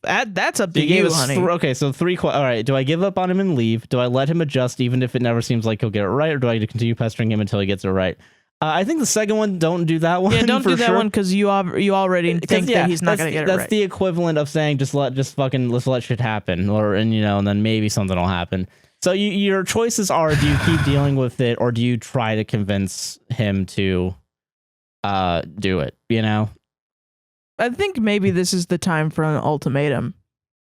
That's up to you, honey. Okay, so all right. Do I give up on him and leave? Do I let him adjust even if it never seems like he'll get it right? Or do I continue pestering him until he gets it right? I think the second one, don't do that one. Yeah, don't do that one because you already think that he's not going to get it right. That's the equivalent of saying let's let shit happen, and then maybe something will happen. So your choices are: do you keep dealing with it, or do you try to convince him to do it? You know, I think maybe this is the time for an ultimatum.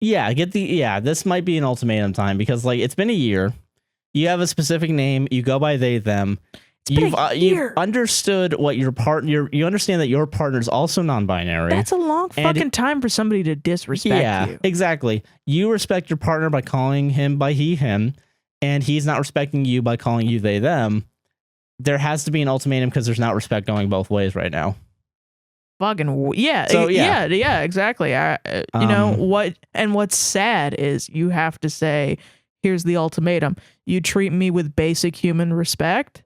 Yeah, this might be an ultimatum time because like it's been a year. You have a specific name. You go by they them. You've understood what your partner. You understand that your partner is also non-binary. That's a long fucking time for somebody to disrespect you. Yeah, exactly. You respect your partner by calling him by he him, and he's not respecting you by calling you they them. There has to be an ultimatum because there's not respect going both ways right now. Fucking yeah. So yeah, exactly. You know what? And what's sad is you have to say, "Here's the ultimatum: you treat me with basic human respect,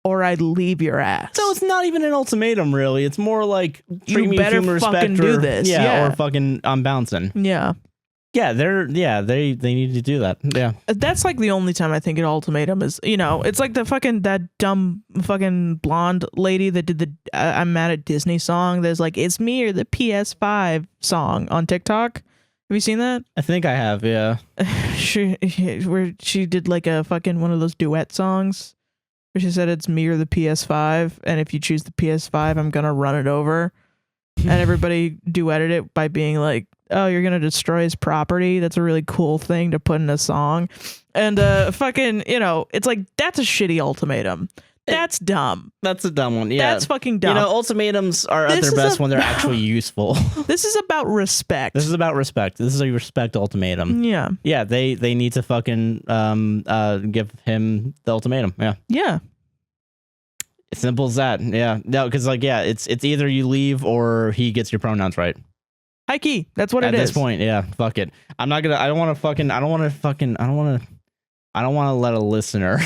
or I'd leave your ass." So it's not even an ultimatum, really. It's more like treat me with human respect, do this. Or fucking I'm bouncing. Yeah. Yeah, they need to do that. Yeah. That's like the only time I think an ultimatum is, it's like that dumb fucking blonde lady that did the I'm Mad at Disney song. There's like, it's me or the PS5 song on TikTok. Have you seen that? I think I have, yeah. Where she did like a fucking one of those duet songs where she said it's me or the PS5, and if you choose the PS5, I'm gonna run it over. And everybody duetted it by being like, oh, you're gonna destroy his property. That's a really cool thing to put in a song. And fucking, it's like, that's a shitty ultimatum. That's dumb. That's a dumb one. Yeah, that's fucking dumb. Ultimatums are at their best when they're actually useful. This is about respect. This is about respect. This is a respect ultimatum. Yeah. Yeah, they need to fucking give him the ultimatum. Yeah. Yeah. It's simple as that. Yeah. No, because it's either you leave or he gets your pronouns right. High key. That's what it is. At this point, yeah. Fuck it. I don't want to let a listener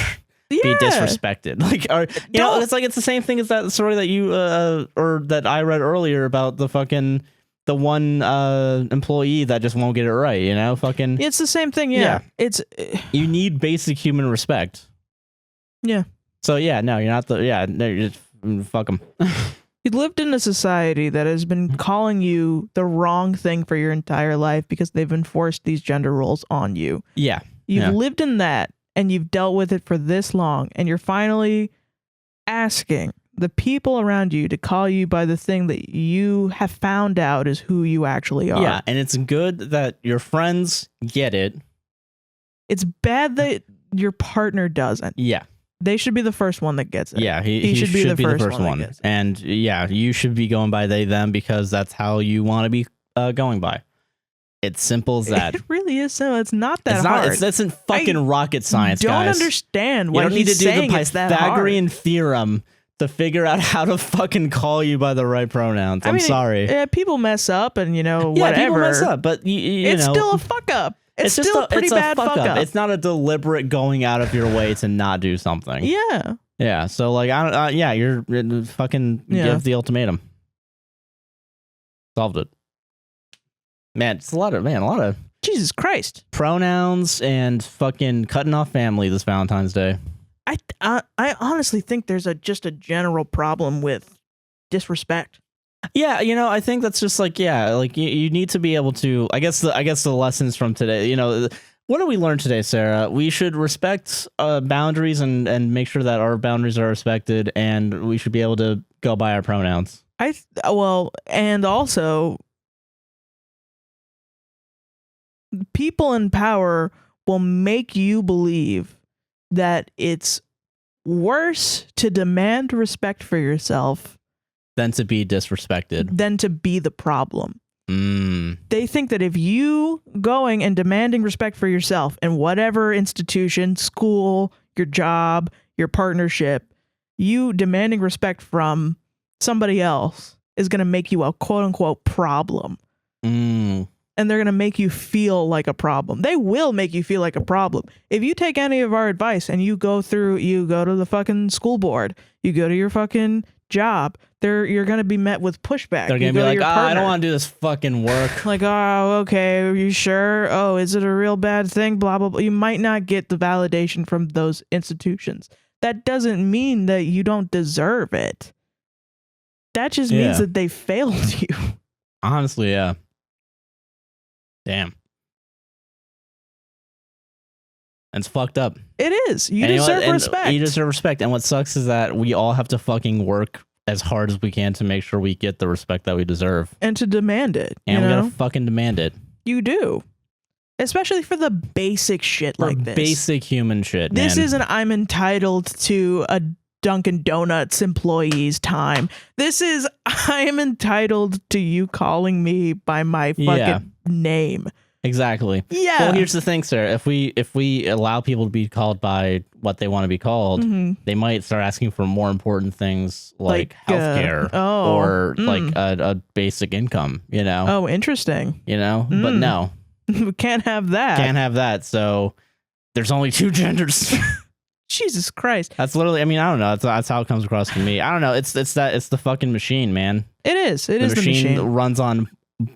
be disrespected. It's the same thing as that story that you or that I read earlier about the one employee that just won't get it right, It's the same thing, yeah. It's you need basic human respect. Yeah. So you're not you just fuck them. You lived in a society that has been calling you the wrong thing for your entire life because they've enforced these gender roles on you. Yeah. You've lived in that and you've dealt with it for this long, and you're finally asking the people around you to call you by the thing that you have found out is who you actually are. Yeah, and it's good that your friends get it. It's bad that your partner doesn't. Yeah. They should be the first one that gets it. Yeah, he should be the first one. And you should be going by they them because that's how you want to be going by. It's simple as that. It really is so. It's not that hard. That's in fucking rocket science, guys. Don't understand what you don't need he's to do saying. the Pythagorean theorem to figure out how to fucking call you by the right pronouns. I'm sorry. People mess up and, whatever. Yeah, people mess up, but it's still a fuck up. It's still a pretty bad fuck up. It's not a deliberate going out of your way to not do something. Yeah. Yeah. So like, you're fucking give the ultimatum. Solved it. Man, it's a lot of Jesus Christ. Pronouns and fucking cutting off family this Valentine's Day. I honestly think there's just a general problem with disrespect. Yeah, I think that's just like, you need to be able to, I guess the lessons from today, what did we learn today, Sarah? We should respect boundaries and make sure that our boundaries are respected, and we should be able to go by our pronouns. And also, people in power will make you believe that it's worse to demand respect for yourself than to be disrespected, than to be the problem. They think that if you going and demanding respect for yourself in whatever institution, school, your job, your partnership, you demanding respect from somebody else is going to make you a quote unquote problem. And they're going to make you feel like a problem. They will make you feel like a problem. If you take any of our advice and you go to the fucking school board, you go to your fucking job, you're going to be met with pushback. They're going to be like, I don't want to do this fucking work. Like, oh, okay, are you sure? Oh, is it a real bad thing? Blah, blah, blah. You might not get the validation from those institutions. That doesn't mean that you don't deserve it. That just means that they failed you. Honestly, yeah. Damn. It's fucked up. It is. You deserve respect. You deserve respect. And what sucks is that we all have to fucking work as hard as we can to make sure we get the respect that we deserve. And to demand it. And we gotta fucking demand it. You do. Especially for the basic shit like this. Basic human shit, This isn't I'm entitled to a Dunkin' Donuts employee's time. This is I am entitled to you calling me by my fucking name. Exactly. Yeah. Well, here's the thing, sir. If we allow people to be called by what they want to be called, they might start asking for more important things like healthcare or like a basic income. Oh, interesting. But no, we can't have that. Can't have that. So there's only two genders. Jesus Christ. That's literally. I mean, I don't know. That's how it comes across to me. I don't know. It's the fucking machine, man. It is. It is the machine. That runs on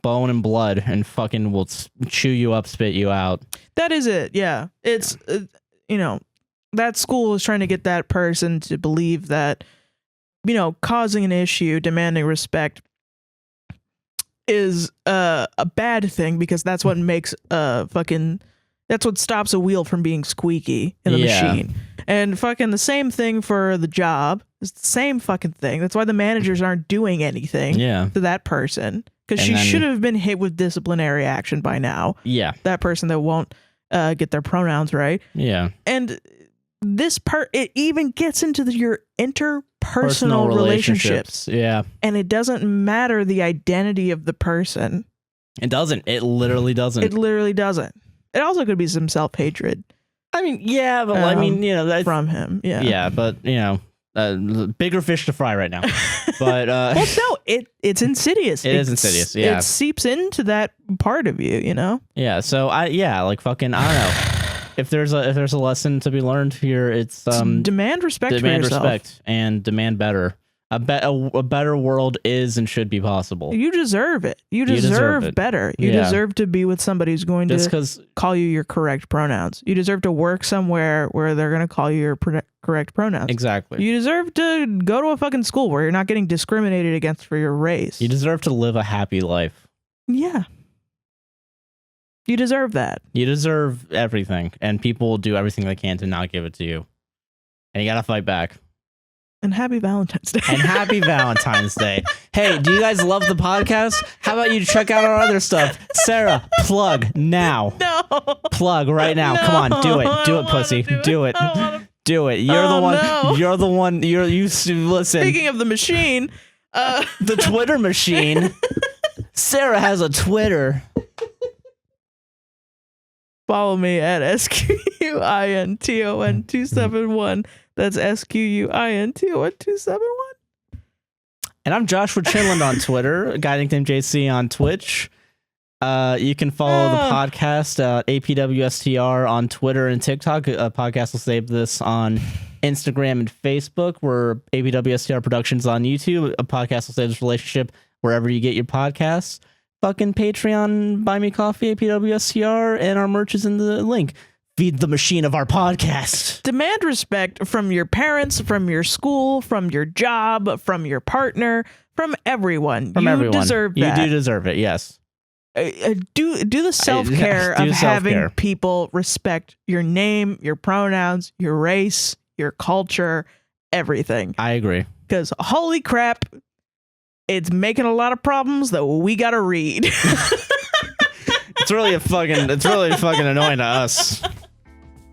bone and blood and fucking will chew you up, spit you out. That is it. Yeah. It's, that school is trying to get that person to believe that, causing an issue, demanding respect is a bad thing because that's what makes that's what stops a wheel from being squeaky in the machine. And fucking the same thing for the job. It's the same fucking thing. That's why the managers aren't doing anything to that person. Because she should have been hit with disciplinary action by now. Yeah. That person that won't get their pronouns right. Yeah. And this it even gets into your interpersonal relationships. Yeah. And it doesn't matter the identity of the person. It doesn't. It literally doesn't. It literally doesn't. It also could be some self-hatred. I mean, yeah, but I mean, from him. Yeah. Yeah, but bigger fish to fry right now. But well, no, it's insidious. It is insidious. Yeah, it seeps into that part of you. Yeah. So I don't know. If there's a lesson to be learned here, it's demand respect for yourself. Respect and demand better. A better world is and should be possible. You deserve it. You deserve better. You deserve to be with somebody who's going to call you your correct pronouns. You deserve to work somewhere where they're going to call you your correct pronouns. Exactly. You deserve to go to a fucking school where you're not getting discriminated against for your race. You deserve to live a happy life. Yeah. You deserve that. You deserve everything. And people will do everything they can to not give it to you. And you got to fight back. And happy Valentine's Day. And happy Valentine's Day. Hey, do you guys love the podcast? How about you check out our other stuff? Sarah, plug now. No. Plug right now. No, come on, do it. Do it, pussy. Do it. Do it. You're the one. No. You're the one. You listen. Speaking of the machine. The Twitter machine. Sarah has a Twitter. Follow me at SQUINTON271. That's SQUINTON271. And I'm Joshua Chinland on Twitter, a guy named JC on Twitch. You can follow the podcast APWSTR on Twitter and TikTok. A podcast will save this on Instagram and Facebook. We're APWSTR Productions on YouTube. A podcast will save this relationship wherever you get your podcasts. Fucking Patreon, Buy Me Coffee, APWSTR, and our merch is in the link. Feed the machine of our podcast. Demand respect from your parents, from your school, from your job, from your partner, from everyone. You deserve that. You do deserve it, yes. Do the self-care of having people respect your name, your pronouns, your race, your culture, everything. I agree. Because holy crap, it's making a lot of problems that we gotta read. It's really fucking annoying to us.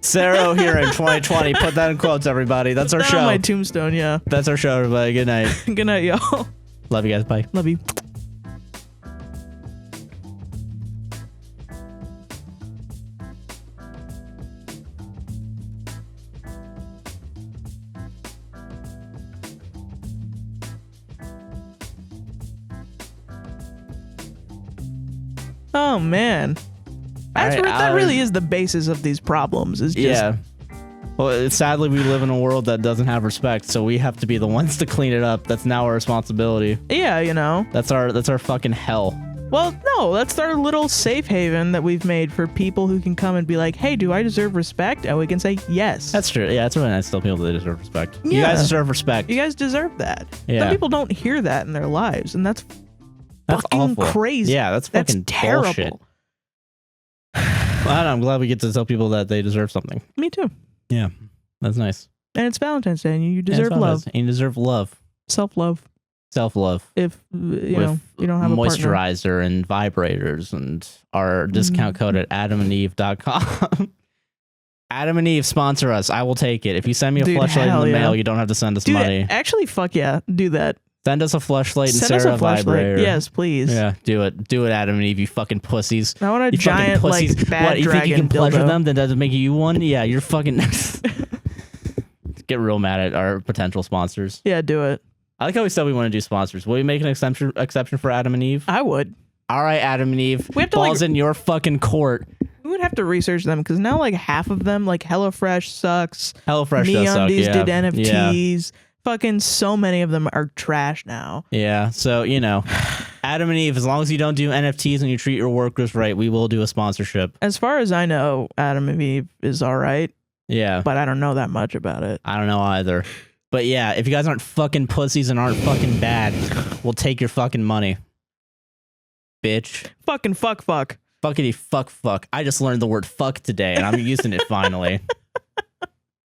Sarah here in 2020. Put that in quotes, everybody. That's our show. On my tombstone, yeah. That's our show, everybody. Good night. Good night, y'all. Love you guys. Bye. Love you. Oh man, that really is the basis of these problems. Is just Well, sadly, we live in a world that doesn't have respect, so we have to be the ones to clean it up. That's now our responsibility. Yeah, you know. That's our fucking hell. Well, no, that's our little safe haven that we've made for people who can come and be like, "Hey, do I deserve respect?" And we can say yes. That's true. Yeah, it's really nice to tell people they deserve respect. Yeah. You guys deserve respect. You guys deserve that. Yeah. Some people don't hear that in their lives, and that's fucking awful. crazy. Yeah, that's fucking terrible. bullshit. Well, I'm glad we get to tell people that they deserve something. Me too. Yeah, that's nice. And it's Valentine's Day, and you deserve love. And you deserve love. Self-love. Self-love. If you don't have a moisturizer and vibrators and our discount code at adamandeve.com. Adam and Eve sponsor us. I will take it. If you send me a fleshlight in the mail, you don't have to send us money. Actually, fuck yeah, do that. Send us a fleshlight and Sarah a vibrator. Yes, please. Yeah, do it. Do it, Adam and Eve, you fucking pussies. I want a giant, like, bad you dragon think you can pleasure dildo. them? Then does it make you one? Yeah, you're fucking... Get real mad at our potential sponsors. Yeah, do it. I like how we said we want to do sponsors. Will we make an exception for Adam and Eve? I would. All right, Adam and Eve. We have to, balls in your fucking court. We would have to research them because now like half of them, like HelloFresh sucks. HelloFresh does suck, MeUndies yeah. did NFTs. Yeah. Fucking so many of them are trash now. Yeah, so, you know, Adam and Eve, as long as you don't do NFTs and you treat your workers right, we will do a sponsorship. As far as I know, Adam and Eve is all right. Yeah. But I don't know that much about it. I don't know either. But yeah, if you guys aren't fucking pussies and aren't fucking bad, we'll take your fucking money. Bitch. Fucking fuck. Fuckity fuck. I just learned the word fuck today and I'm using it finally.